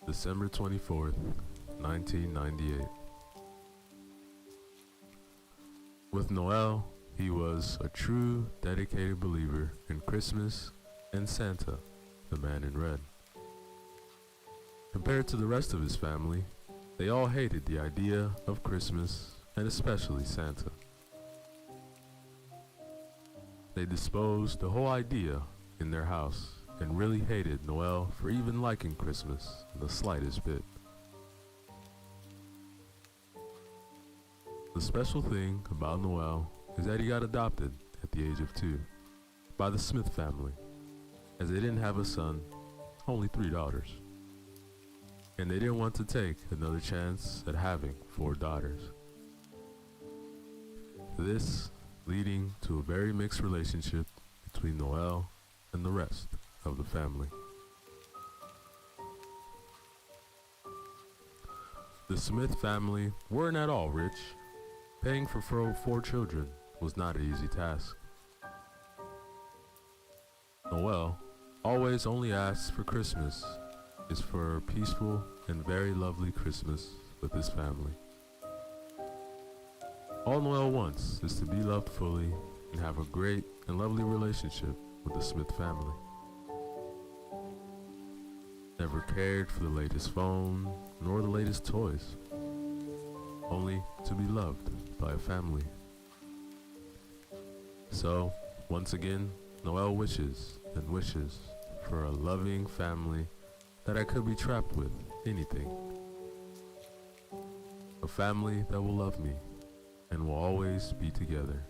December 24th, 1998. With Noel, He was a true, dedicated believer in Christmas and Santa, the man in red. Compared to the rest of his family, they all hated the idea of Christmas and especially Santa. They disposed the whole idea in their house and really hated Noel for even liking Christmas the slightest bit. The special thing about Noel is that he got adopted at the age of 2 by the Smith family, as they didn't have a son, only 3 daughters. And they didn't want to take another chance at having 4 daughters. This leading to a very mixed relationship between Noel and the rest of the family. The Smith family weren't at all rich. Paying for 4 children was not an easy task. Noel always only asks for Christmas is for a peaceful and very lovely Christmas with his family. All Noel wants is to be loved fully and have a great and lovely relationship with the Smith family. Never cared for the latest phone nor the latest toys, only to be loved by a family. So, once again, Noel wishes and wishes for a loving family that I could be trapped with anything. A family that will love me and will always be together,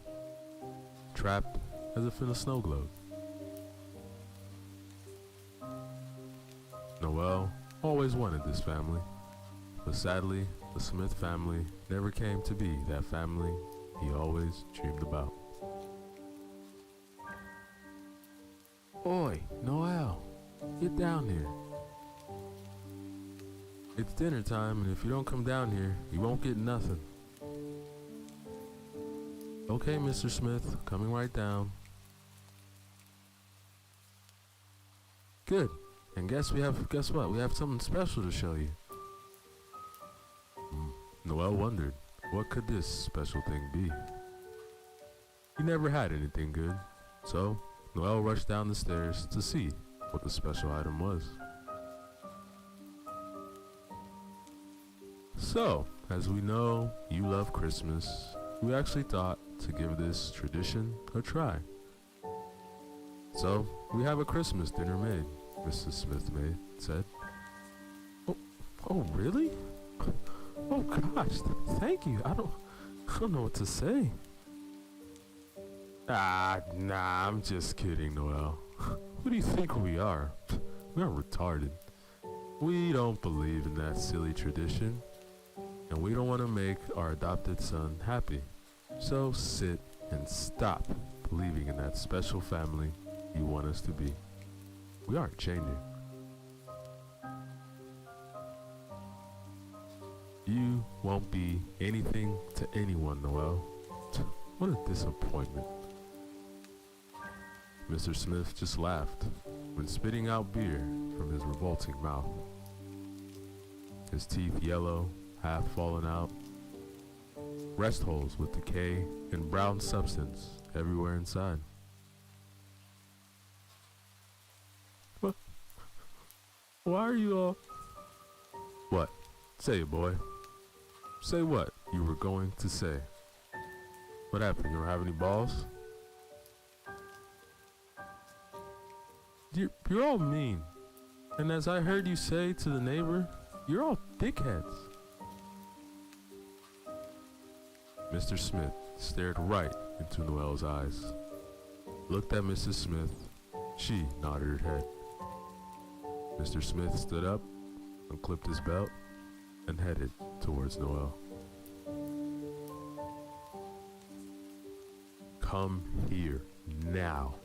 trapped as if in a snow globe. Noel always wanted this family, but sadly, the Smith family never came to be that family he always dreamed about. Oi, Noel, get down here. It's dinner time, and if you don't come down here, you won't get nothing. Okay, Mr. Smith, coming right down. Good. And guess what? We have something special to show you. Noel wondered, what could this special thing be? He never had anything good, so Noel rushed down the stairs to see what the special item was. So, as we know you love Christmas, we actually thought to give this tradition a try. So, we have a Christmas dinner made, Mrs. Smith said. Oh, really? Oh gosh, thank you. I don't know what to say. Nah, I'm just kidding, Noel. Who do you think we are? We're retarded. We don't believe in that silly tradition, and we don't want to make our adopted son happy. So sit and stop believing in that special family you want us to be. We aren't changing. You won't be anything to anyone, Noel. What a disappointment. Mr. Smith just laughed when spitting out beer from his revolting mouth. His teeth yellow, half fallen out, rest holes with decay and brown substance everywhere inside. What? Why are you all... What? Say it, boy. Say what you were going to say. What happened? You don't have any balls? You're all mean. And as I heard you say to the neighbor, you're all dickheads. Mr. Smith stared right into Noel's eyes, looked at Mrs. Smith. She nodded her head. Mr. Smith stood up, unclipped his belt, and headed towards Noel. Come here now.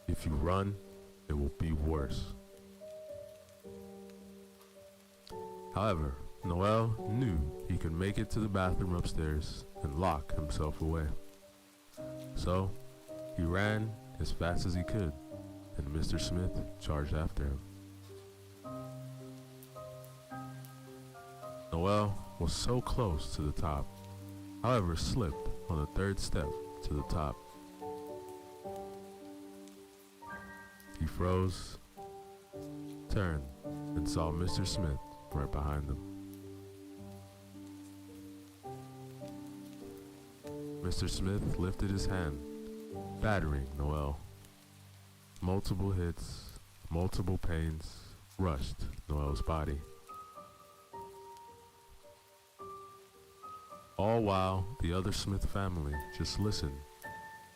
If you run, it will be worse. However, Noel knew he could make it to the bathroom upstairs and lock himself away. So, he ran as fast as he could, and Mr. Smith charged after him. Noel was so close to the top, however slipped on the 3rd step to the top. He froze, turned, and saw Mr. Smith right behind him. Mr. Smith lifted his hand, battering Noel. Multiple hits, multiple pains rushed Noel's body. All while the other Smith family just listened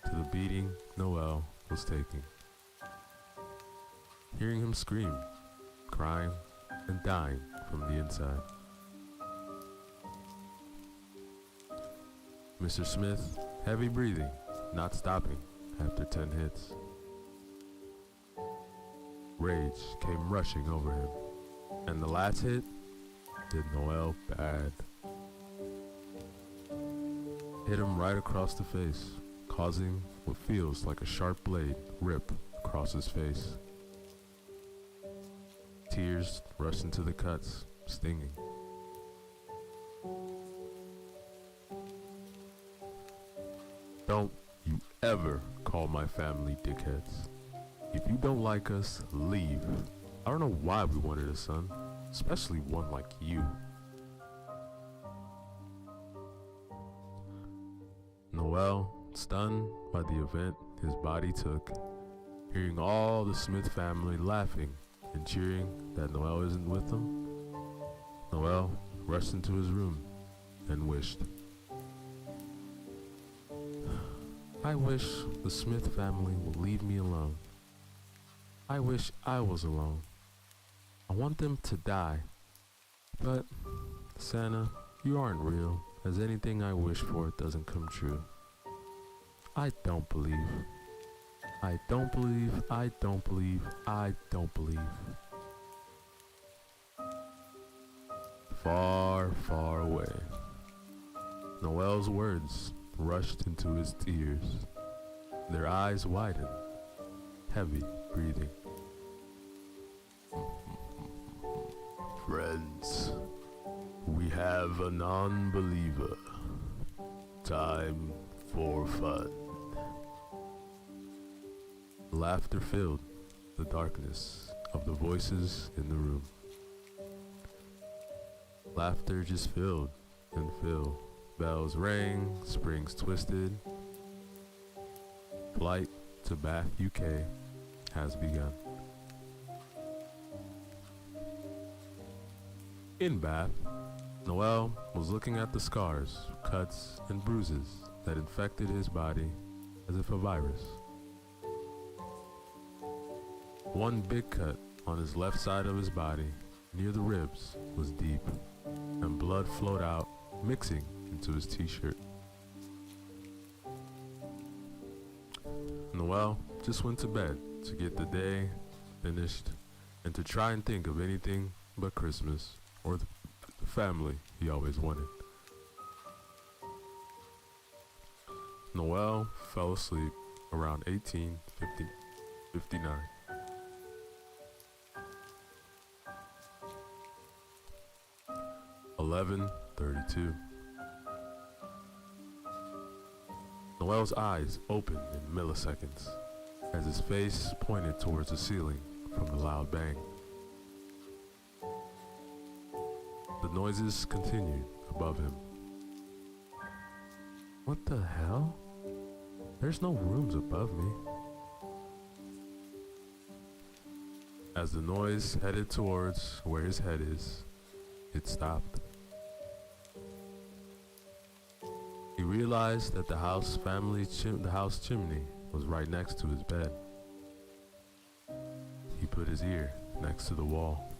to the beating Noel was taking. Hearing him scream, crying, and dying from the inside. Mr. Smith, heavy breathing, not stopping after 10 hits. Rage came rushing over him, and the last hit did Noel bad. Hit him right across the face, causing what feels like a sharp blade rip across his face. Tears rushed into the cuts, stinging. Don't you ever call my family dickheads. If you don't like us, leave. I don't know why we wanted a son, especially one like you. Noel, stunned by the event his body took, hearing all the Smith family laughing and cheering that Noel isn't with them, Noel rushed into his room and wished. I wish the Smith family would leave me alone. I wish I was alone. I want them to die. But, Santa, you aren't real, as anything I wish for doesn't come true. I don't believe. I don't believe, I don't believe, I don't believe. Far, far away. Noel's words rushed into his ears. Their eyes widened, heavy breathing. Friends, we have a non-believer. Time for fun. Laughter filled the darkness of the voices in the room. Laughter just filled and filled. Bells rang, springs twisted. Flight to Bath, UK has begun. In Bath, Noel was looking at the scars, cuts, and bruises that infected his body as if a virus. One big cut on his left side of his body, near the ribs, was deep, and blood flowed out, mixing into his t-shirt. Noel just went to bed to get the day finished and to try and think of anything but Christmas or the family he always wanted. Noel fell asleep around 18:59. $11:32. Noel's eyes opened in milliseconds as his face pointed towards the ceiling from the loud bang. The noises continued above him. What the hell? There's no rooms above me. As the noise headed towards where his head is, it stopped. He realized that the house chimney was right next to his bed. He put his ear next to the wall.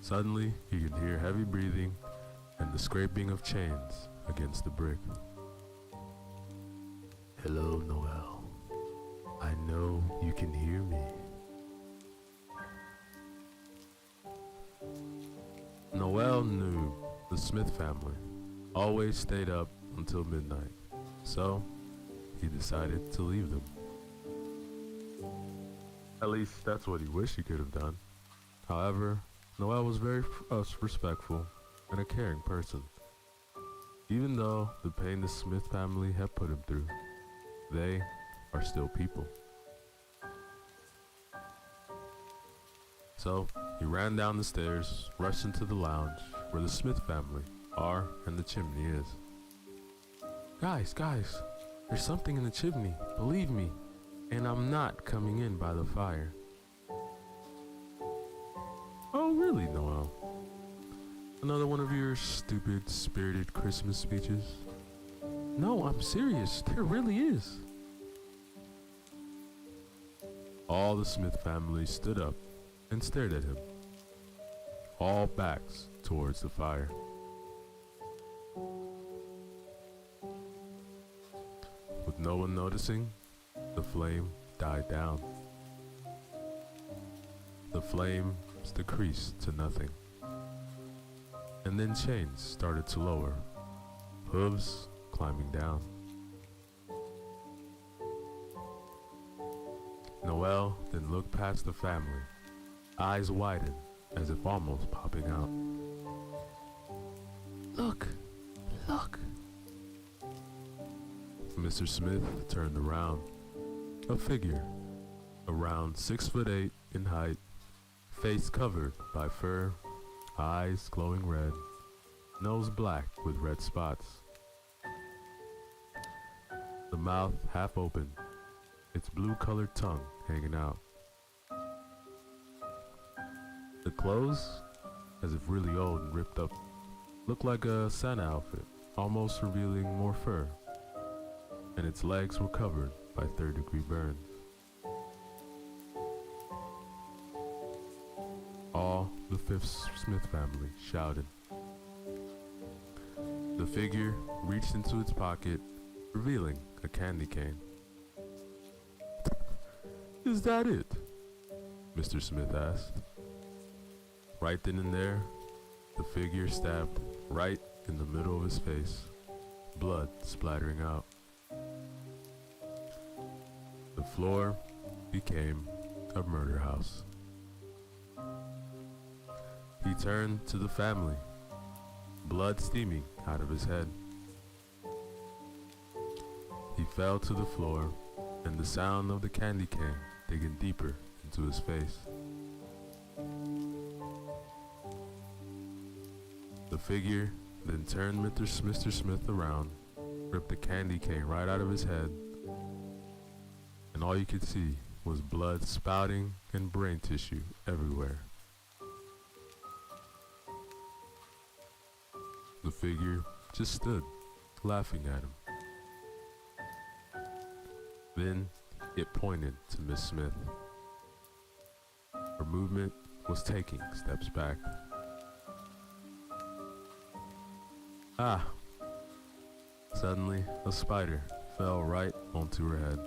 Suddenly, he could hear heavy breathing and the scraping of chains against the brick. Hello, Noel. I know you can hear me. Noel knew the Smith family always stayed up until midnight, so he decided to leave them. At least that's what he wished he could have done. However, Noel was very respectful and a caring person. He Even though the pain the Smith family had put him through, they are still people. So he ran down the stairs, rushed into the lounge where the Smith family are and the chimney is. Guys, there's something in the chimney, believe me, and I'm not coming in by the fire. Oh really, Noel? Another one of your stupid, spirited Christmas speeches? No, I'm serious, there really is. All the Smith family stood up and stared at him, all backs towards the fire. With no one noticing, the flame died down. The flames decreased to nothing, and then chains started to lower, hooves climbing down. Noel then looked past the family, eyes widened as if almost popping out. Look! Mr. Smith turned around. A figure, around 6'8" in height, face covered by fur, eyes glowing red, nose black with red spots. The mouth half open, its blue-colored tongue hanging out. The clothes, as if really old and ripped up, looked like a Santa outfit, almost revealing more fur, and its legs were covered by third-degree burns. All the Fifth Smith family shouted. The figure reached into its pocket, revealing a candy cane. Is that it? Mr. Smith asked. Right then and there, the figure stabbed right in the middle of his face, blood splattering out. The floor became a murder house. He turned to the family, blood steaming out of his head. He fell to the floor, and the sound of the candy cane digging deeper into his face. The figure then turned Mr. Smith around, ripped the candy cane right out of his head, and all you could see was blood spouting and brain tissue everywhere. The figure just stood, laughing at him. Then it pointed to Miss Smith. Her movement was taking steps back. Ah! Suddenly, a spider fell right onto her head.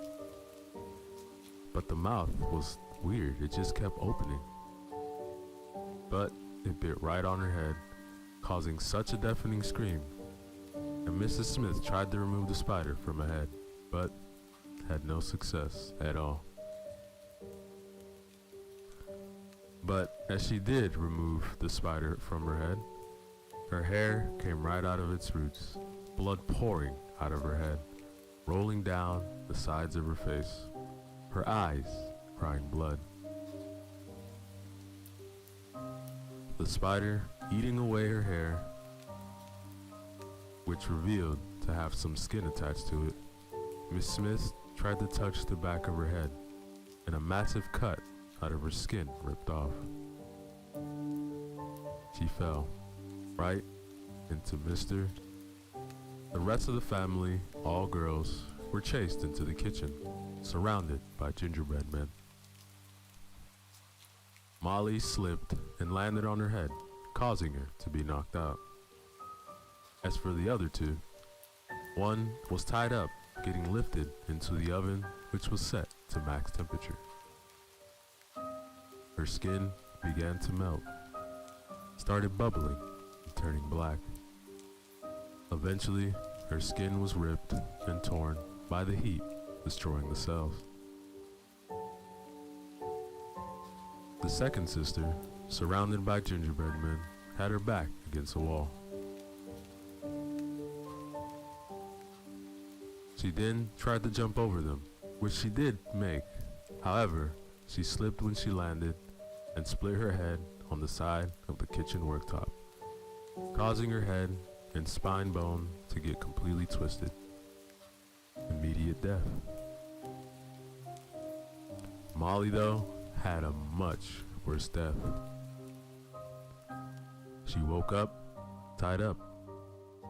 But the mouth was weird, it just kept opening. But it bit right on her head, causing such a deafening scream, and Mrs. Smith tried to remove the spider from her head, but had no success at all. But as she did remove the spider from her head, her hair came right out of its roots, blood pouring out of her head, rolling down the sides of her face, her eyes crying blood. The spider eating away her hair, which revealed to have some skin attached to it. Miss Smith tried to touch the back of her head, and a massive cut out of her skin ripped off. She fell right into Mr. The rest of the family, all girls, were chased into the kitchen, surrounded by gingerbread men. Molly slipped and landed on her head, causing her to be knocked out. As for the other two, one was tied up, getting lifted into the oven, which was set to max temperature. Her skin began to melt, started bubbling and turning black. Eventually, her skin was ripped and torn by the heat, destroying the cells. The second sister, surrounded by gingerbread men, had her back against a wall. She then tried to jump over them, which she did make. However, she slipped when she landed and split her head on the side of the kitchen worktop, causing her head and spine bone to get completely twisted. Immediate death. Molly, though, had a much worse death. She woke up, tied up,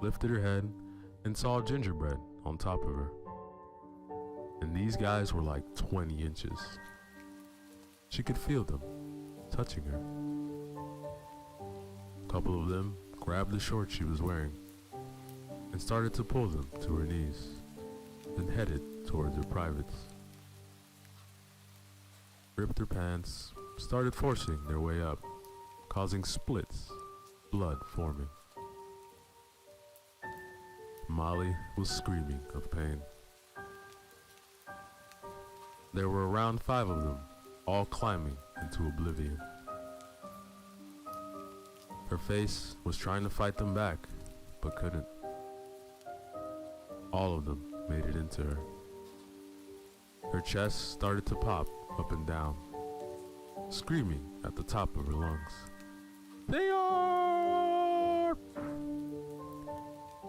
lifted her head, and saw gingerbread on top of her. And these guys were like 20 inches. She could feel them touching her. A couple of them grabbed the shorts she was wearing and started to pull them to her knees, then headed towards her privates. Ripped her pants, started forcing their way up, causing splits, blood forming. Molly was screaming of pain. There were around 5 of them, all climbing into oblivion. Her face was trying to fight them back, but couldn't. All of them made it into her. Her chest started to pop up and down, screaming at the top of her lungs. They are!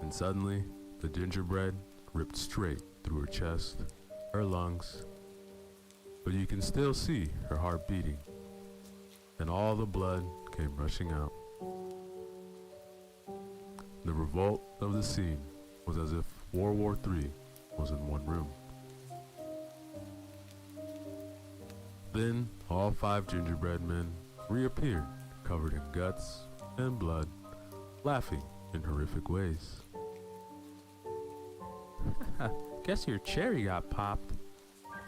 And suddenly, the gingerbread ripped straight through her chest, her lungs, but you can still see her heart beating, and all the blood came rushing out. The revolt of the scene was as if World War III was in one room. Then all 5 gingerbread men reappeared, covered in guts and blood, laughing in horrific ways. Guess your cherry got popped,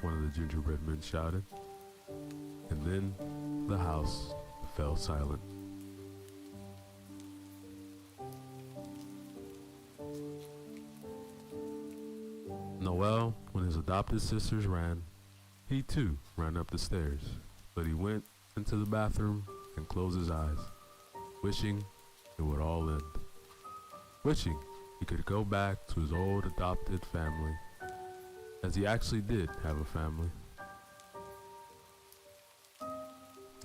one of the gingerbread men shouted. And then the house fell silent. Noel, when his adopted sisters ran, he too ran up the stairs, but he went into the bathroom and closed his eyes, wishing it would all end. Wishing he could go back to his old adopted family, as he actually did have a family.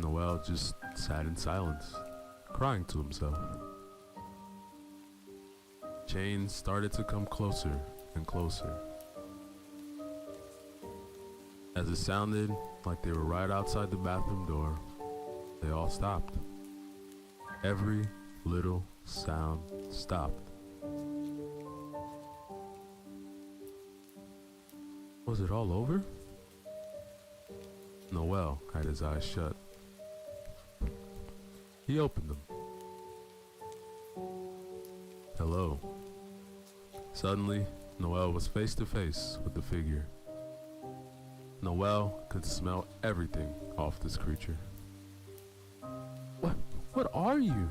Noel just sat in silence, crying to himself. Chains started to come closer and closer. As it sounded like they were right outside the bathroom door, they all stopped. Every little sound stopped. Was it all over? Noel had his eyes shut. He opened them. Hello. Suddenly, Noel was face to face with the figure. Noel could smell everything off this creature. What are you?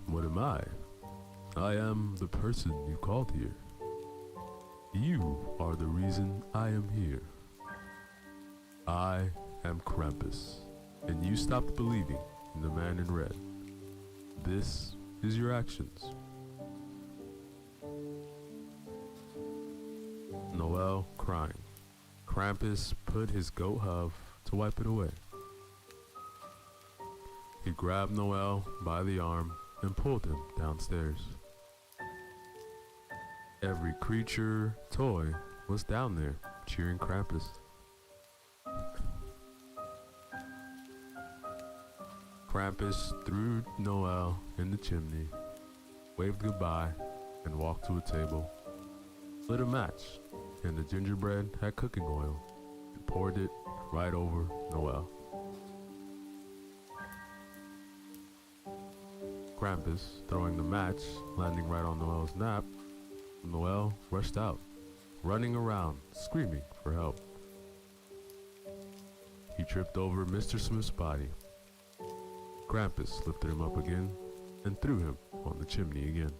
What am I? I am the person you called here. You are the reason I am here. I am Krampus, and you stopped believing in the man in red. This is your actions. Noel crying. Krampus put his goat hoof to wipe it away. He grabbed Noel by the arm and pulled him downstairs. Every creature, toy was down there cheering Krampus. Krampus threw Noel in the chimney, waved goodbye, and walked to a table, lit a match, and the gingerbread had cooking oil, and poured it right over Noel. Krampus throwing the match, landing right on Noel's nap, Noel rushed out, running around, screaming for help. He tripped over Mr. Smith's body. Krampus lifted him up again and threw him on the chimney again.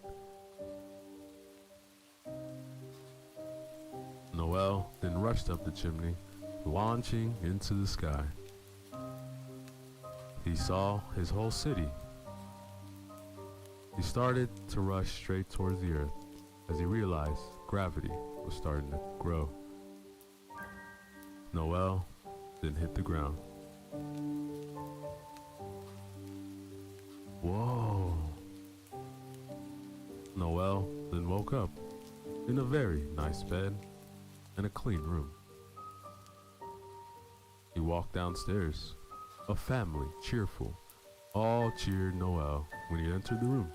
Noel then rushed up the chimney, launching into the sky. He saw his whole city. He started to rush straight towards the earth as he realized gravity was starting to grow. Noel then hit the ground. Whoa. Noel then woke up in a very nice bed and a clean room. He walked downstairs. A family, cheerful, all cheered Noel when he entered the room.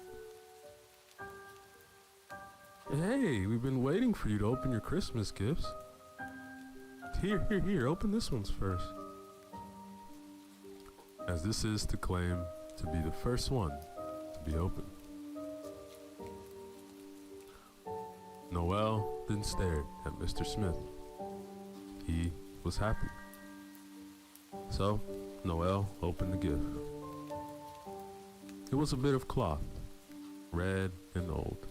Hey, we've been waiting for you to open your Christmas gifts. Here, open this one's first. As this is to claim to be the first one to be opened. Noel then stared at Mr. Smith. He was happy. So, Noel opened the gift. It was a bit of cloth, red and old.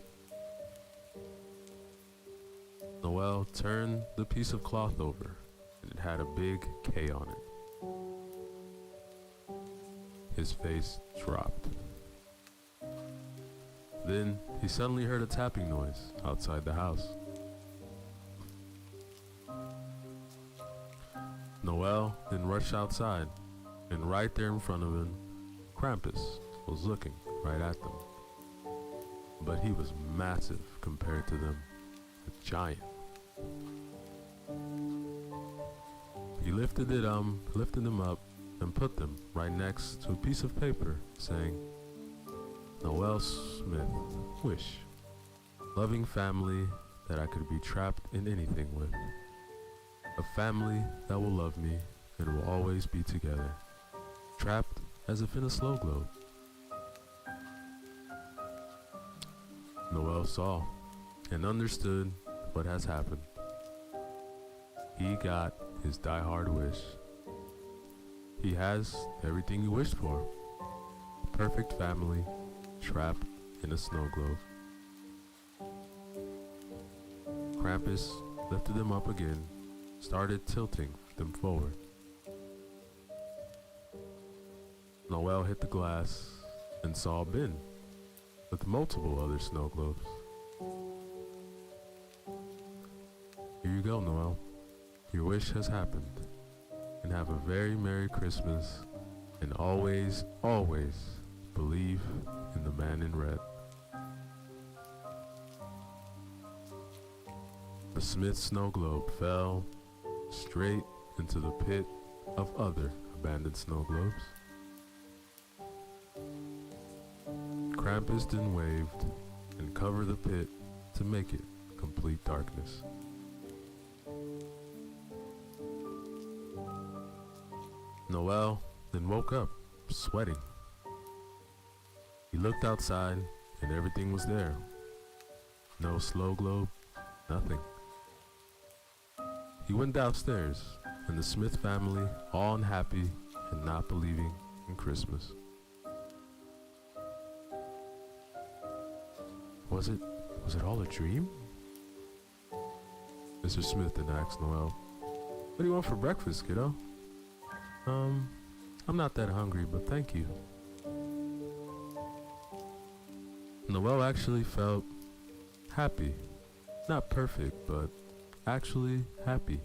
Noel turned the piece of cloth over, and it had a big K on it. His face dropped. Then he suddenly heard a tapping noise outside the house. Noel then rushed outside, and right there in front of him, Krampus was looking right at them. But he was massive compared to them, a giant. He lifted them up and put them right next to a piece of paper saying, Noel Smith, wish, loving family that I could be trapped in anything with. A family that will love me and will always be together, trapped as if in a snow globe. Noel saw and understood what has happened. He got his die-hard wish. He has everything he wished for. A perfect family trapped in a snow globe. Krampus lifted them up again, started tilting them forward. Noel hit the glass and saw a bin with multiple other snow globes. Here you go, Noel. Your wish has happened. And have a very Merry Christmas. And always, always believe in the man in red. The Smith snow globe fell straight into the pit of other abandoned snow globes. Krampus then waved and covered the pit to make it complete darkness. Noel then woke up, sweating. He looked outside and everything was there. No snow globe, nothing. He went downstairs and the Smith family, all unhappy and not believing in Christmas. Was it all a dream? Mr. Smith then asked Noel, "What do you want for breakfast, kiddo?" I'm not that hungry, but thank you. Noel actually felt happy. Not perfect, but actually happy.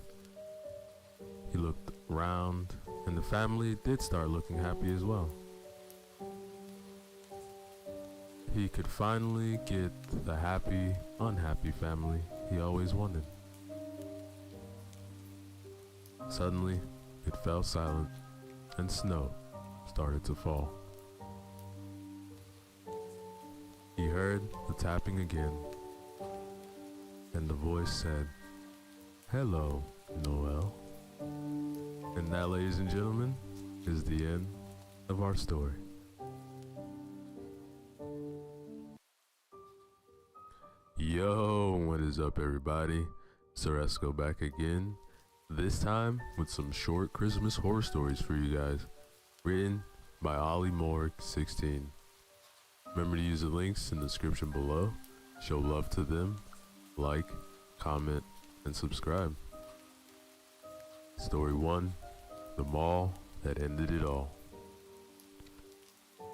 He looked around, and the family did start looking happy as well. He could finally get the happy, unhappy family he always wanted. Suddenly, it fell silent, and snow started to fall. He heard the tapping again, and the voice said, "Hello, Noel." And that, ladies and gentlemen, is the end of our story. Yo, what is up, everybody? Ceresco back again. This time with some short Christmas horror stories for you guys, written by Ollie Morg 16. Remember to use the links in the description below. Show love to them, like, comment, and subscribe. Story 1, The Mall That Ended It All.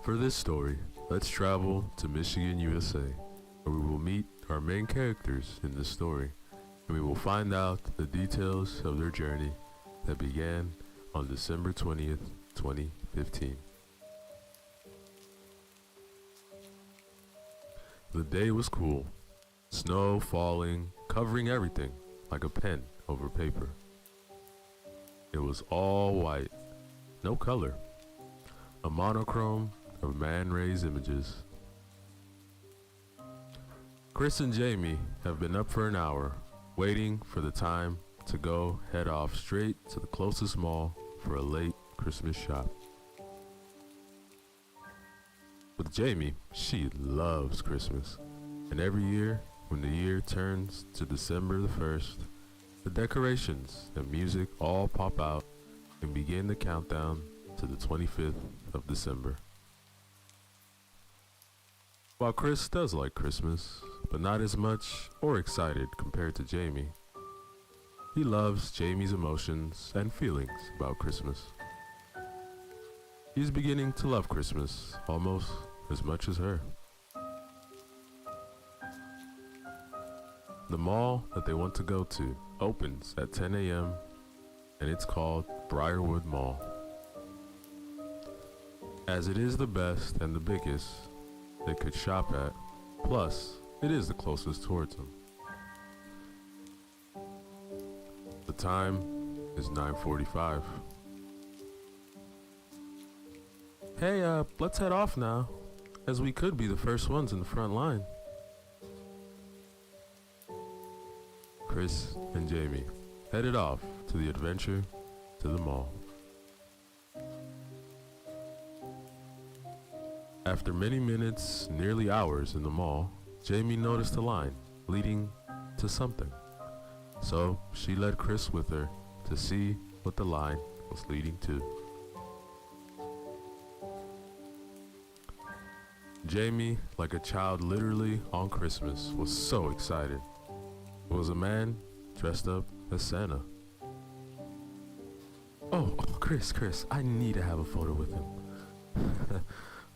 For this story, let's travel to Michigan, USA, where we will meet our main characters in this story, and we will find out the details of their journey that began on December 20th, 2015. The day was cool, snow falling, covering everything like a pen over paper. It was all white, no color, a monochrome of man-raised images. Chris and Jamie have been up for an hour, waiting for the time to go head off straight to the closest mall for a late Christmas shop. With Jamie, she loves Christmas, and every year when the year turns to December the 1st, the decorations and music all pop out and begin the countdown to the 25th of December. While Chris does like Christmas, but not as much or excited compared to Jamie, he loves Jamie's emotions and feelings about Christmas. He's beginning to love Christmas almost as much as her. The mall that they want to go to opens at 10 a.m. and it's called Briarwood Mall. As it is the best and the biggest they could shop at, plus it is the closest towards them. The time is 9:45. Hey, let's head off now, as we could be the first ones in the front line. Chris and Jamie headed off to the adventure to the mall. After many minutes, nearly hours in the mall, Jamie noticed a line leading to something. So she led Chris with her to see what the line was leading to. Jamie, like a child literally on Christmas, was so excited. It was a man dressed up as Santa. Oh, Chris, I need to have a photo with him.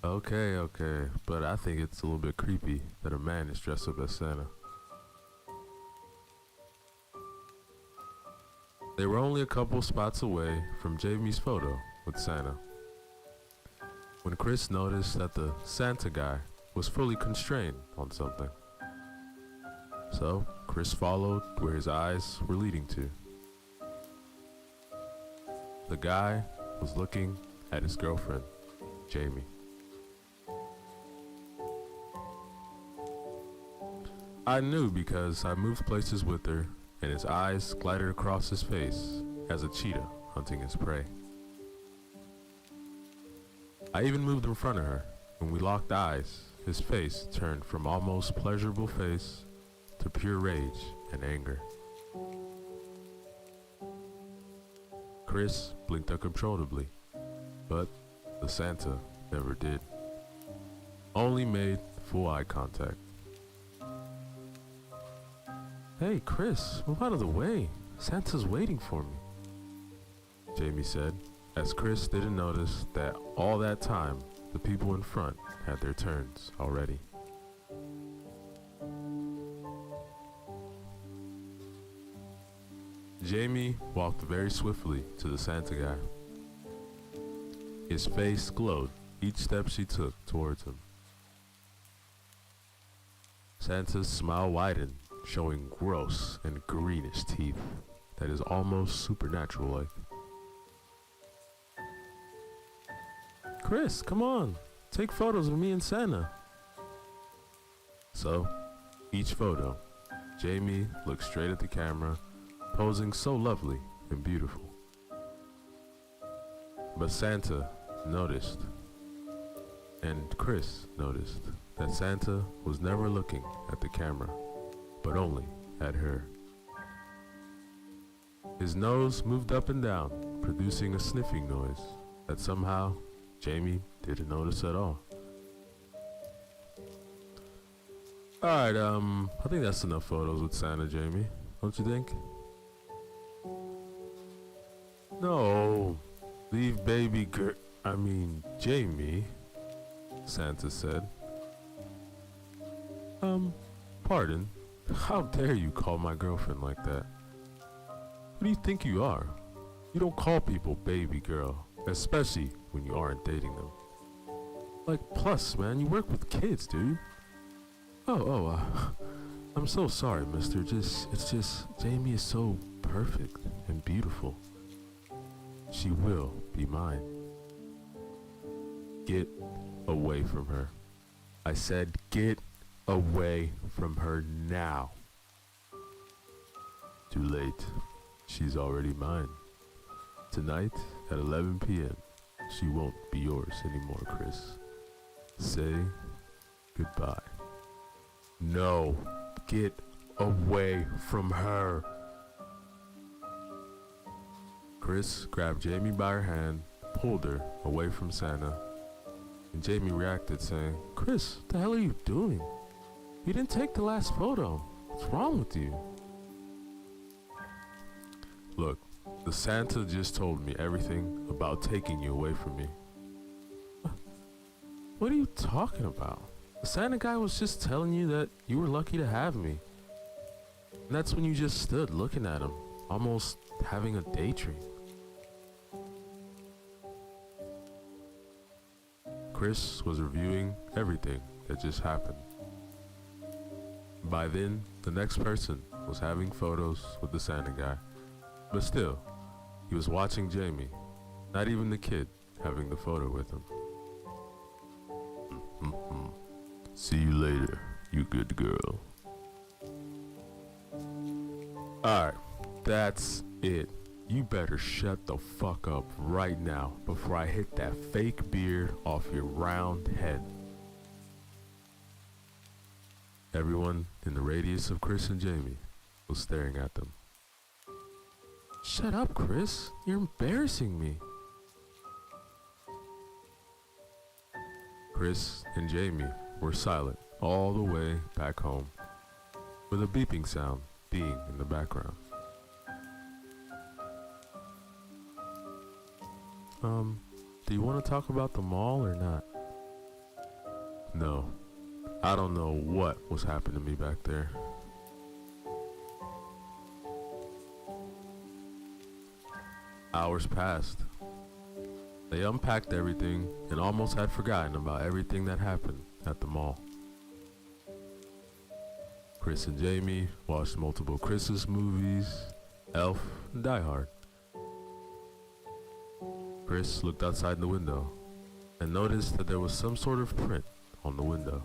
Okay, but I think it's a little bit creepy that a man is dressed up as Santa. They were only a couple spots away from Jamie's photo with Santa, when Chris noticed that the Santa guy was fully constrained on something. So Chris followed where his eyes were leading to. The guy was looking at his girlfriend, Jamie. I knew because I moved places with her, and his eyes glided across his face as a cheetah hunting his prey. I even moved in front of her. When we locked eyes, his face turned from almost pleasurable face to pure rage and anger. Chris blinked uncontrollably, but the Santa never did. Only made full eye contact. Hey, Chris, move out of the way. Santa's waiting for me, Jamie said, as Chris didn't notice that all that time the people in front had their turns already. Jamie walked very swiftly to the Santa guy. His face glowed each step she took towards him. Santa's smile widened, showing gross and greenish teeth that is almost supernatural-like. Chris, come on, take photos of me and Santa. So, each photo, Jamie looked straight at the camera, posing so lovely and beautiful. But Santa noticed, and Chris noticed, that Santa was never looking at the camera, but only at her. His nose moved up and down, producing a sniffing noise that somehow Jamie didn't notice at all. Alright, I think that's enough photos with Santa, Jamie. Don't you think? No, leave baby Jamie, Santa said. Pardon, How dare you call my girlfriend like that? Who do you think you are? You don't call people baby girl, especially when you aren't dating them. Like, plus, man, you work with kids, dude. I'm so sorry, mister. It's just, Jamie is so perfect and beautiful. She will be mine. Get away from her. I said get away from her now. Too late. She's already mine. Tonight at 11 p.m. She won't be yours anymore, Chris. Say goodbye. No, get away from her. Chris grabbed Jamie by her hand, pulled her away from Santa, and Jamie reacted saying, Chris, what the hell are you doing? You didn't take the last photo. What's wrong with you? Look, the Santa just told me everything about taking you away from me. What are you talking about? The Santa guy was just telling you that you were lucky to have me. And that's when you just stood looking at him, almost having a daydream. Chris was reviewing everything that just happened. By then, the next person was having photos with the Santa guy. But still, he was watching Jamie, not even the kid having the photo with him. See you later, you good girl. Alright, that's it. You better shut the fuck up right now before I hit that fake beard off your round head. Everyone in the radius of Chris and Jamie was staring at them. Shut up, Chris. You're embarrassing me. Chris and Jamie were silent all the way back home, with a beeping sound being in the background. Do you want to talk about the mall or not? No, I don't know what was happening to me back there. Hours passed. They unpacked everything and almost had forgotten about everything that happened at the mall. Chris and Jamie watched multiple Christmas movies, Elf, and Die Hard. Chris looked outside the window and noticed that there was some sort of print on the window.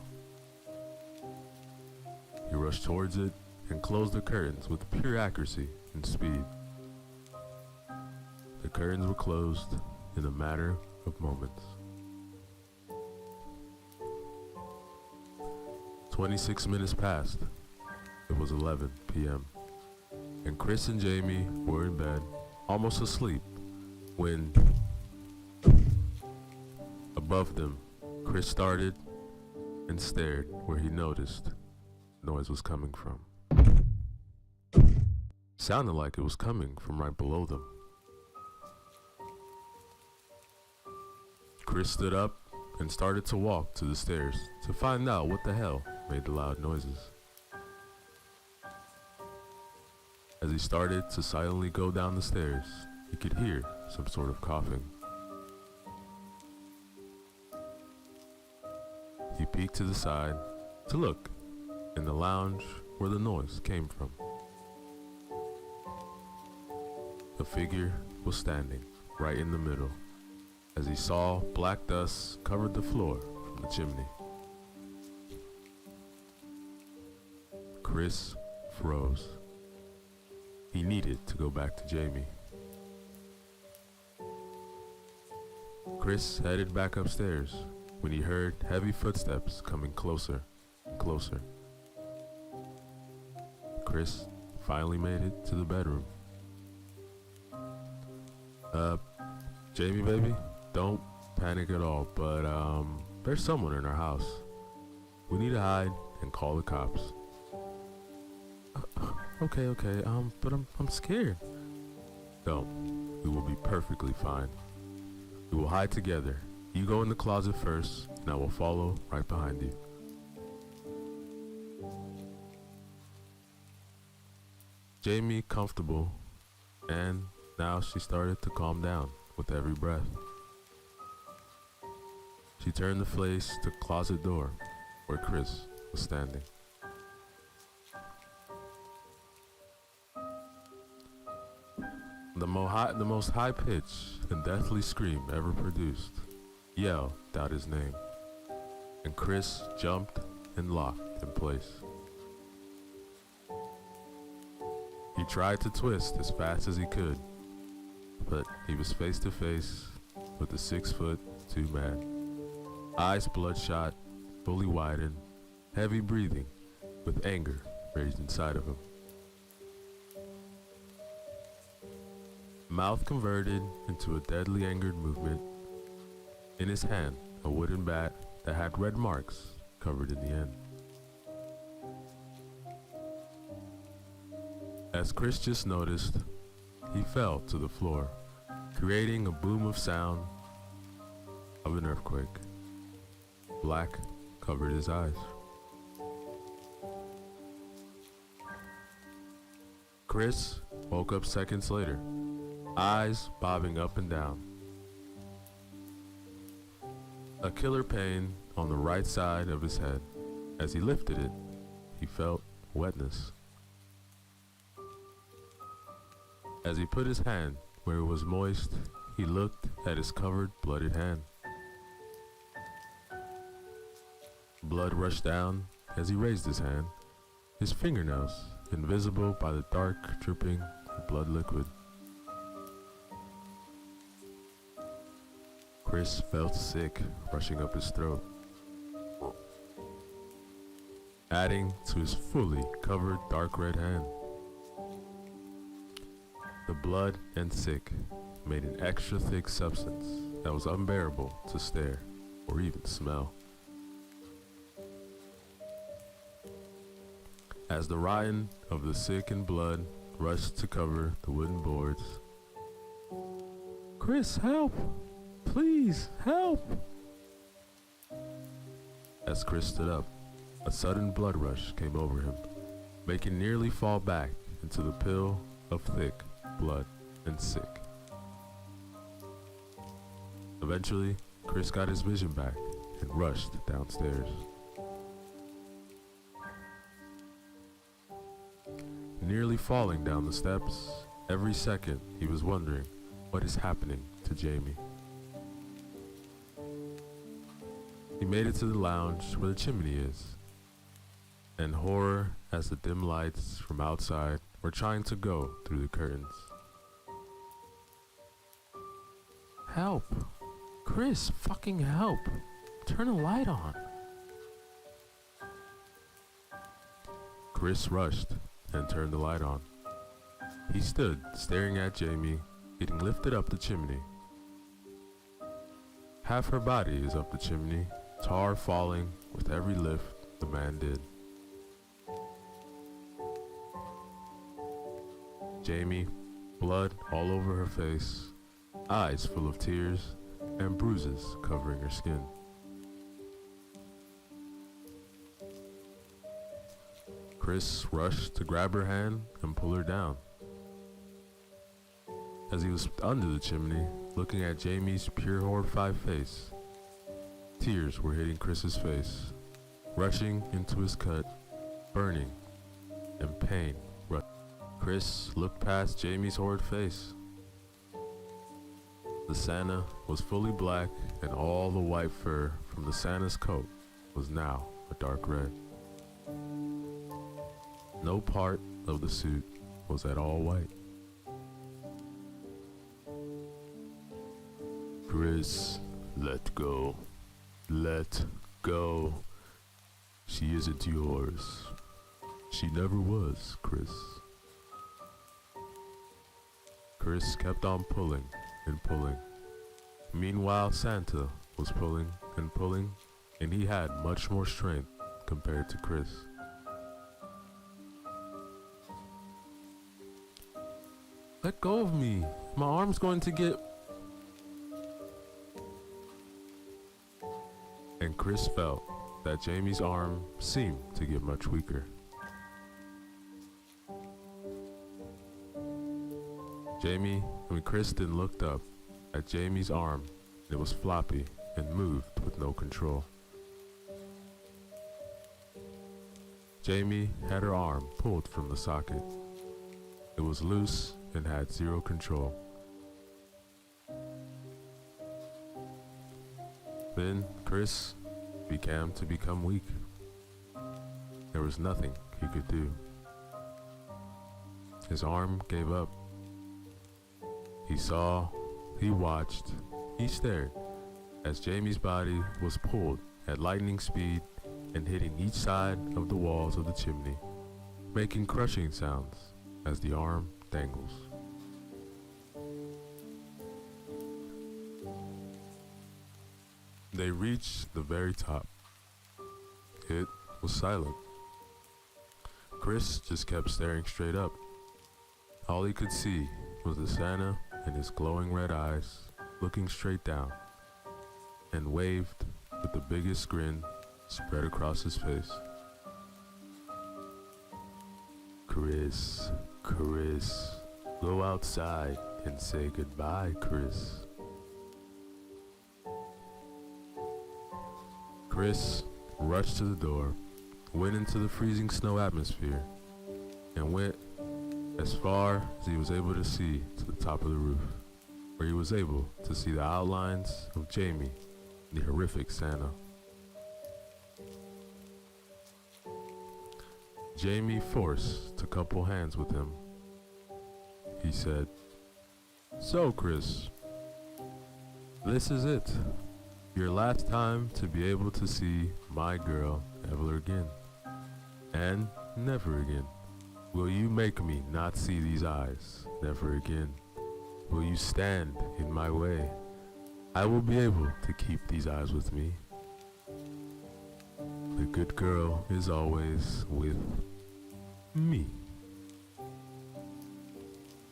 He rushed towards it and closed the curtains with pure accuracy and speed. The curtains were closed in a matter of moments. 26 minutes passed. It was 11 p.m. and Chris and Jamie were in bed, almost asleep, when above them, Chris started and stared where he noticed noise was coming from. Sounded like it was coming from right below them. Chris stood up and started to walk to the stairs to find out what the hell made the loud noises. As he started to silently go down the stairs, he could hear some sort of coughing. He peeked to the side to look in the lounge where the noise came from. A figure was standing right in the middle as he saw black dust covered the floor from the chimney. Chris froze. He needed to go back to Jamie. Chris headed back upstairs when he heard heavy footsteps coming closer and closer. Chris finally made it to the bedroom. Jamie, baby, don't panic at all, but there's someone in our house. We need to hide and call the cops. Okay, but I'm scared. Don't. We will be perfectly fine. We will hide together. You go in the closet first, and I will follow right behind you. Jamie comfortable, and now she started to calm down with every breath. She turned to face the closet door where Chris was standing. The most high-pitched and deathly scream ever produced yelled out his name, and Chris jumped and locked in place. He tried to twist as fast as he could, but he was face to face with the 6'2" man. Eyes bloodshot, fully widened, heavy breathing, with anger raged inside of him. Mouth converted into a deadly angered movement. In his hand, a wooden bat that had red marks covered in the end. As Chris just noticed, he fell to the floor, creating a boom of sound of an earthquake. Black covered his eyes. Chris woke up seconds later, eyes bobbing up and down. A killer pain on the right side of his head. As he lifted it, he felt wetness. As he put his hand where it was moist, he looked at his covered, bloodied hand. Blood rushed down as he raised his hand, his fingernails invisible by the dark, dripping blood liquid. Chris felt sick rushing up his throat, adding to his fully covered dark red hand. The blood and sick made an extra thick substance that was unbearable to stare or even smell. As the rioting of the sick and blood rushed to cover the wooden boards, "Chris, help! Please, help!" As Chris stood up, a sudden blood rush came over him, making nearly fall back into the pool of thick blood and sick. Eventually, Chris got his vision back and rushed downstairs. Nearly falling down the steps, every second he was wondering what is happening to Jamie. He made it to the lounge where the chimney is, and horror as the dim lights from outside were trying to go through the curtains. Help! Chris, fucking help! Turn a light on! Chris rushed and turned the light on. He stood staring at Jamie getting lifted up the chimney. Half her body is up the chimney, tar falling with every lift the man did. Jamie, blood all over her face, eyes full of tears, and bruises covering her skin. Chris rushed to grab her hand and pull her down. As he was under the chimney, looking at Jamie's pure horrified face, tears were hitting Chris's face, rushing into his cut, burning, and pain. Chris looked past Jamie's horrid face. The Santa was fully black, and all the white fur from the Santa's coat was now a dark red. No part of the suit was at all white. "Chris, let go. Let go. She isn't yours. She never was, Chris." Chris kept on pulling and pulling. Meanwhile, Santa was pulling and pulling, and he had much more strength compared to Chris. Let go of me. My arm's going to get... And Chris felt that Jamie's arm seemed to get much weaker. Kristen looked up at Jamie's arm. It was floppy and moved with no control. Jamie had her arm pulled from the socket. It was loose and had zero control. Then Chris began to become weak. There was nothing he could do. His arm gave up. He saw, he watched, he stared as Jamie's body was pulled at lightning speed and hitting each side of the walls of the chimney, making crushing sounds as the arm dangles. They reached the very top. It was silent. Chris just kept staring straight up. All he could see was the Santa and his glowing red eyes looking straight down, and waved with the biggest grin spread across his face. Chris, go outside and say goodbye, Chris. Chris rushed to the door, went into the freezing snow atmosphere, and went as far as he was able to see to the top of the roof, where he was able to see the outlines of Jamie, the horrific Santa. Jamie forced to couple hands with him. He said, "So, Chris, this is it. Your last time to be able to see my girl ever again. And never again. Will you make me not see these eyes never again? Will you stand in my way? I will be able to keep these eyes with me. The good girl is always with me."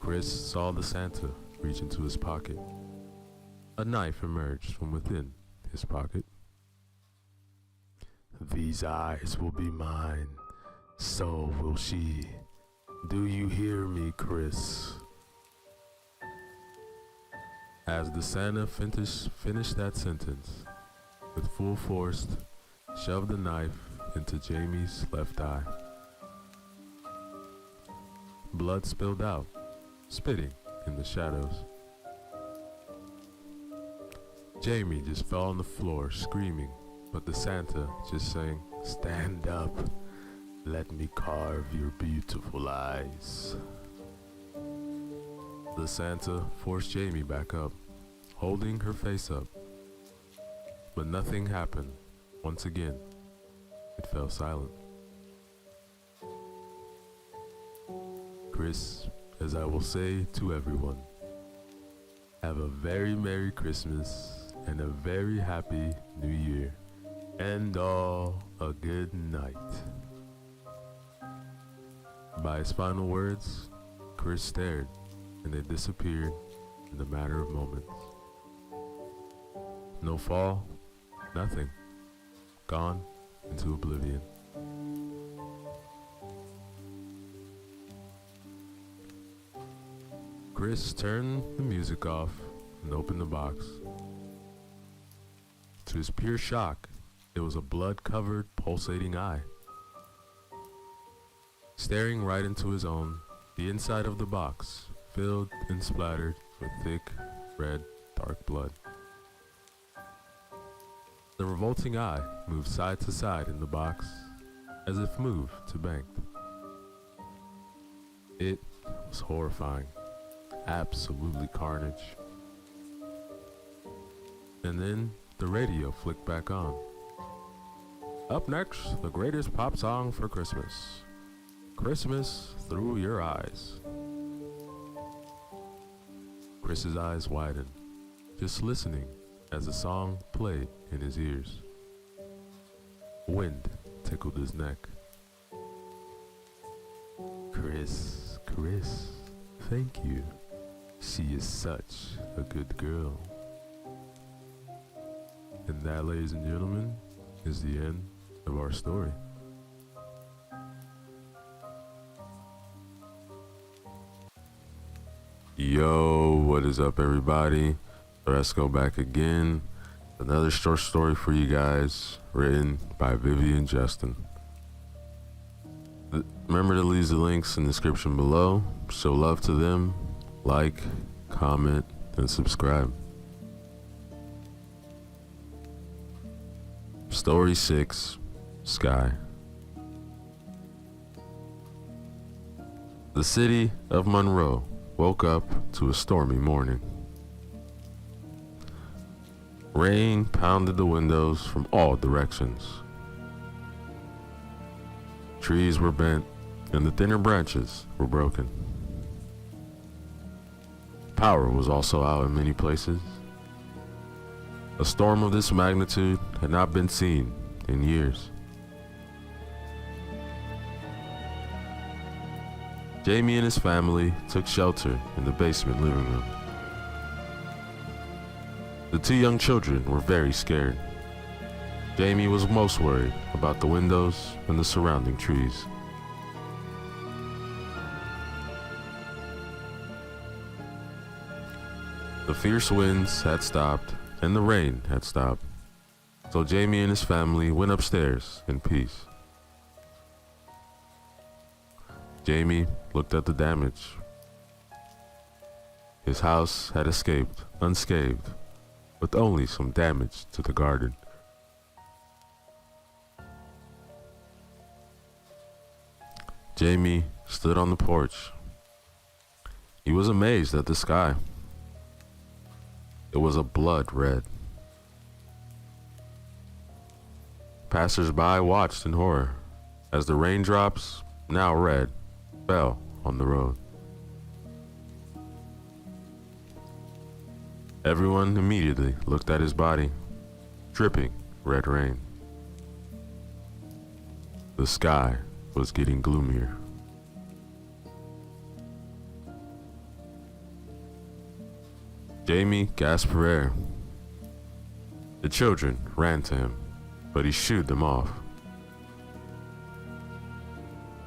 Chris saw the Santa reach into his pocket. A knife emerged from within his pocket. "These eyes will be mine, so will she. Do you hear me, Chris?" As the Santa finished that sentence, with full force, shoved the knife into Jamie's left eye. Blood spilled out, spitting in the shadows. Jamie just fell on the floor screaming, but the Santa just saying, "Stand up. Let me carve your beautiful eyes." The Santa forced Jamie back up, holding her face up. But nothing happened. Once again, it fell silent. Chris, as I will say to everyone, have a very Merry Christmas and a very Happy New Year, and all a good night. By his final words, Chris stared, and they disappeared in a matter of moments. No fall, nothing. Gone into oblivion. Chris turned the music off and opened the box. To his pure shock, it was a blood-covered, pulsating eye. Staring right into his own, the inside of the box filled and splattered with thick, red, dark blood. The revolting eye moved side to side in the box, as if moved to banked. It was horrifying. Absolutely carnage. And then the radio flicked back on. Up next, the greatest pop song for Christmas. Christmas Through Your Eyes. Chris's eyes widened, just listening as the song played in his ears. Wind tickled his neck. Chris, thank you. She is such a good girl. And that, ladies and gentlemen, is the end of our story. Yo, what is up, everybody? Let's go back again. Another short story for you guys, written by Vivian Justin. Remember to leave the links in the description below. Show love to them. Like, comment, and subscribe. Story 6, Sky. The city of Monroe woke up to a stormy morning. Rain pounded the windows from all directions. Trees were bent and the thinner branches were broken. Power was also out in many places. A storm of this magnitude had not been seen in years. Jamie and his family took shelter in the basement living room. The two young children were very scared. Jamie was most worried about the windows and the surrounding trees. The fierce winds had stopped and the rain had stopped, so Jamie and his family went upstairs in peace. Jamie looked at the damage. His house had escaped unscathed, with only some damage to the garden. Jamie stood on the porch. He was amazed at the sky. It was a blood red. Passers-by watched in horror as the raindrops, now red, fell on the road. Everyone immediately looked at his body, dripping red rain. The sky was getting gloomier. Jamie gasped for air. The children ran to him, but he shooed them off.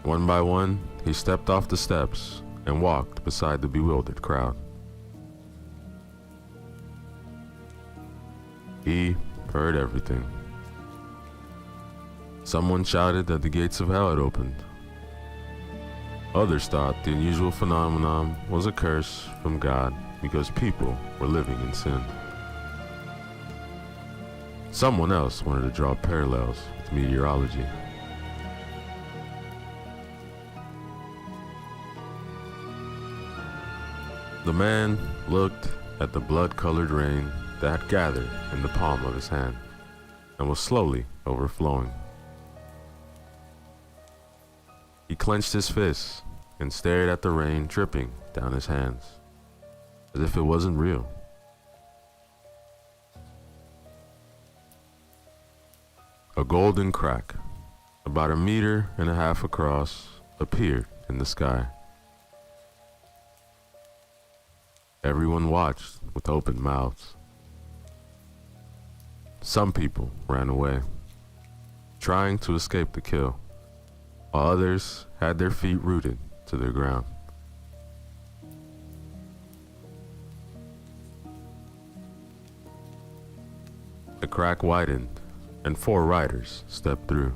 One by one, he stepped off the steps and walked beside the bewildered crowd. He heard everything. Someone shouted that the gates of hell had opened. Others thought the unusual phenomenon was a curse from God because people were living in sin. Someone else wanted to draw parallels with meteorology. The man looked at the blood-colored rain that had gathered in the palm of his hand and was slowly overflowing. He clenched his fists and stared at the rain dripping down his hands, as if it wasn't real. A golden crack, about 1.5 meters across, appeared in the sky. Everyone watched with open mouths. Some people ran away, trying to escape the kill, while others had their feet rooted to the ground. The crack widened, and 4 riders stepped through.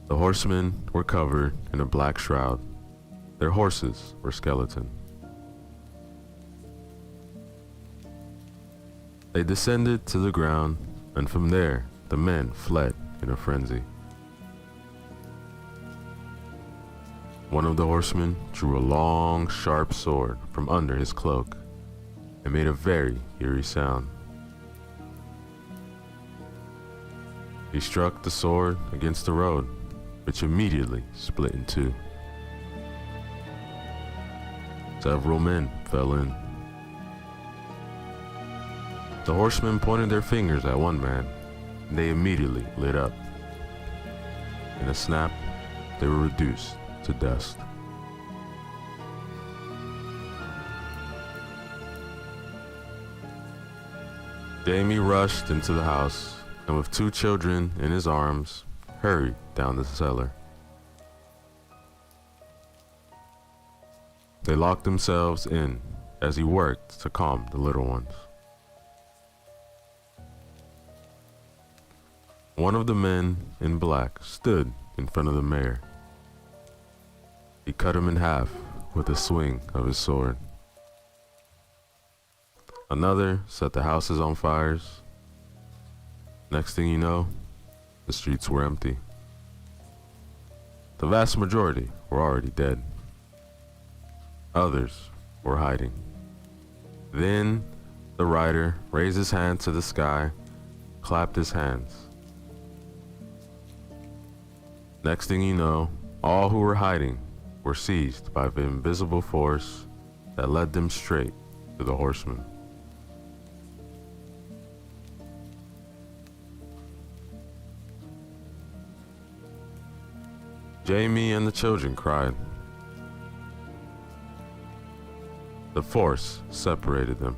The horsemen were covered in a black shroud. Their horses were skeleton. They descended to the ground, and from there, the men fled in a frenzy. One of the horsemen drew a long, sharp sword from under his cloak and made a very eerie sound. He struck the sword against the road, which immediately split in two. Several men fell in. The horsemen pointed their fingers at one man, and they immediately lit up. In a snap, they were reduced to dust. Jamie rushed into the house and with 2 children in his arms, hurried down the cellar. they locked themselves in as he worked to calm the little ones. One of the men in black stood in front of the mayor. He cut him in half with a swing of his sword. Another set the houses on fires. Next thing you know, the streets were empty. The vast majority were already dead. Others were hiding. Then the rider raised his hand to the sky, clapped his hands. Next thing you know, all who were hiding were seized by the invisible force that led them straight to the horsemen. Jamie and the children cried. The force separated them.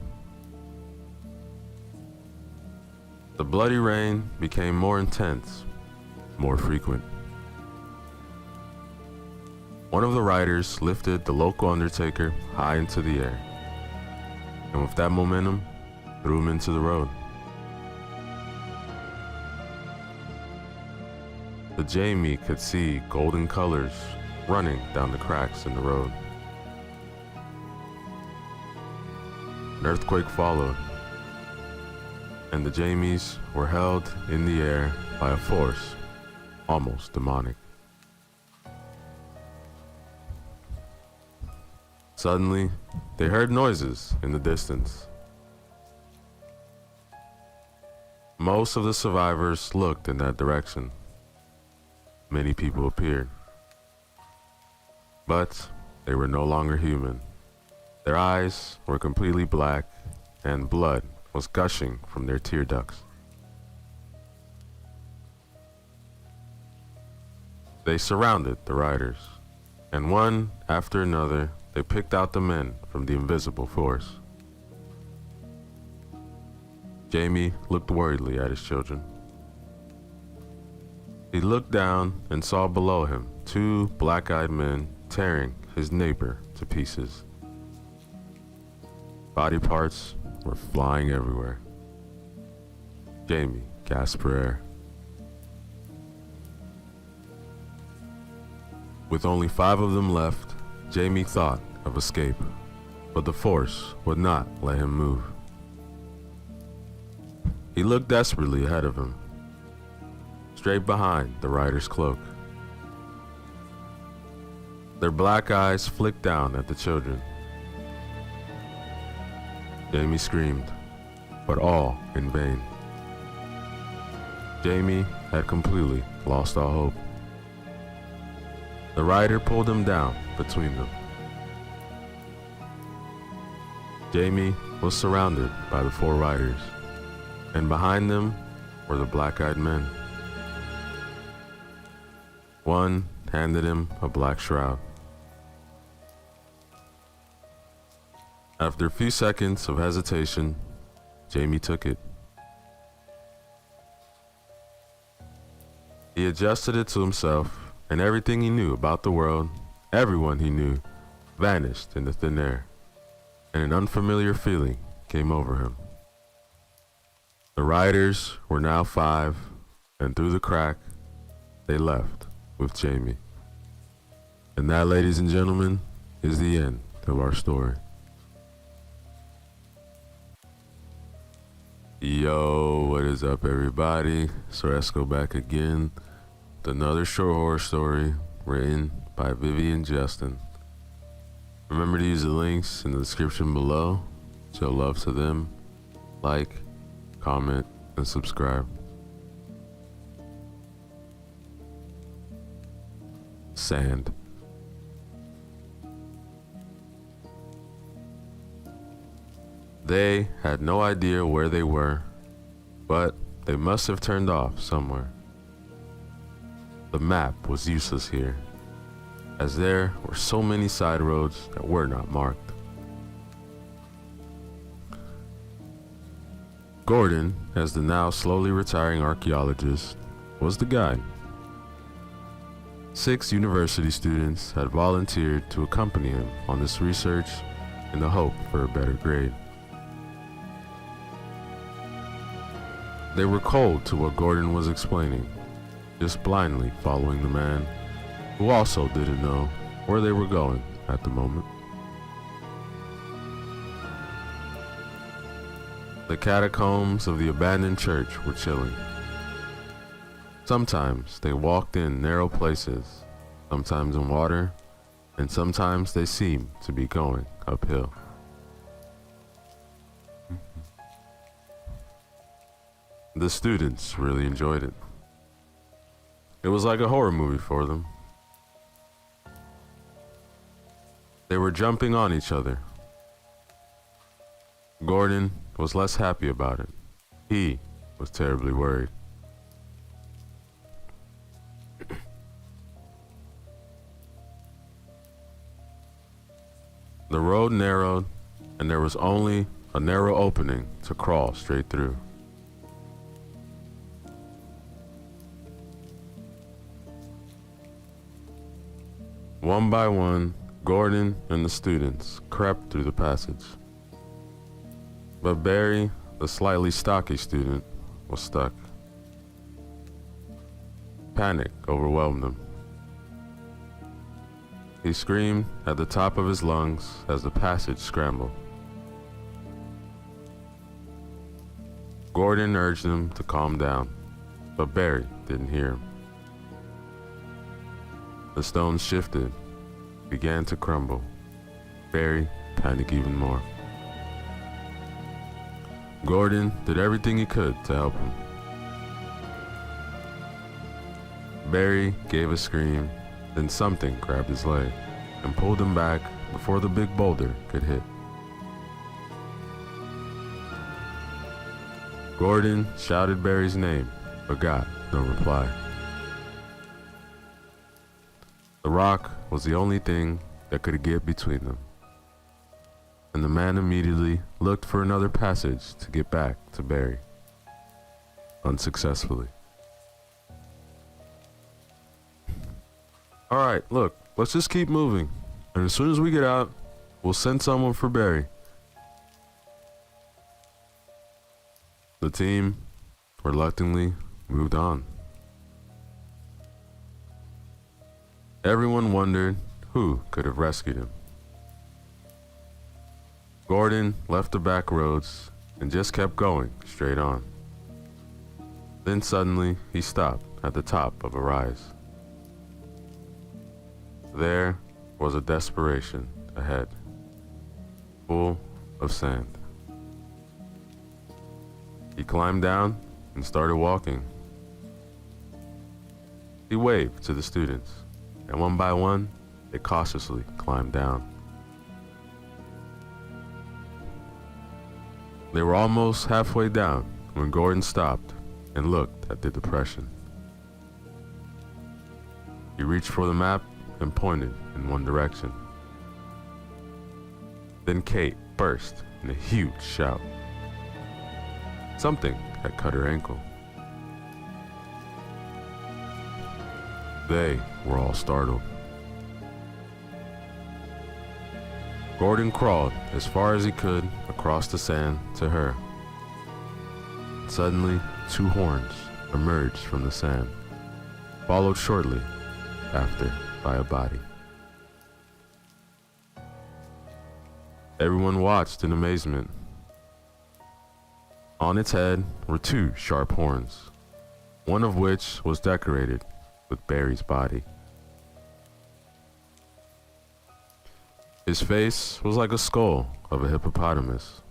The bloody rain became more intense, more frequent. One of the riders lifted the local undertaker high into the air, and with that momentum, threw him into the road. The Jamie could see golden colors running down the cracks in the road. An earthquake followed, and the Jamies were held in the air by a force almost demonic. Suddenly, they heard noises in the distance. Most of the survivors looked in that direction. Many people appeared, but they were no longer human. Their eyes were completely black, and blood was gushing from their tear ducts. They surrounded the riders, and one after another, they picked out the men from the invisible force. Jamie looked worriedly at his children. He looked down and saw below him 2 black-eyed men tearing his neighbor to pieces. Body parts were flying everywhere. Jamie gasped for air. With only 5 of them left, Jamie thought of escape, but the force would not let him move. He looked desperately ahead of him, straight behind the rider's cloak. Their black eyes flicked down at the children. Jamie screamed, but all in vain. Jamie had completely lost all hope. The rider pulled him down between them. Jamie was surrounded by the 4 riders, and behind them were the black-eyed men. One handed him a black shroud. After a few seconds of hesitation, Jamie took it. He adjusted it to himself, and everything he knew about the world, everyone he knew, vanished into thin air, and an unfamiliar feeling came over him. The riders were now 5, and through the crack, they left with Jamie. And that, ladies and gentlemen, is the end of our story. Yo, what is up, everybody? So let's go back again with another short horror story written by Vivian Justin. Remember to use the links in the description below. Show love to them. Like, comment, and subscribe. Sand. They had no idea where they were, but they must have turned off somewhere. The map was useless here, as there were so many side roads that were not marked. Gordon, as the now slowly retiring archaeologist, was the guide. 6 university students had volunteered to accompany him on this research in the hope for a better grade. They were cold to what Gordon was explaining, just blindly following the man, who also didn't know where they were going at the moment. The catacombs of the abandoned church were chilling. Sometimes they walked in narrow places, sometimes in water, and sometimes they seemed to be going uphill. The students really enjoyed it. It was like a horror movie for them. They were jumping on each other. Gordon was less happy about it. He was terribly worried. The road narrowed, and there was only a narrow opening to crawl straight through. One by one, Gordon and the students crept through the passage. But Barry, the slightly stocky student, was stuck. Panic overwhelmed him. He screamed at the top of his lungs as the passage scrambled. Gordon urged him to calm down, but Barry didn't hear him. The stones shifted, began to crumble. Barry panicked even more. Gordon did everything he could to help him. Barry gave a scream, then something grabbed his leg and pulled him back before the big boulder could hit. Gordon shouted Barry's name, but got no reply. The rock was the only thing that could get between them, and the man immediately looked for another passage to get back to Barry, unsuccessfully. All right, look, let's just keep moving, and as soon as we get out, we'll send someone for Barry. The team reluctantly moved on. Everyone wondered who could have rescued him. Gordon left the back roads and just kept going straight on. Then suddenly he stopped at the top of a rise. There was a desperation ahead, full of sand. He climbed down and started walking. He waved to the students, and one by one, they cautiously climbed down. They were almost halfway down when Gordon stopped and looked at the depression. He reached for the map and pointed in one direction. Then Kate burst in a huge shout. Something had cut her ankle. They were all startled. Gordon crawled as far as he could across the sand to her. Suddenly, 2 horns emerged from the sand, followed shortly after by a body. Everyone watched in amazement. On its head were 2 sharp horns, one of which was decorated with Barry's body. His face was like a skull of a hippopotamus.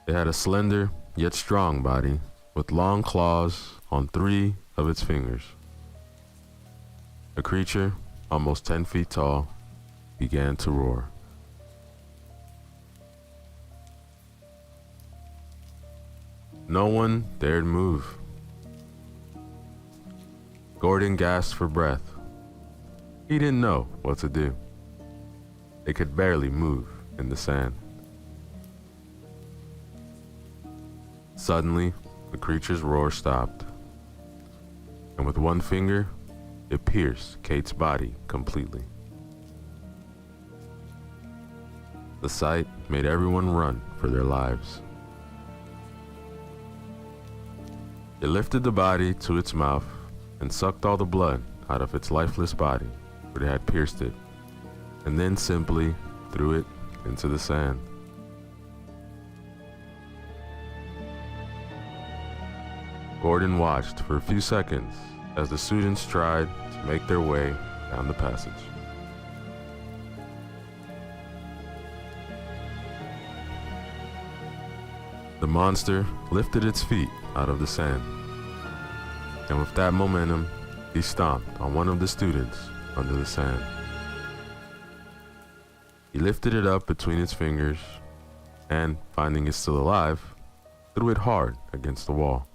It had a slender yet strong body with long claws on 3 of its fingers. The creature, almost 10 feet tall, began to roar. No one dared move. Gordon gasped for breath. He didn't know what to do. They could barely move in the sand. Suddenly, the creature's roar stopped, and with one finger, it pierced Kate's body completely. The sight made everyone run for their lives. It lifted the body to its mouth and sucked all the blood out of its lifeless body where it had pierced it, and then simply threw it into the sand. Gordon watched for a few seconds as the students tried to make their way down the passage. The monster lifted its feet out of the sand, and with that momentum, he stomped on one of the students under the sand. He lifted it up between its fingers and, finding it still alive, threw it hard against the wall.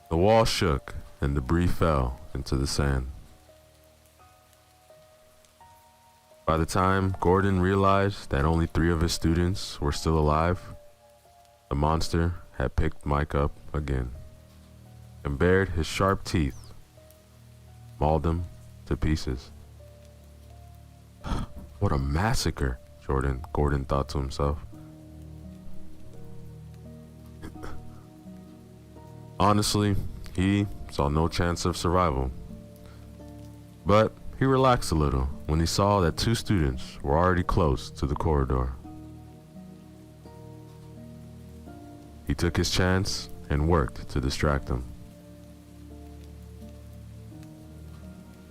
The wall shook and debris fell into the sand. By the time Gordon realized that only 3 of his students were still alive, the monster had picked Mike up again and bared his sharp teeth, mauled him to pieces. What a massacre, Gordon thought to himself. Honestly, he saw no chance of survival, but he relaxed a little when he saw that 2 students were already close to the corridor. He took his chance and worked to distract them.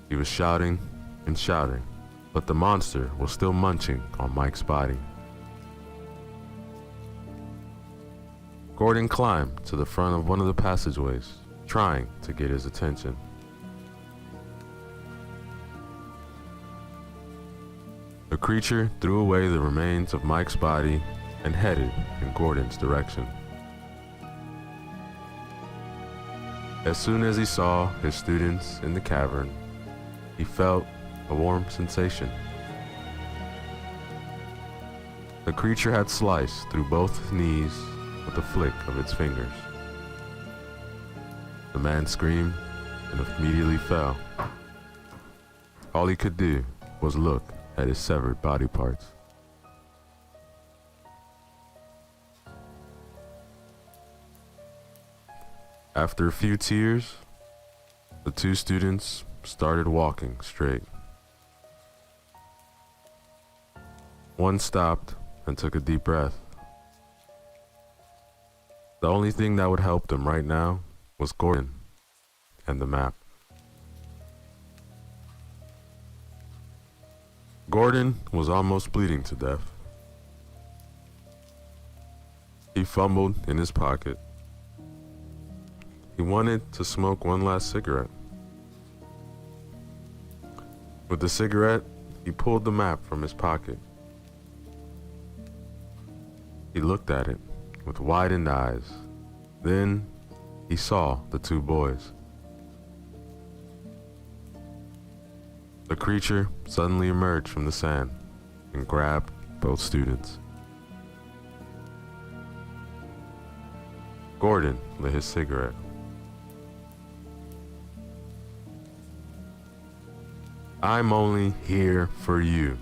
He was shouting and shouting, but the monster was still munching on Mike's body. Gordon climbed to the front of one of the passageways, trying to get his attention. The creature threw away the remains of Mike's body and headed in Gordon's direction. As soon as he saw his students in the cavern, he felt a warm sensation. The creature had sliced through both his knees with a flick of its fingers. The man screamed and immediately fell. All he could do was look at his severed body parts. After a few tears, the 2 students started walking straight. One stopped and took a deep breath. The only thing that would help them right now was Gordon and the map. Gordon was almost bleeding to death. He fumbled in his pocket. He wanted to smoke one last cigarette. With the cigarette, he pulled the map from his pocket. He looked at it with widened eyes. Then he saw the 2 boys. The creature suddenly emerged from the sand and grabbed both students. Gordon lit his cigarette. I'm only here for you.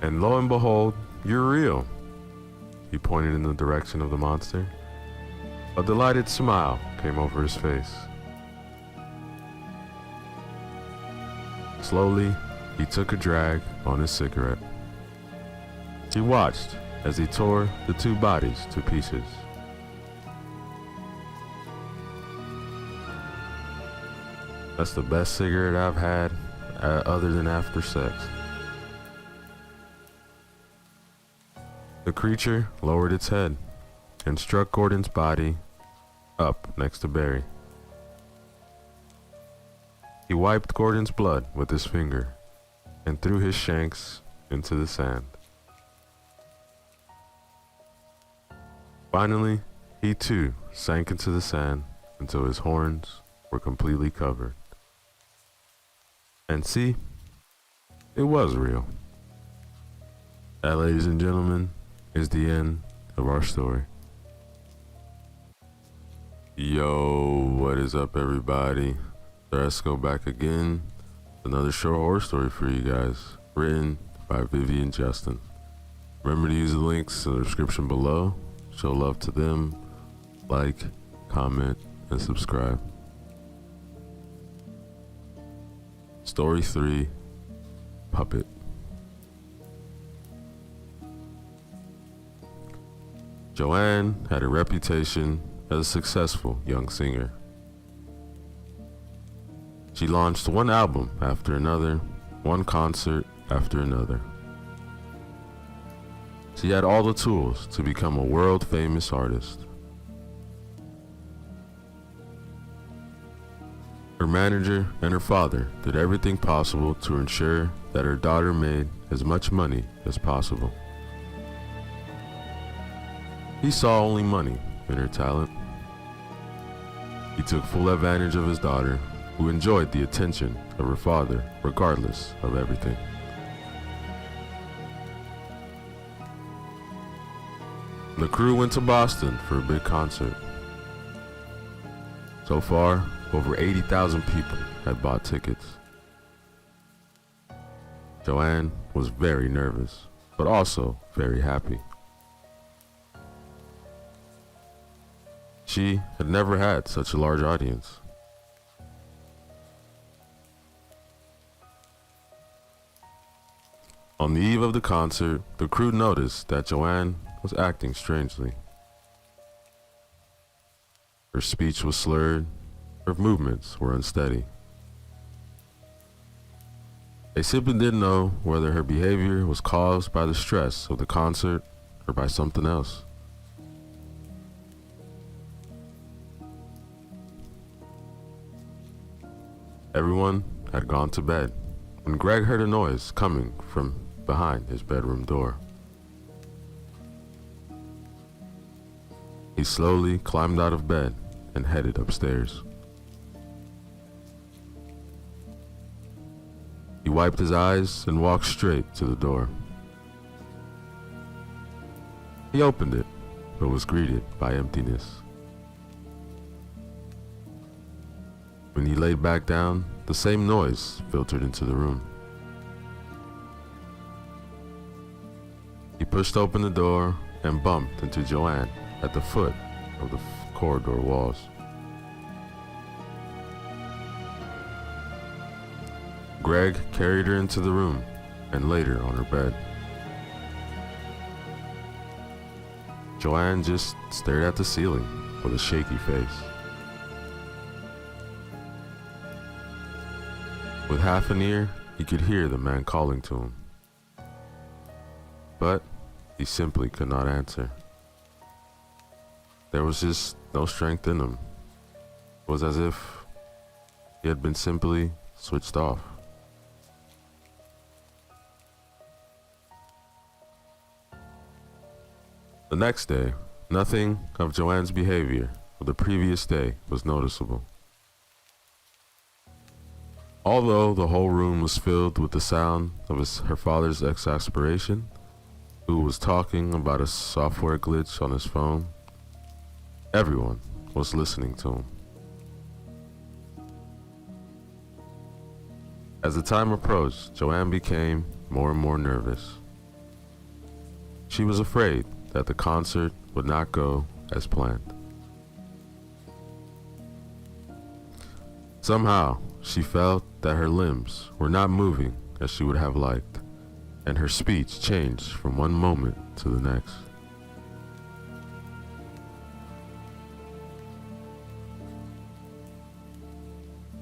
And lo and behold, you're real. He pointed in the direction of the monster. A delighted smile came over his face. Slowly, he took a drag on his cigarette. He watched as he tore the 2 bodies to pieces. That's the best cigarette I've had, other than after sex. The creature lowered its head and struck Gordon's body up next to Barry. He wiped Gordon's blood with his finger and threw his shanks into the sand. Finally, he too sank into the sand until his horns were completely covered. And see, it was real. That, ladies and gentlemen, is the end of our story. Yo, what is up, everybody? Let's go back again. Another short horror story for you guys, written by Vivian Justin. Remember to use the links in the description below. Show love to them. Like, comment, and subscribe. Story 3, Puppet. Joanne had a reputation as a successful young singer. She launched one album after another, one concert after another. She had all the tools to become a world-famous artist. Her manager and her father did everything possible to ensure that her daughter made as much money as possible. He saw only money in her talent. He took full advantage of his daughter, who enjoyed the attention of her father regardless of everything. The crew went to Boston for a big concert. So far, over 80,000 people had bought tickets. Joanne was very nervous, but also very happy. She had never had such a large audience. On the eve of the concert, the crew noticed that Joanne was acting strangely. Her speech was slurred, her movements were unsteady. They simply didn't know whether her behavior was caused by the stress of the concert or by something else. Everyone had gone to bed when Greg heard a noise coming from behind his bedroom door. He slowly climbed out of bed and headed upstairs. He wiped his eyes and walked straight to the door. He opened it, but was greeted by emptiness. When he laid back down, the same noise filtered into the room. He pushed open the door and bumped into Joanne at the foot of the corridor walls. Greg carried her into the room and laid her on her bed. Joanne just stared at the ceiling with a shaky face. With half an ear, he could hear the man calling to him. But he simply could not answer. There was just no strength in him. It was as if he had been simply switched off. The next day, nothing of Joanne's behavior of the previous day was noticeable. Although the whole room was filled with the sound of her father's exasperation, who was talking about a software glitch on his phone, everyone was listening to him. As the time approached, Joanne became more and more nervous. She was afraid that the concert would not go as planned. Somehow, she felt that her limbs were not moving as she would have liked, and her speech changed from one moment to the next.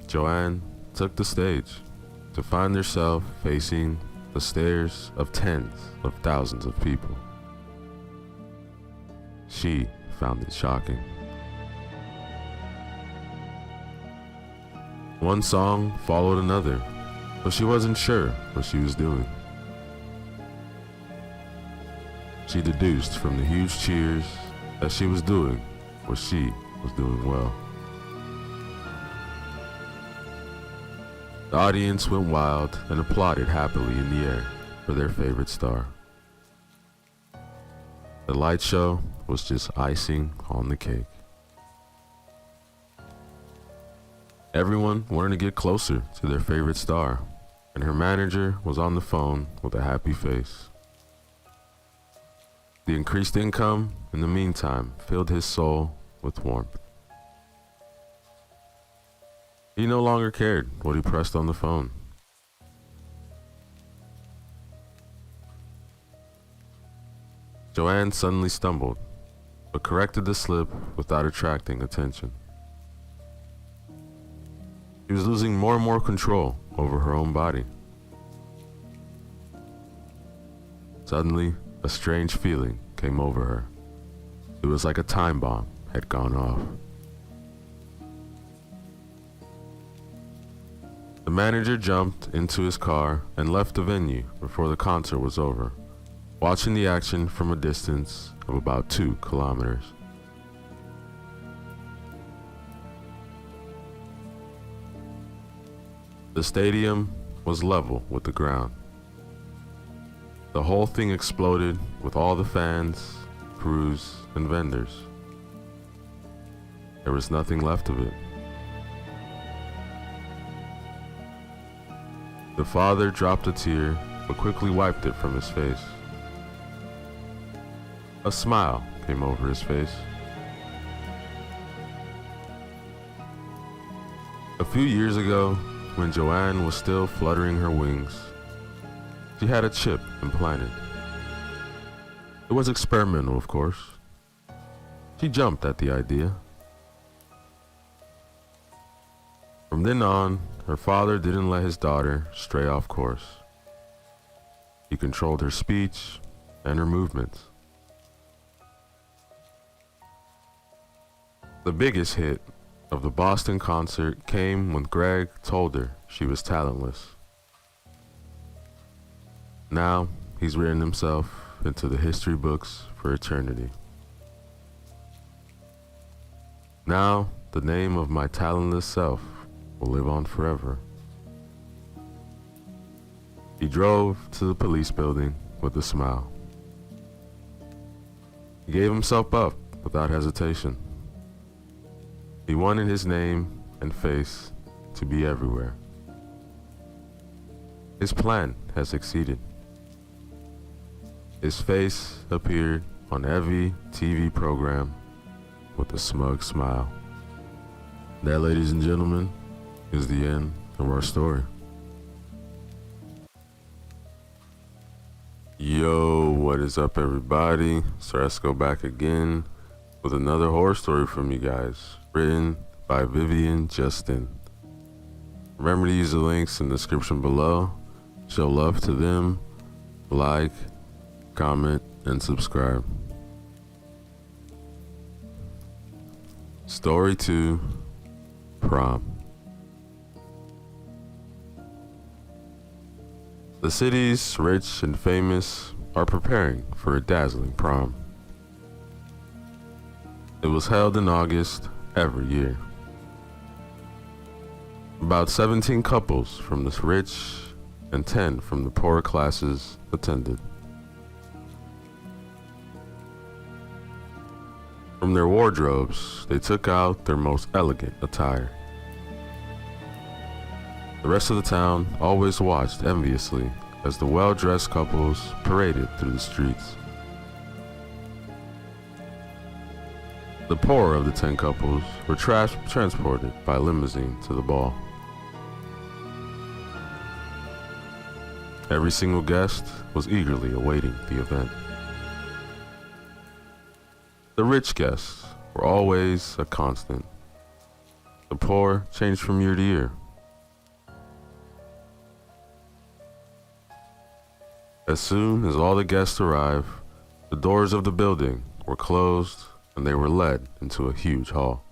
Joanne took the stage to find herself facing the stares of tens of thousands of people. She found it shocking. One song followed another, but she wasn't sure what she was doing. She deduced from the huge cheers that she was doing what she was doing well. The audience went wild and applauded happily in the air for their favorite star. The light show was just icing on the cake. Everyone wanted to get closer to their favorite star, and her manager was on the phone with a happy face. The increased income, in the meantime, filled his soul with warmth. He no longer cared what he pressed on the phone. Joanne suddenly stumbled, but corrected the slip without attracting attention. She was losing more and more control over her own body. Suddenly, a strange feeling came over her. It was like a time bomb had gone off. The manager jumped into his car and left the venue before the concert was over, watching the action from a distance of about 2 kilometers. The stadium was level with the ground. The whole thing exploded with all the fans, crews, and vendors. There was nothing left of it. The father dropped a tear, but quickly wiped it from his face. A smile came over his face. A few years ago, when Joanne was still fluttering her wings, she had a chip implanted. It was experimental, of course. She jumped at the idea. From then on, her father didn't let his daughter stray off course. He controlled her speech and her movements. The biggest hit of the Boston concert came when Greg told her she was talentless. Now, he's written himself into the history books for eternity. Now, the name of my talentless self will live on forever. He drove to the police building with a smile. He gave himself up without hesitation. He wanted his name and face to be everywhere. His plan has succeeded. His face appeared on every TV program with a smug smile. That, ladies and gentlemen, is the end of our story. Yo, what is up, everybody? So let's go back again with another horror story from you guys, written by Vivian Justin. Remember to use the links in the description below. Show love to them, like, comment, and subscribe. Story 2, Prom. The city's rich and famous are preparing for a dazzling prom. It was held in August every year. About 17 couples from the rich and 10 from the poorer classes attended. From their wardrobes, they took out their most elegant attire. The rest of the town always watched enviously as the well-dressed couples paraded through the streets. The poorer of the 10 couples were transported by limousine to the ball. Every single guest was eagerly awaiting the event. The rich guests were always a constant. The poor changed from year to year. As soon as all the guests arrived, the doors of the building were closed and they were led into a huge hall.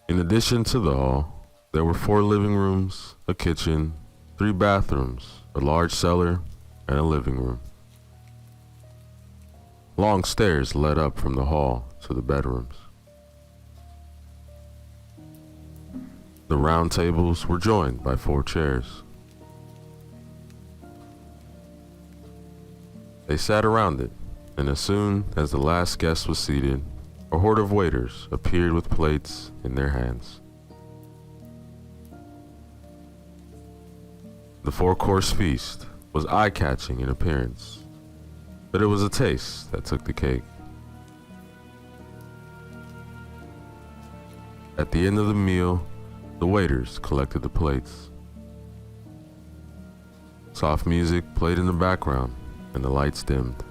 In addition to the hall, there were 4 living rooms, a kitchen, 3 bathrooms, a large cellar, and a living room. Long stairs led up from the hall to the bedrooms. The round tables were joined by 4 chairs. They sat around it, and as soon as the last guest was seated, a horde of waiters appeared with plates in their hands. The four-course feast was eye-catching in appearance, but it was a taste that took the cake. At the end of the meal, the waiters collected the plates. Soft music played in the background and the lights dimmed.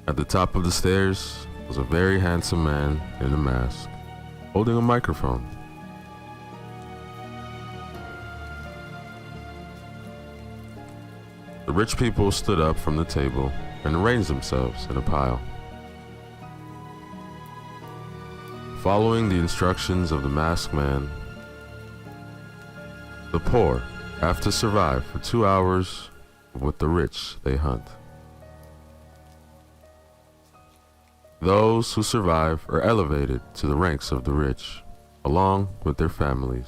At the top of the stairs was a very handsome man in a mask, holding a microphone. The rich people stood up from the table and arranged themselves in a pile. Following the instructions of the masked man, the poor have to survive for 2 hours with the rich they hunt. Those who survive are elevated to the ranks of the rich, along with their families.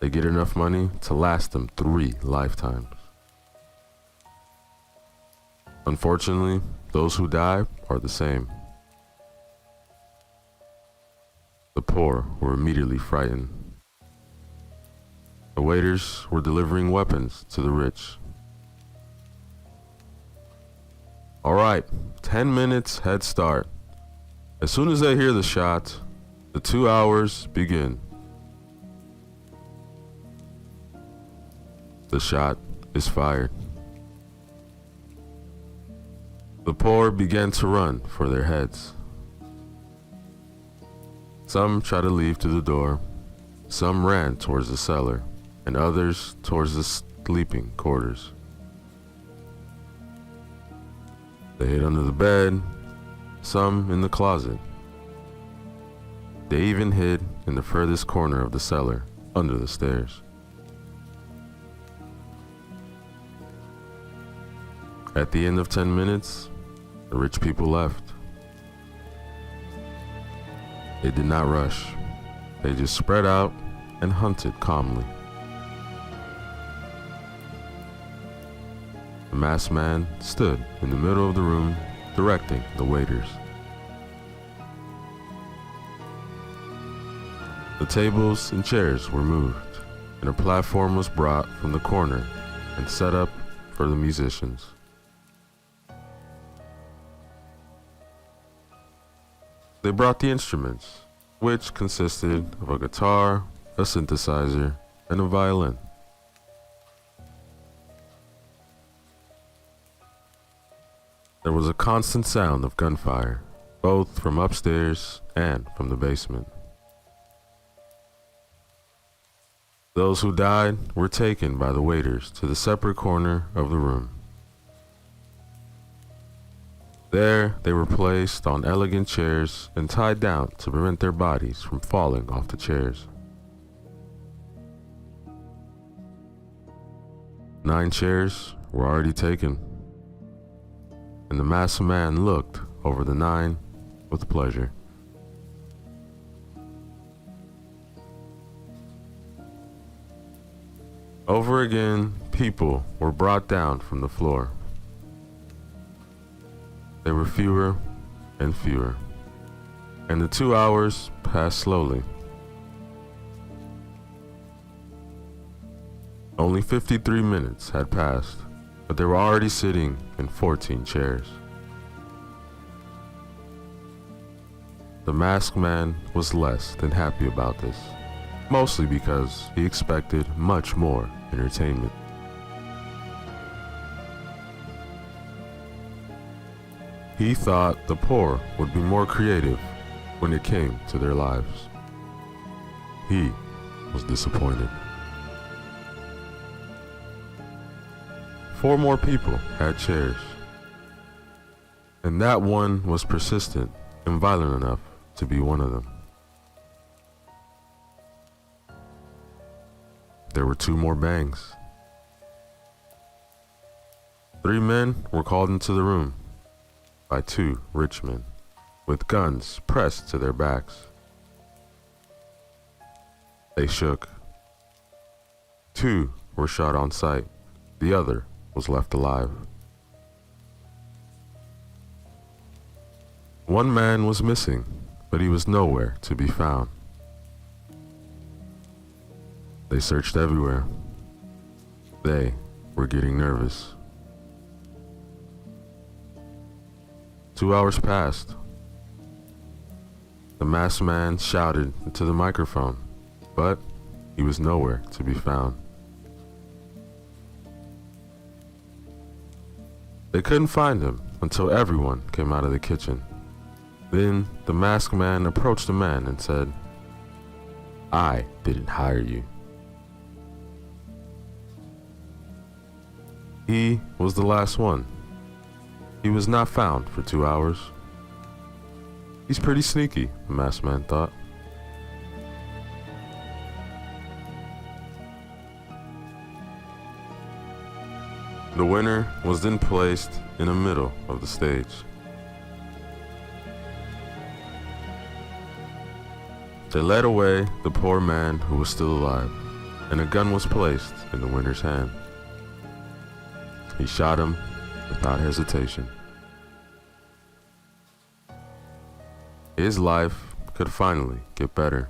They get enough money to last them 3 lifetimes. Unfortunately, those who die are the same. The poor were immediately frightened. The waiters were delivering weapons to the rich. All right, 10 minutes head start. As soon as they hear the shot, the 2 hours begin. The shot is fired. The poor began to run for their heads. Some tried to leave through the door, some ran towards the cellar, and others towards the sleeping quarters. They hid under the bed, some in the closet. They even hid in the furthest corner of the cellar, under the stairs. At the end of 10 minutes, the rich people left. They did not rush. They just spread out and hunted calmly. The masked man stood in the middle of the room, directing the waiters. The tables and chairs were moved, and a platform was brought from the corner and set up for the musicians. They brought the instruments, which consisted of a guitar, a synthesizer, and a violin. There was a constant sound of gunfire, both from upstairs and from the basement. Those who died were taken by the waiters to the separate corner of the room. There, they were placed on elegant chairs and tied down to prevent their bodies from falling off the chairs. 9 chairs were already taken, and the masked man looked over the 9 with pleasure. Over again, people were brought down from the floor. There were fewer and fewer, and the 2 hours passed slowly. Only 53 minutes had passed, but they were already sitting in 14 chairs. The masked man was less than happy about this, mostly because he expected much more entertainment. He thought the poor would be more creative when it came to their lives. He was disappointed. 4 more people had chairs, and that one was persistent and violent enough to be one of them. There were 2 more bangs. 3 men were called into the room by 2 rich men with guns pressed to their backs. They shook. 2 were shot on sight. The other was left alive. One man was missing, but he was nowhere to be found. They searched everywhere. They were getting nervous. 2 hours passed. The masked man shouted into the microphone, but he was nowhere to be found. They couldn't find him until everyone came out of the kitchen. Then the masked man approached the man and said, "I didn't hire you." He was the last one. He was not found for 2 hours. He's pretty sneaky, the masked man thought. The winner was then placed in the middle of the stage. They led away the poor man who was still alive, and a gun was placed in the winner's hand. He shot him without hesitation. His life could finally get better.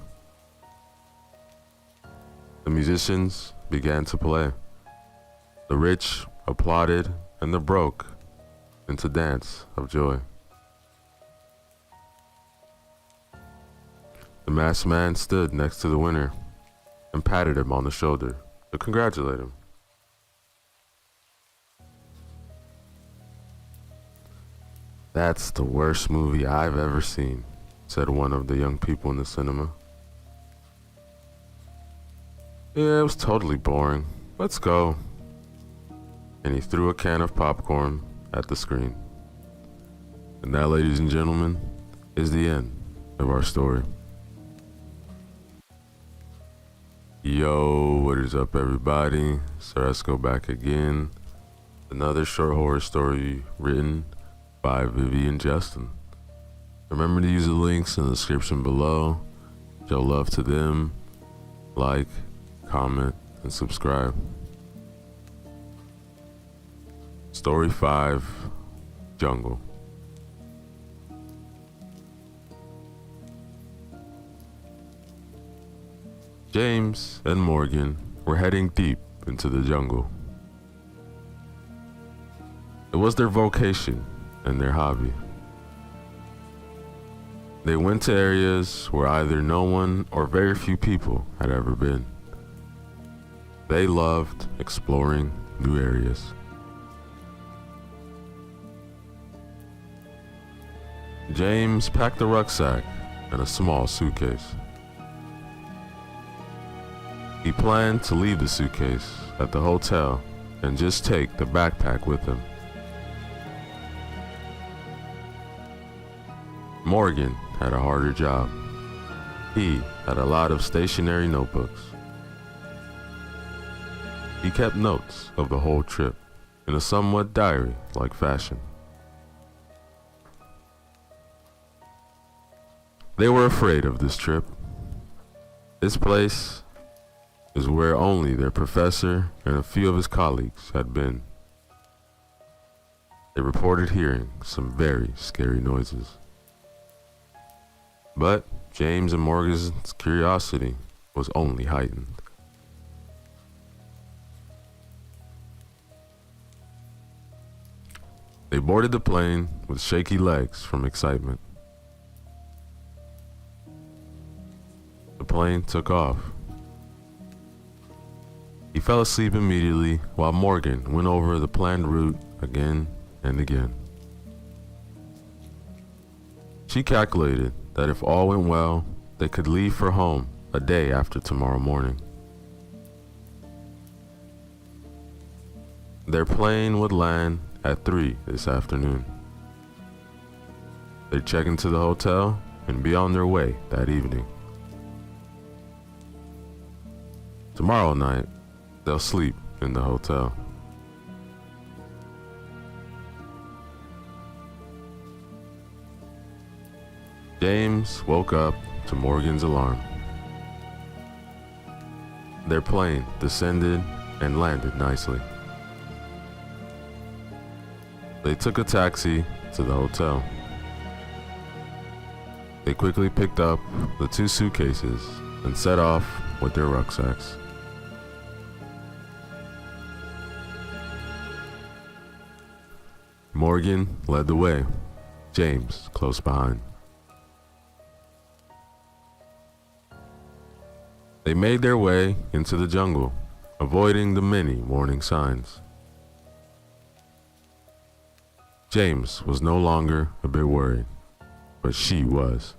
The musicians began to play. The rich applauded, and the broke into dance of joy. The masked man stood next to the winner and patted him on the shoulder to congratulate him. "That's the worst movie I've ever seen," said one of the young people in the cinema. "Yeah, it was totally boring. Let's go." And he threw a can of popcorn at the screen. And that, ladies and gentlemen, is the end of our story. Yo, what is up, everybody? Ceresco back again. Another short horror story written by Vivi and Justin. Remember to use the links in the description below. Show love to them. Like, comment, and subscribe. Story 5, Jungle. James and Morgan were heading deep into the jungle. It was their vocation and their hobby. They went to areas where either no one or very few people had ever been. They loved exploring new areas. James packed a rucksack and a small suitcase. He planned to leave the suitcase at the hotel and just take the backpack with him. Morgan had a harder job. He had a lot of stationary notebooks. He kept notes of the whole trip in a somewhat diary-like fashion. They were afraid of this trip. This place is where only their professor and a few of his colleagues had been. They reported hearing some very scary noises. But James and Morgan's curiosity was only heightened. They boarded the plane with shaky legs from excitement. The plane took off. He fell asleep immediately while Morgan went over the planned route again and again. She calculated that if all went well, they could leave for home a day after tomorrow morning. Their plane would land at 3 this afternoon. They'd check into the hotel and be on their way that evening. Tomorrow night, they'll sleep in the hotel. James woke up to Morgan's alarm. Their plane descended and landed nicely. They took a taxi to the hotel. They quickly picked up the 2 suitcases and set off with their rucksacks. Morgan led the way, James close behind. They made their way into the jungle, avoiding the many warning signs. James was no longer a bit worried, but she was.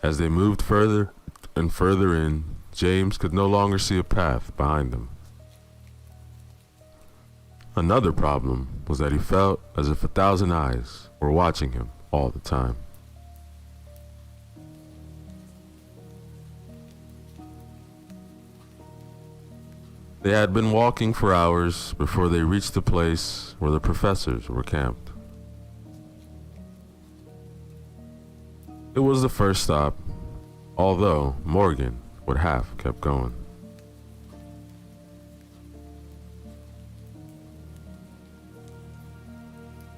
As they moved further and further in, James could no longer see a path behind them. Another problem was that he felt as if 1,000 eyes were watching him all the time. They had been walking for hours before they reached the place where the professors were camped. It was the first stop, although Morgan would have kept going.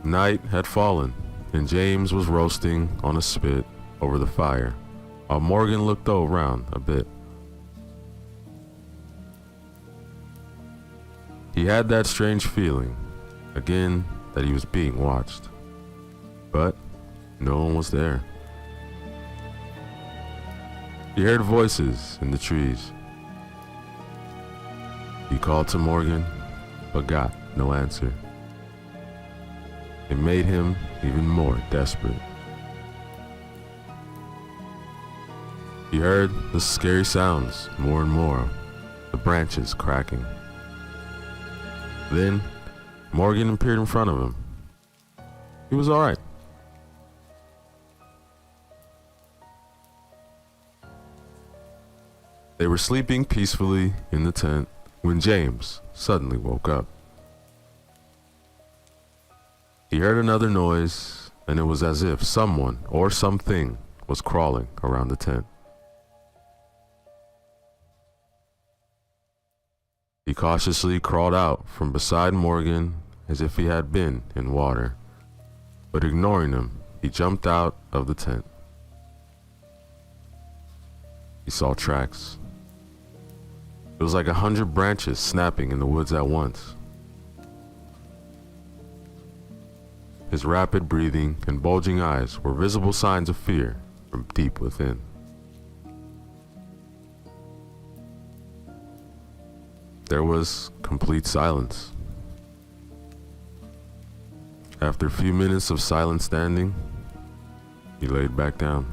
Night had fallen, and James was roasting on a spit over the fire, while Morgan looked around a bit. He had that strange feeling, again, that he was being watched. But no one was there. He heard voices in the trees. He called to Morgan, but got no answer. It made him even more desperate. He heard the scary sounds more and more, the branches cracking. Then, Morgan appeared in front of him. He was all right. They were sleeping peacefully in the tent when James suddenly woke up. He heard another noise, and it was as if someone or something was crawling around the tent. He cautiously crawled out from beside Morgan as if he had been in water, but ignoring him, he jumped out of the tent. He saw tracks. It was like 100 branches snapping in the woods at once. His rapid breathing and bulging eyes were visible signs of fear from deep within. There was complete silence. After a few minutes of silent standing, he laid back down.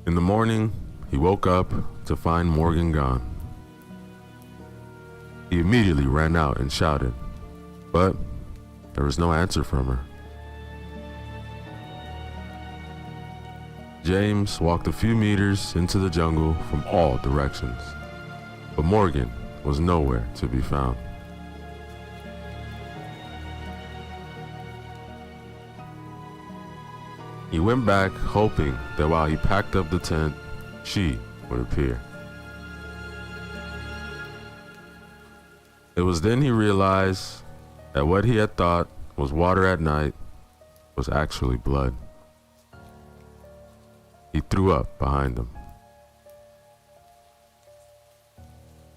In the morning, he woke up to find Morgan gone. He immediately ran out and shouted, but there was no answer from her. James walked a few meters into the jungle from all directions, but Morgan was nowhere to be found. He went back hoping that while he packed up the tent, she would appear. It was then he realized that what he had thought was water at night was actually blood. He threw up behind him.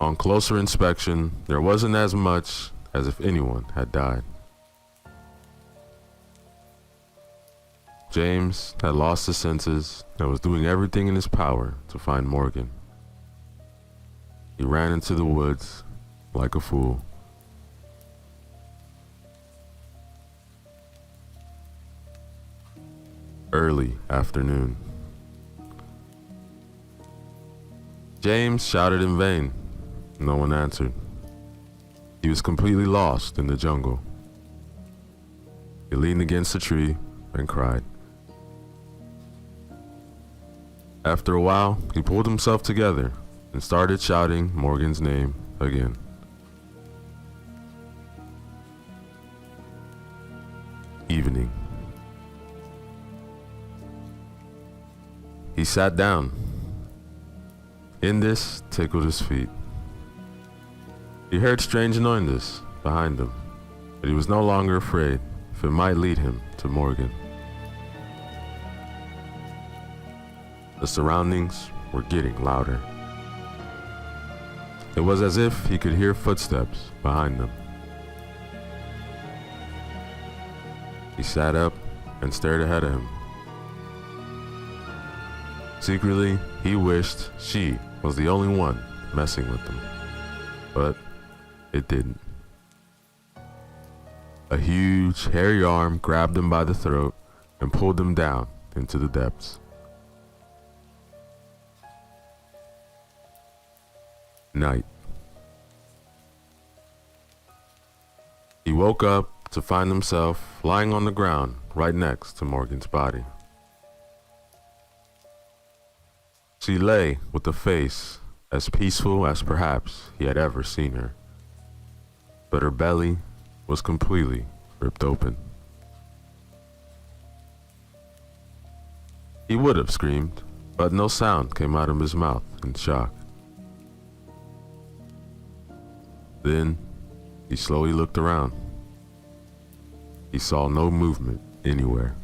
On closer inspection, there wasn't as much as if anyone had died. James had lost his senses and was doing everything in his power to find Morgan. He ran into the woods like a fool. Early afternoon. James shouted in vain. No one answered. He was completely lost in the jungle. He leaned against a tree and cried. After a while, he pulled himself together and started shouting Morgan's name again. Evening. He sat down. In this tickled his feet. He heard strange noises behind him, but he was no longer afraid if it might lead him to Morgan. The surroundings were getting louder. It was as if he could hear footsteps behind them. He sat up and stared ahead of him. Secretly, he wished she was the only one messing with him, but it didn't. A huge, hairy arm grabbed him by the throat and pulled him down into the depths. Night. He woke up to find himself lying on the ground right next to Morgan's body. She lay with a face as peaceful as perhaps he had ever seen her, but her belly was completely ripped open. He would have screamed, but no sound came out of his mouth in shock. Then he slowly looked around. He saw no movement anywhere.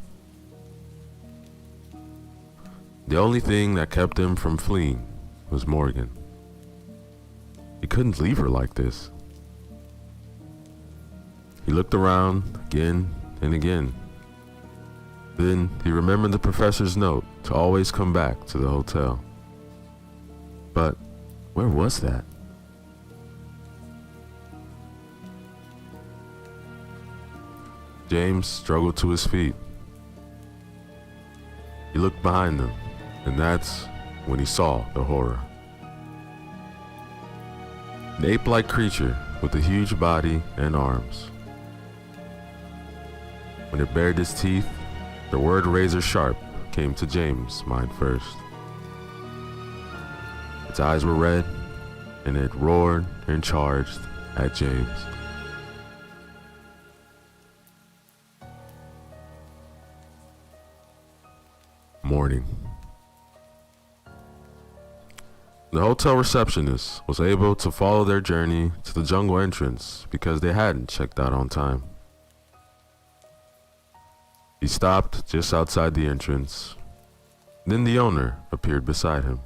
The only thing that kept him from fleeing was Morgan. He couldn't leave her like this. He looked around again and again. Then he remembered the professor's note to always come back to the hotel. But where was that? James struggled to his feet. He looked behind him, and that's when he saw the horror. An ape-like creature with a huge body and arms. When it bared its teeth, the word razor sharp came to James' mind first. Its eyes were red, and it roared and charged at James. Morning. The hotel receptionist was able to follow their journey to the jungle entrance because they hadn't checked out on time. He stopped just outside the entrance. Then the owner appeared beside him.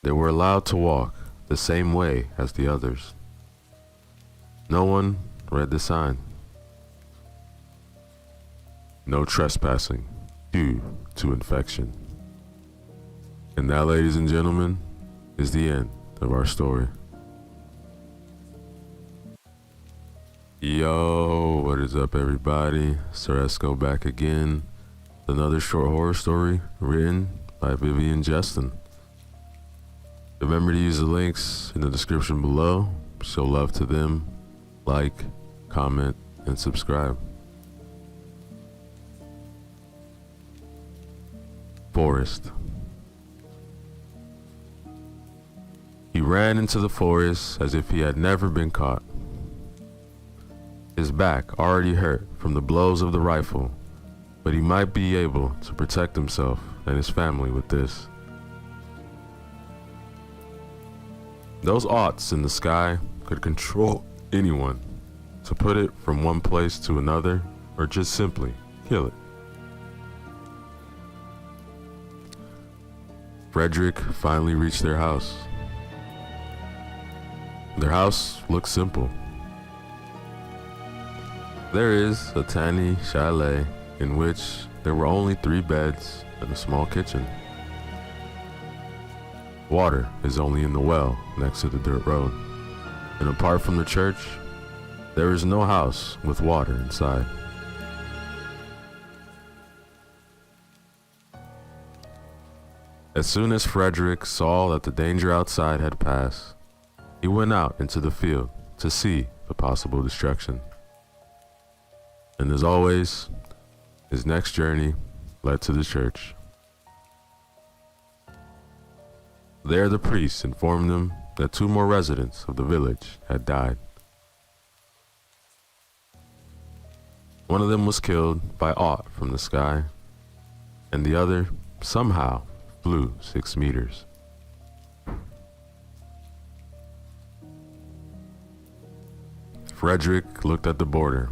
They were allowed to walk the same way as the others. No one read the sign. No trespassing due to infection. And that, ladies and gentlemen, is the end of our story. Yo, what is up, everybody? Ceresco back again with another short horror story written by Vivian Justin. Remember to use the links in the description below. Show love to them. Like, comment, and subscribe. Forest. He ran into the forest as if he had never been caught. His back already hurt from the blows of the rifle, but he might be able to protect himself and his family with this. Those aughts in the sky could control anyone, to put it from one place to another, or just simply kill it. Frederick finally reached their house. Their house looked simple. There is a tiny chalet in which there were only 3 beds and a small kitchen. Water is only in the well next to the dirt road, and apart from the church, there is no house with water inside. As soon as Frederick saw that the danger outside had passed, he went out into the field to see the possible destruction. And as always, his next journey led to the church. There the priest informed him that 2 more residents of the village had died. One of them was killed by aught from the sky, and the other somehow flew 6 meters. Frederick looked at the border.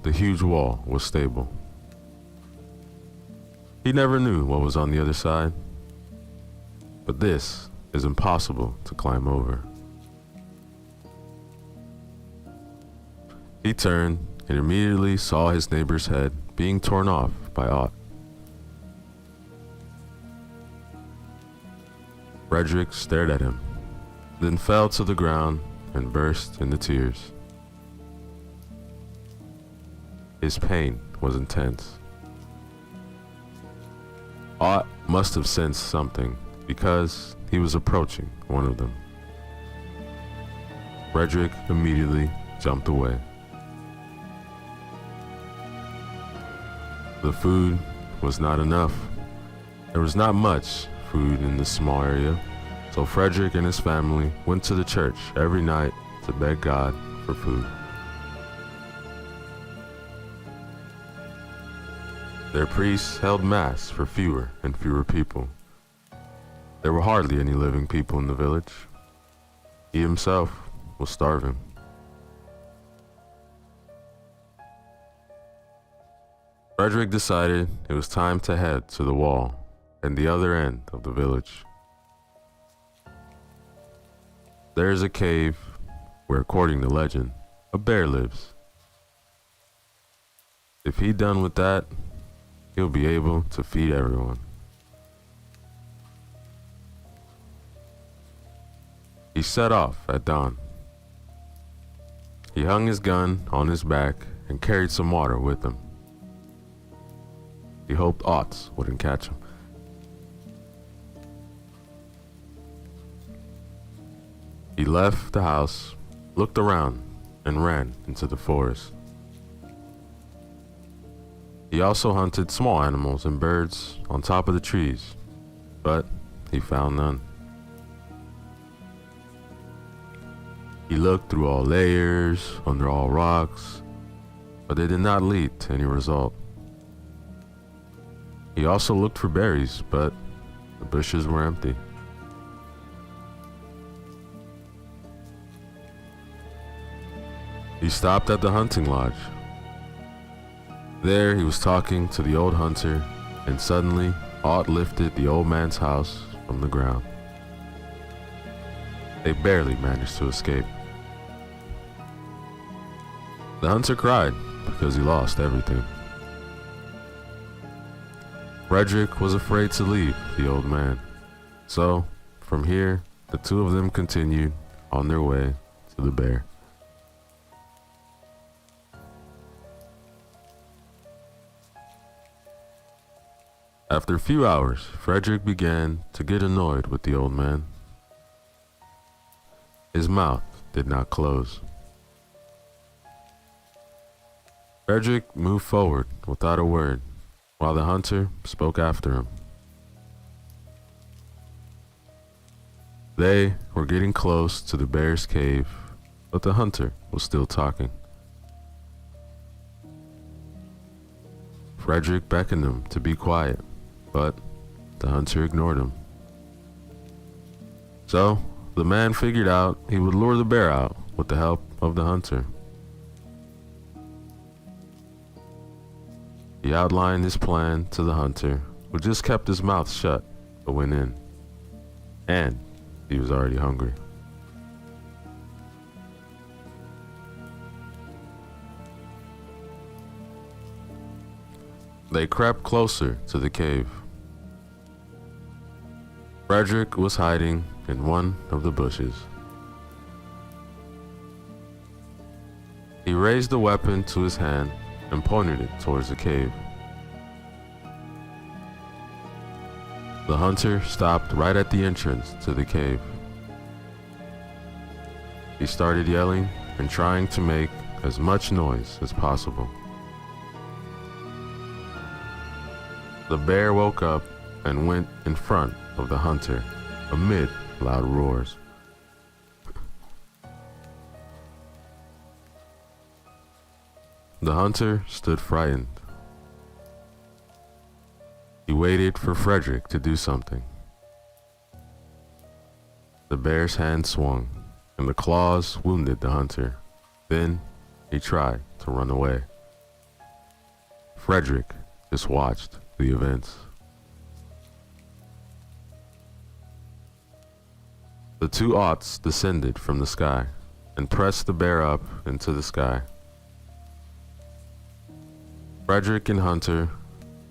The huge wall was stable. He never knew what was on the other side, but this is impossible to climb over. He turned and immediately saw his neighbor's head being torn off by Ott. Frederick stared at him, then fell to the ground and burst into tears. His pain was intense. Ott must have sensed something because he was approaching one of them. Frederick immediately jumped away. The food was not enough. There was not much food in this small area, so Frederick and his family went to the church every night to beg God for food. Their priests held mass for fewer and fewer people. There were hardly any living people in the village. He himself was starving. Frederick decided it was time to head to the wall and the other end of the village. There is a cave where, according to legend, a bear lives. If he's done with that, he'll be able to feed everyone. He set off at dawn. He hung his gun on his back and carried some water with him. He hoped Ott wouldn't catch him. He left the house, looked around, and ran into the forest. He also hunted small animals and birds on top of the trees, but he found none. He looked through all layers, under all rocks, but they did not lead to any result. He also looked for berries, but the bushes were empty. He stopped at the hunting lodge. There he was talking to the old hunter, and suddenly Ott lifted the old man's house from the ground. They barely managed to escape. The hunter cried because he lost everything. Frederick was afraid to leave the old man, so from here the two of them continued on their way to the bear. After a few hours, Frederick began to get annoyed with the old man. His mouth did not close. Frederick moved forward without a word, while the hunter spoke after him. They were getting close to the bear's cave, but the hunter was still talking. Frederick beckoned him to be quiet, but the hunter ignored him. So the man figured out he would lure the bear out with the help of the hunter. He outlined his plan to the hunter, who just kept his mouth shut but went in. And he was already hungry. They crept closer to the cave. Frederick was hiding in one of the bushes. He raised the weapon to his hand and pointed it towards the cave. The hunter stopped right at the entrance to the cave. He started yelling and trying to make as much noise as possible. The bear woke up and went in front of the hunter amid loud roars. The hunter stood frightened. He waited for Frederick to do something. The bear's hand swung, and the claws wounded the hunter. Then he tried to run away. Frederick just watched the events. The two aughts descended from the sky and pressed the bear up into the sky. Frederick and Hunter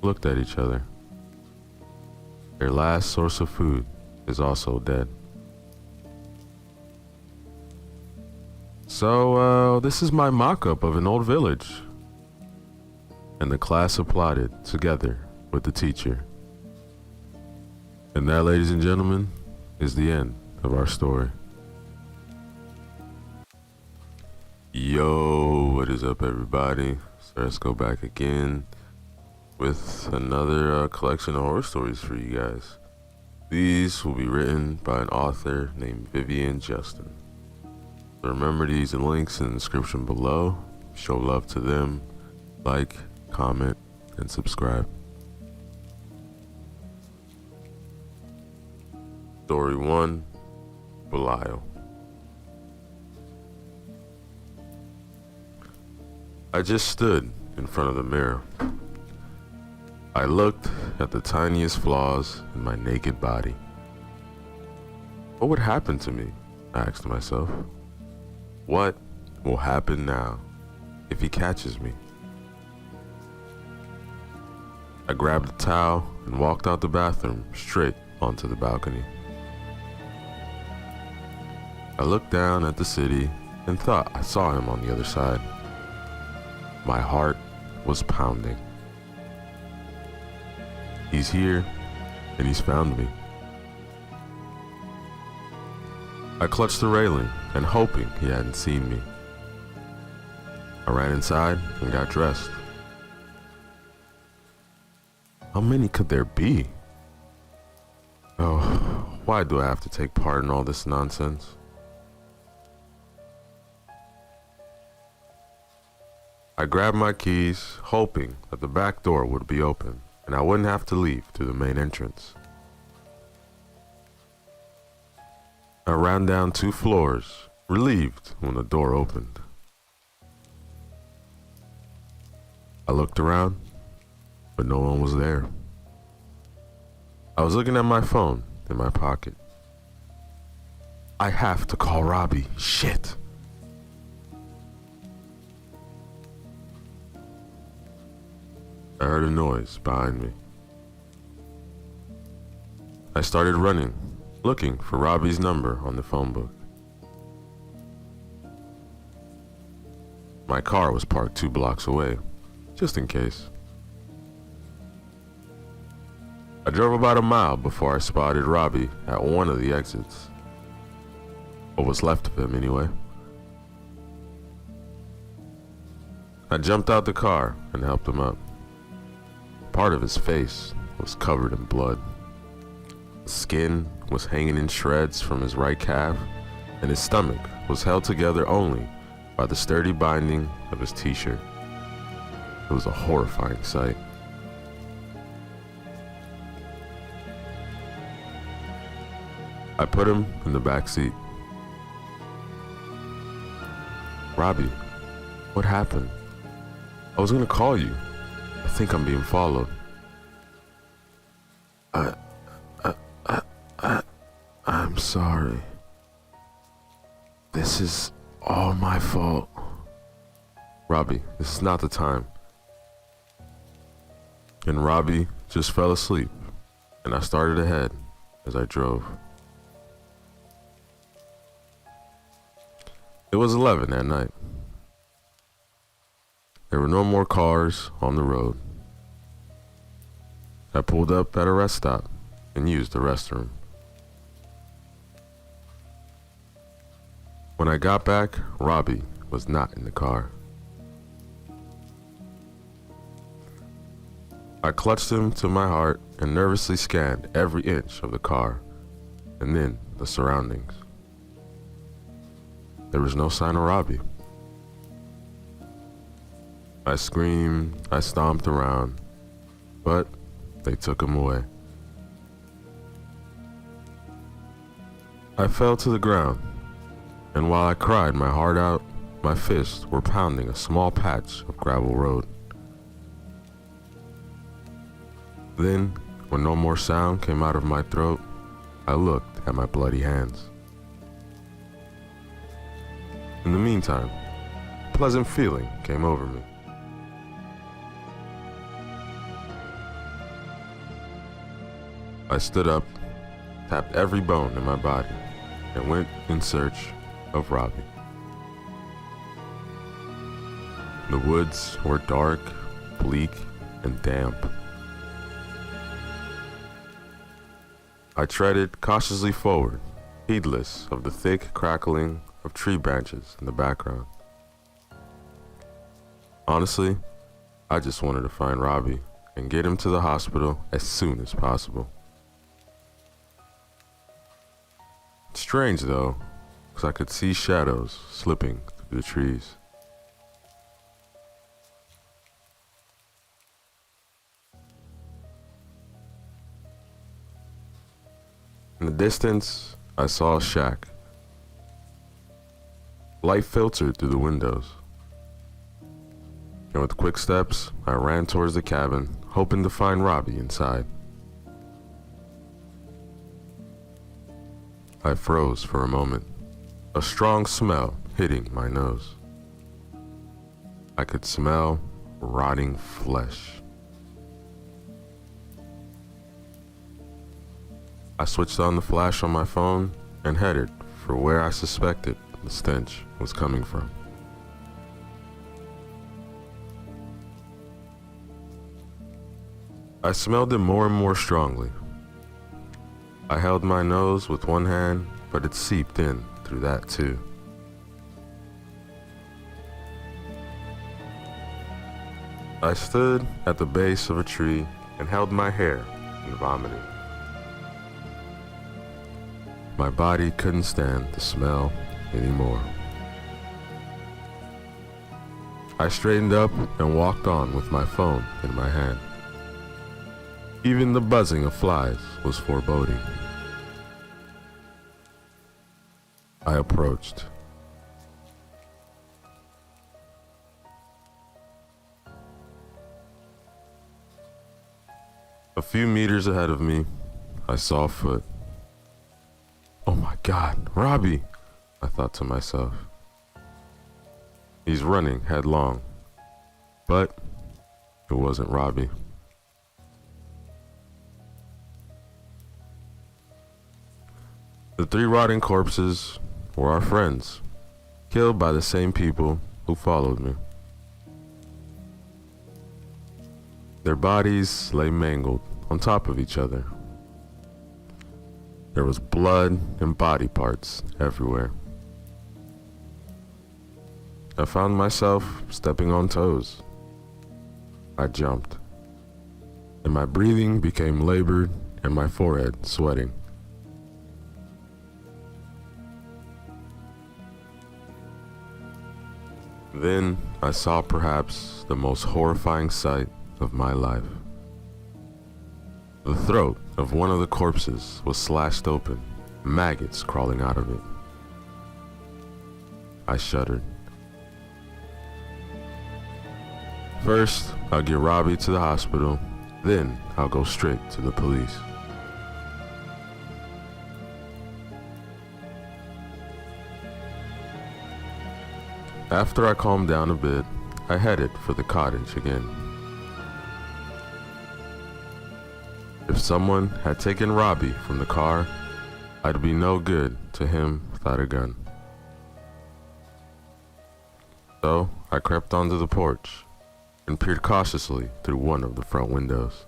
looked at each other. Their last source of food is also dead. So, this is my mock-up of an old village. And the class applauded together with the teacher. And that, ladies and gentlemen, is the end of our story. Yo, what is up, everybody? So let's go back again with another collection of horror stories for you guys. These will be written by an author named Vivian Justin. So remember these links in the description below. Show love to them. Like, comment, and subscribe. Story 1, Belial. I just stood in front of the mirror. I looked at the tiniest flaws in my naked body. What would happen to me? I asked myself. What will happen now if he catches me? I grabbed a towel and walked out the bathroom straight onto the balcony. I looked down at the city and thought I saw him on the other side. My heart was pounding. He's here, and he's found me. I clutched the railing and hoping he hadn't seen me. I ran inside and got dressed. How many could there be? Oh, why do I have to take part in all this nonsense? I grabbed my keys, hoping that the back door would be open and I wouldn't have to leave through the main entrance. I ran down 2 floors, relieved when the door opened. I looked around, but no one was there. I was looking at my phone in my pocket. I have to call Robbie. Shit. I heard a noise behind me. I started running, looking for Robbie's number on the phone book. My car was parked 2 blocks away, just in case. I drove about a mile before I spotted Robbie at one of the exits. What was left of him, anyway. I jumped out the car and helped him up. Part of his face was covered in blood. His skin was hanging in shreds from his right calf, and his stomach was held together only by the sturdy binding of his t-shirt. It was a horrifying sight. I put him in the back seat. Robbie, what happened? I was gonna call you. I think I'm being followed. I'm sorry. This is all my fault. Robbie, this is not the time. And Robbie just fell asleep, and I started ahead as I drove. It was 11 at night. There were no more cars on the road. I pulled up at a rest stop and used the restroom. When I got back, Robbie was not in the car. I clutched him to my heart and nervously scanned every inch of the car and then the surroundings. There was no sign of Robbie. I screamed, I stomped around, but they took him away. I fell to the ground, and while I cried my heart out, my fists were pounding a small patch of gravel road. Then, when no more sound came out of my throat, I looked at my bloody hands. In the meantime, a pleasant feeling came over me. I stood up, tapped every bone in my body, and went in search of Robbie. The woods were dark, bleak, and damp. I treaded cautiously forward, heedless of the thick crackling of tree branches in the background. Honestly, I just wanted to find Robbie and get him to the hospital as soon as possible. Strange though, because I could see shadows slipping through the trees. In the distance, I saw a shack. Light filtered through the windows. And with quick steps, I ran towards the cabin, hoping to find Robbie inside. I froze for a moment, a strong smell hitting my nose. I could smell rotting flesh. I switched on the flash on my phone and headed for where I suspected the stench was coming from. I smelled it more and more strongly. I held my nose with one hand, but it seeped in through that too. I stood at the base of a tree and held my hair and vomited. My body couldn't stand the smell anymore. I straightened up and walked on with my phone in my hand. Even the buzzing of flies was foreboding. I approached. A few meters ahead of me, I saw a foot. Oh my God, Robbie, I thought to myself. He's running headlong, but it wasn't Robbie. The three rotting corpses were our friends, killed by the same people who followed me. Their bodies lay mangled on top of each other. There was blood and body parts everywhere. I found myself stepping on toes. I jumped, and my breathing became labored and my forehead sweating. Then I saw perhaps the most horrifying sight of my life. The throat of one of the corpses was slashed open, maggots crawling out of it. I shuddered. First, I'll get Robbie to the hospital, then I'll go straight to the police. After I calmed down a bit, I headed for the cottage again. If someone had taken Robbie from the car, I'd be no good to him without a gun. So I crept onto the porch and peered cautiously through one of the front windows.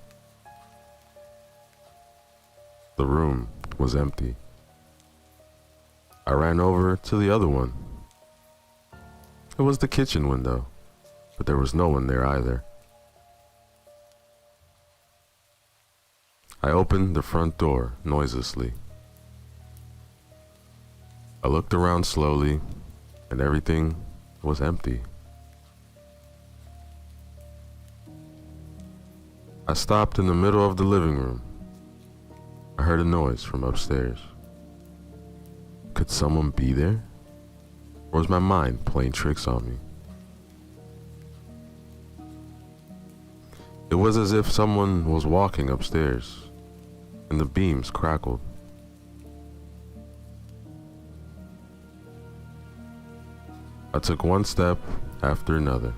The room was empty. I ran over to the other one. It was the kitchen window, but there was no one there either. I opened the front door noiselessly. I looked around slowly, and everything was empty. I stopped in the middle of the living room. I heard a noise from upstairs. Could someone be there? Or was my mind playing tricks on me? It was as if someone was walking upstairs, and the beams crackled. I took one step after another,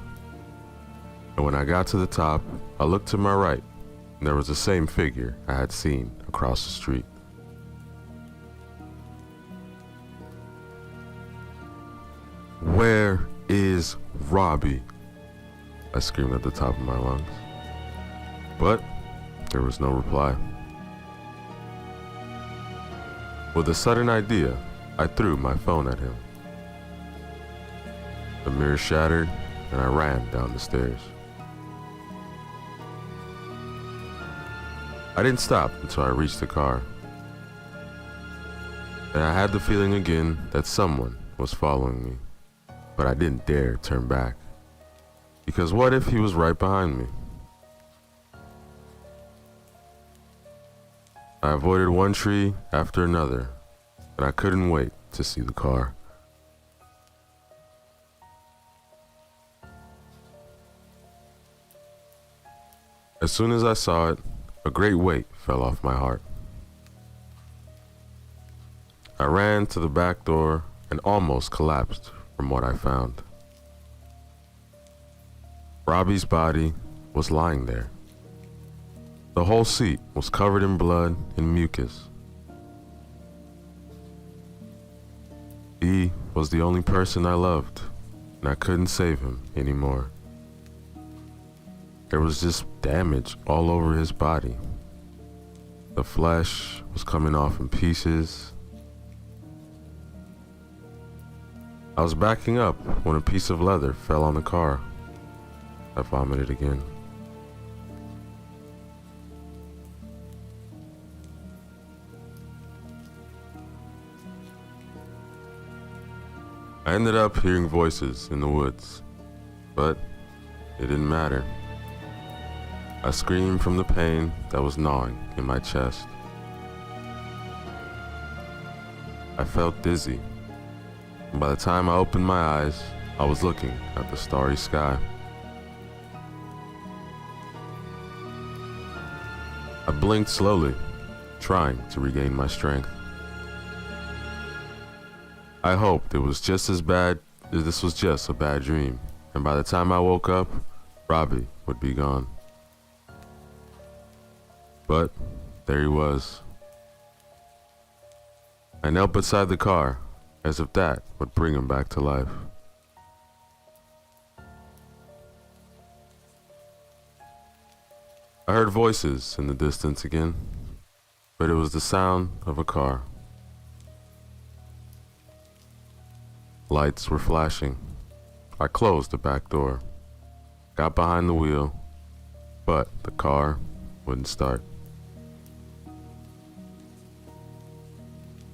and when I got to the top, I looked to my right, and there was the same figure I had seen across the street. "Where is Robbie?" I screamed at the top of my lungs. But there was no reply. With a sudden idea, I threw my phone at him. The mirror shattered, and I ran down the stairs. I didn't stop until I reached the car. And I had the feeling again that someone was following me, but I didn't dare turn back. Because what if he was right behind me? I avoided one tree after another, and I couldn't wait to see the car. As soon as I saw it, a great weight fell off my heart. I ran to the back door and almost collapsed from what I found. Robbie's body was lying there. The whole seat was covered in blood and mucus. He was the only person I loved, and I couldn't save him anymore. There was just damage all over his body. The flesh was coming off in pieces. I was backing up when a piece of leather fell on the car. I vomited again. I ended up hearing voices in the woods, but it didn't matter. I screamed from the pain that was gnawing in my chest. I felt dizzy, and by the time I opened my eyes, I was looking at the starry sky. I blinked slowly, trying to regain my strength. I hoped it was just as bad as this was just a bad dream, and by the time I woke up, Robbie would be gone. But there he was. I knelt beside the car, as if that would bring him back to life. I heard voices in the distance again, but it was the sound of a car. Lights were flashing. I closed the back door, got behind the wheel, but the car wouldn't start.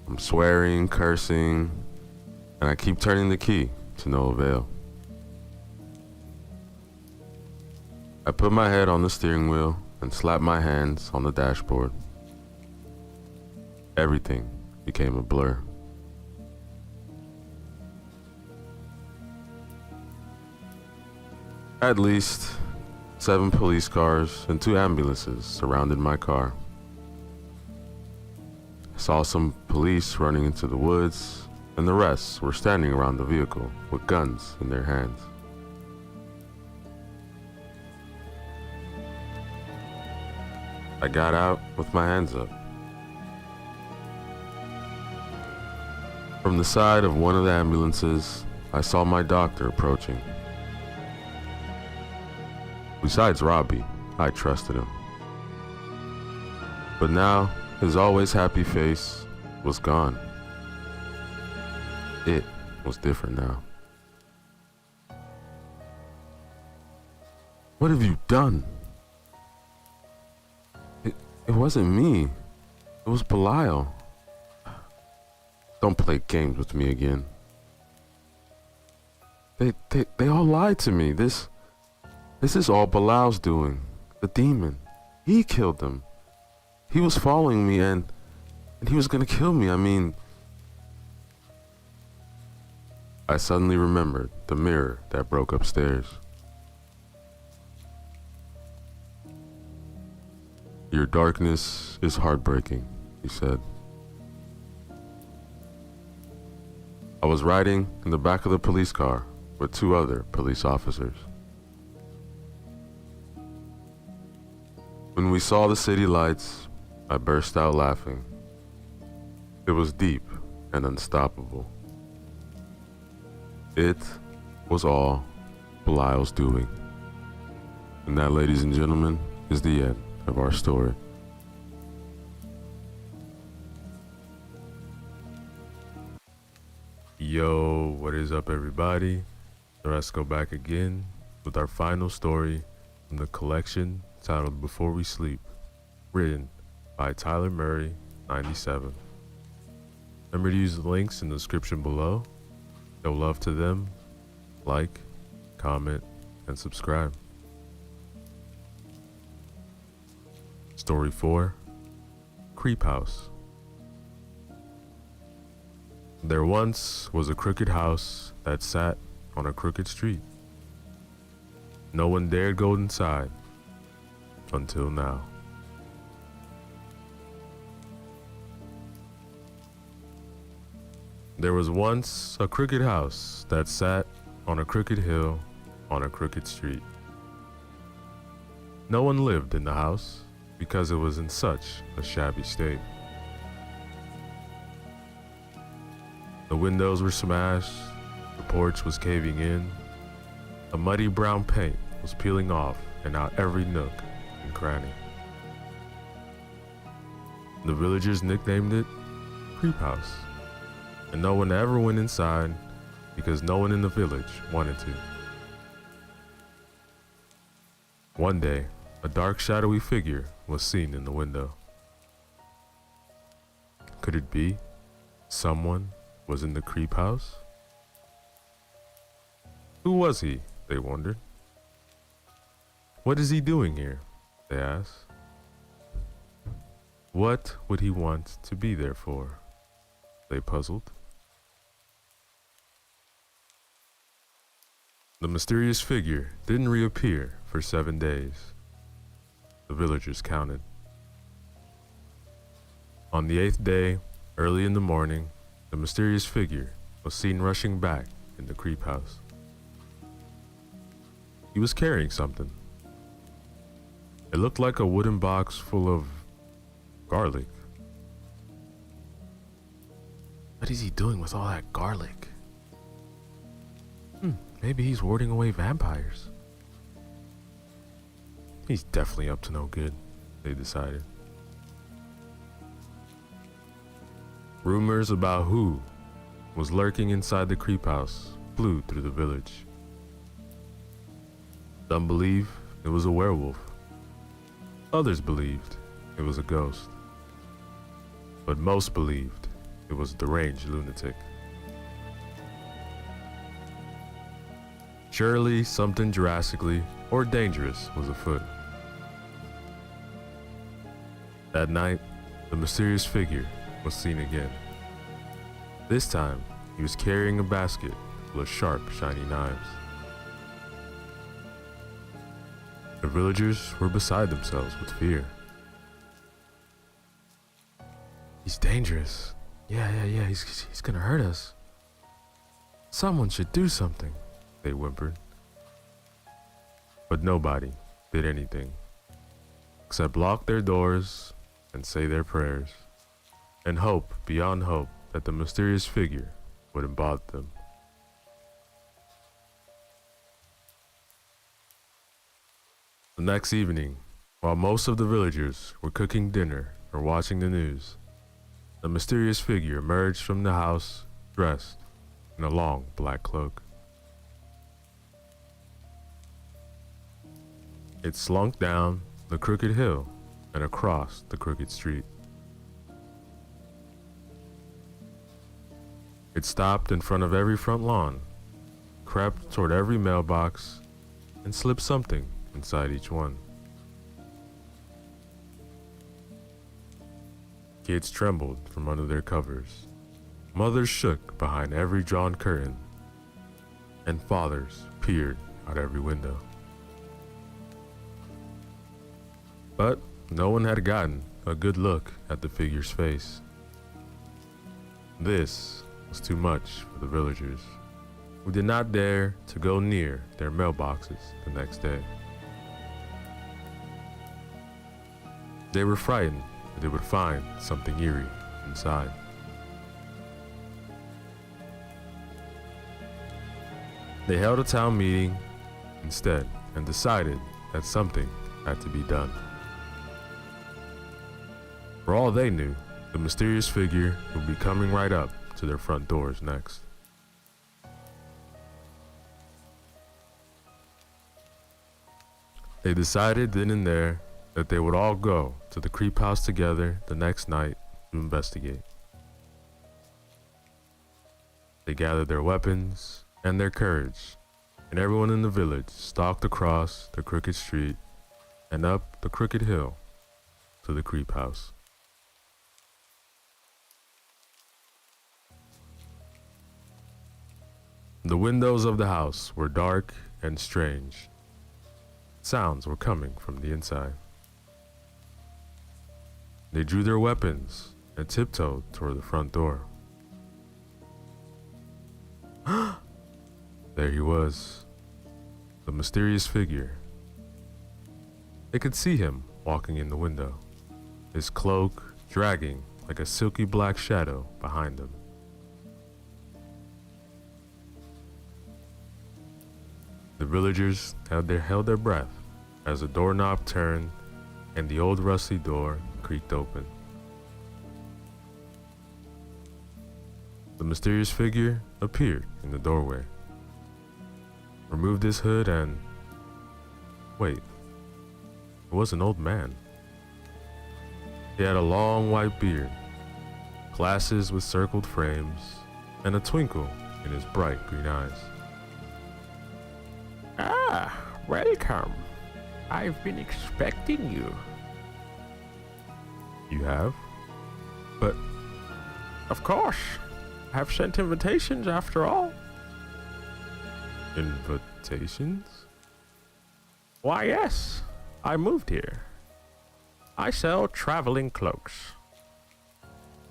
I'm swearing, cursing, and I keep turning the key to no avail. I put my head on the steering wheel and slapped my hands on the dashboard. Everything became a blur. At least 7 police cars and 2 ambulances surrounded my car. I saw some police running into the woods, and the rest were standing around the vehicle with guns in their hands. I got out with my hands up. From the side of one of the ambulances, I saw my doctor approaching. Besides Robbie, I trusted him. But now, his always happy face was gone. It was different now. "What have you done?" It wasn't me. It was Belial. "Don't play games with me again. They all lied to me. This is all Belial's doing. The demon. He killed them. He was following me and he was gonna kill me. I I suddenly remembered the mirror that broke upstairs. Your darkness is heartbreaking, he said. I was riding in the back of the police car with 2 other police officers. When we saw the city lights, I burst out laughing. It was deep and unstoppable. It was all Belial's doing. And that, ladies and gentlemen, is the end of our story. Yo, what is up, everybody? Let's go back again with our final story from the collection titled Before We Sleep, written by Tyler Murray, 97. Remember to use the links in the description below. Show love to them, like, comment, and subscribe. Story 4, Creep House. There once was a crooked house that sat on a crooked street. No one dared go inside until now. There was once a crooked house that sat on a crooked hill on a crooked street. No one lived in the house because it was in such a shabby state. The windows were smashed, the porch was caving in, a muddy brown paint was peeling off and out every nook and cranny. The villagers nicknamed it Creep House, and no one ever went inside because no one in the village wanted to. One day, a dark, shadowy figure was seen in the window. Could it be someone was in the creep house? Who was he, they wondered. What is he doing here, they asked. What would he want to be there for, they puzzled. The mysterious figure didn't reappear for 7 days. The villagers counted. On the 8th day, early in the morning, the mysterious figure was seen rushing back in the creep house. He was carrying something. It looked like a wooden box full of garlic. What is he doing with all that garlic? Maybe he's warding away vampires. He's definitely up to no good, they decided. Rumors about who was lurking inside the creep house flew through the village. Some believed it was a werewolf. Others believed it was a ghost. But most believed it was a deranged lunatic. Surely something drastically or dangerous was afoot. That night, the mysterious figure was seen again. This time, he was carrying a basket full of sharp, shiny knives. The villagers were beside themselves with fear. He's dangerous. Yeah, he's gonna hurt us. Someone should do something, they whimpered. But nobody did anything, except lock their doors and say their prayers, and hope beyond hope that the mysterious figure wouldn't bother them. The next evening, while most of the villagers were cooking dinner or watching the news, the mysterious figure emerged from the house dressed in a long black cloak. It slunk down the crooked hill and across the crooked street. It stopped in front of every front lawn, crept toward every mailbox, and slipped something inside each one. Kids trembled from under their covers. Mothers shook behind every drawn curtain, and fathers peered out every window. But no one had gotten a good look at the figure's face. This was too much for the villagers, who did not dare to go near their mailboxes the next day. They were frightened that they would find something eerie inside. They held a town meeting instead and decided that something had to be done. For all they knew, the mysterious figure would be coming right up to their front doors next. They decided then and there that they would all go to the creep house together the next night to investigate. They gathered their weapons and their courage, and everyone in the village stalked across the crooked street and up the crooked hill to the creep house. The windows of the house were dark and strange. Sounds were coming from the inside. They drew their weapons and tiptoed toward the front door. There he was, the mysterious figure. They could see him walking in the window, his cloak dragging like a silky black shadow behind him. The villagers held their breath as the doorknob turned and the old rusty door creaked open. The mysterious figure appeared in the doorway, removed his hood and... Wait, it was an old man. He had a long white beard, glasses with circled frames, and a twinkle in his bright green eyes. Ah, welcome. I've been expecting you. You have? But, of course, I've sent invitations after all. Invitations? Why, yes, I moved here. I sell traveling cloaks.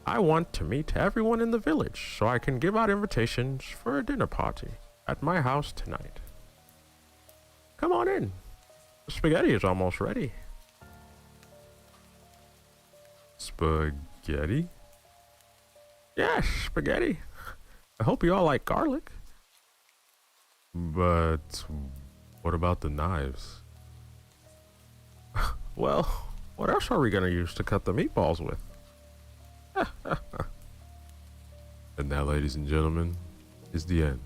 I want to meet everyone in the village so I can give out invitations for a dinner party at my house tonight. Come on in. The spaghetti is almost ready. Spaghetti? Yes, spaghetti. I hope you all like garlic. But what about the knives? Well, what else are we going to use to cut the meatballs with? And that, ladies and gentlemen, is the end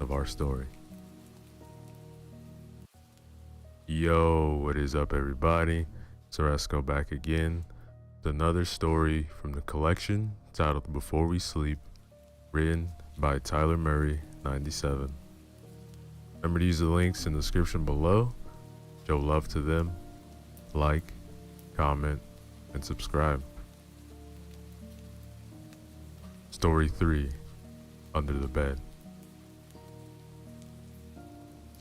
of our story. Yo, what is up, everybody? It's Oresco back again with another story from the collection titled Before We Sleep, written by Tyler Murray 97. Remember to use the links in the description below. Show love to them. Like, comment, and subscribe. Story 3, Under the Bed.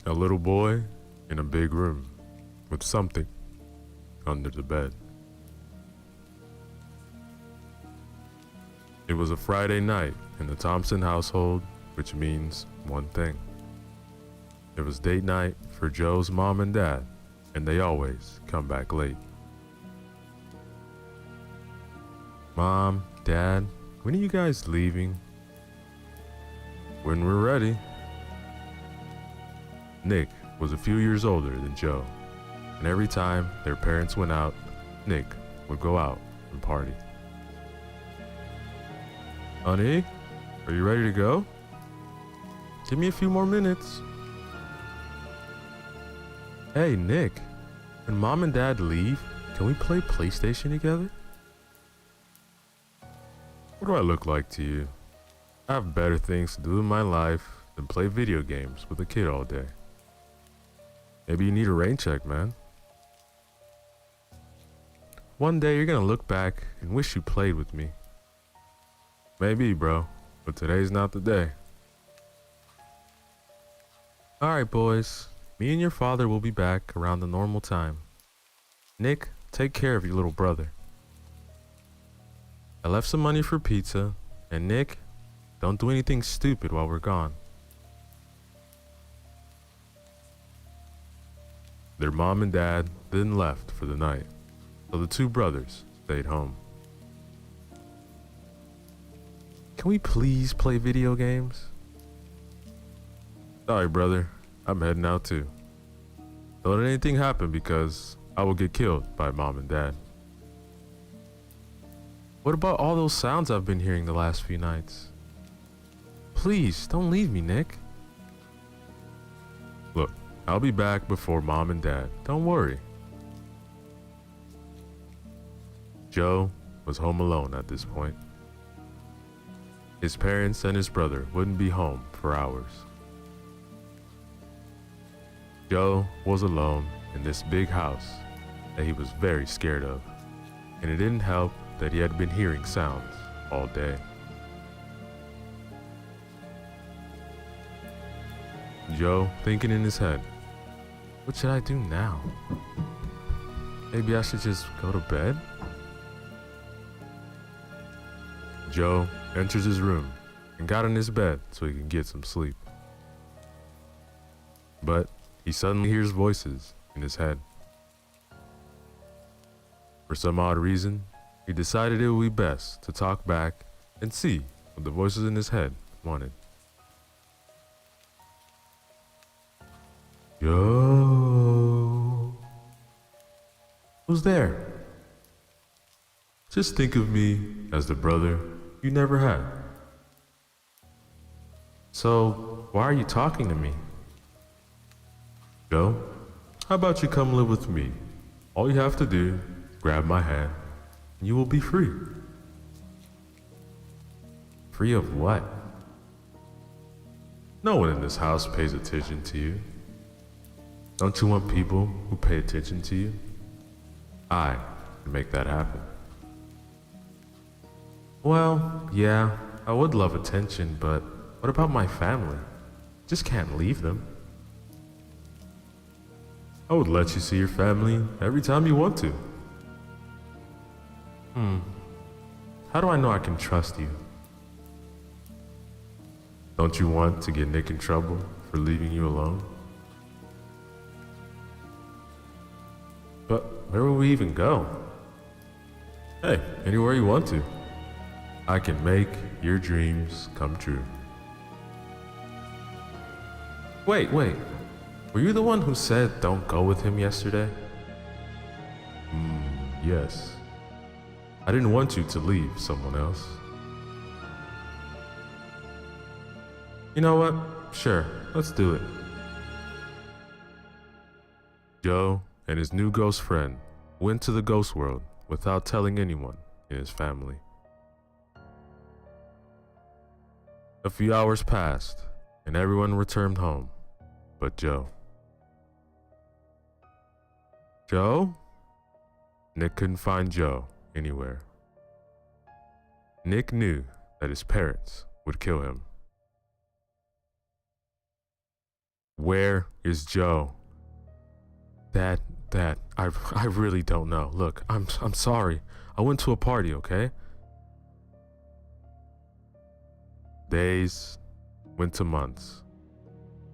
A little boy in a big room with something under the bed. It was a Friday night in the Thompson household, which means one thing. It was date night for Joe's mom and dad, and they always come back late. Mom, Dad, when are you guys leaving? When we're ready. Nick was a few years older than Joe, and every time their parents went out, Nick would go out and party. Honey, are you ready to go? Give me a few more minutes. Hey, Nick, when Mom and Dad leave, can we play PlayStation together? What do I look like to you? I have better things to do in my life than play video games with a kid all day. Maybe you need a rain check, man. One day you're gonna look back and wish you played with me. Maybe, bro, but today's not the day. Alright, boys. Me and your father will be back around the normal time. Nick, take care of your little brother. I left some money for pizza, and Nick, don't do anything stupid while we're gone. Their mom and dad then left for the night, so the two brothers stayed home. Can we please play video games? Sorry, brother. I'm heading out too. Don't let anything happen because I will get killed by mom and dad. What about all those sounds I've been hearing the last few nights? Please, don't leave me, Nick. Look, I'll be back before mom and dad. Don't worry. Joe was home alone at this point. His parents and his brother wouldn't be home for hours. Joe was alone in this big house that he was very scared of, and it didn't help that he had been hearing sounds all day. Joe, thinking in his head, what should I do now? Maybe I should just go to bed? Joe enters his room and got in his bed so he can get some sleep. But he suddenly hears voices in his head. For some odd reason, he decided it would be best to talk back and see what the voices in his head wanted. Yo, who's there? Just think of me as the brother you never had. So, why are you talking to me? Joe, how about you come live with me? All you have to do, grab my hand, and you will be free. Free of what? No one in this house pays attention to you. Don't you want people who pay attention to you? I can make that happen. Well, yeah, I would love attention, but what about my family? Just can't leave them. I would let you see your family every time you want to. How do I know I can trust you? Don't you want to get Nick in trouble for leaving you alone? But where will we even go? Hey, anywhere you want to. I can make your dreams come true. Wait. Were you the one who said don't go with him yesterday? Yes. I didn't want you to leave someone else. You know what? Sure, let's do it. Joe and his new ghost friend went to the ghost world without telling anyone in his family. A few hours passed and everyone returned home but Joe. Joe? Nick couldn't find Joe anywhere. Nick knew that his parents would kill him. Where is Joe? Dad, I really don't know. Look, I'm sorry. I went to a party, okay? Days went to months.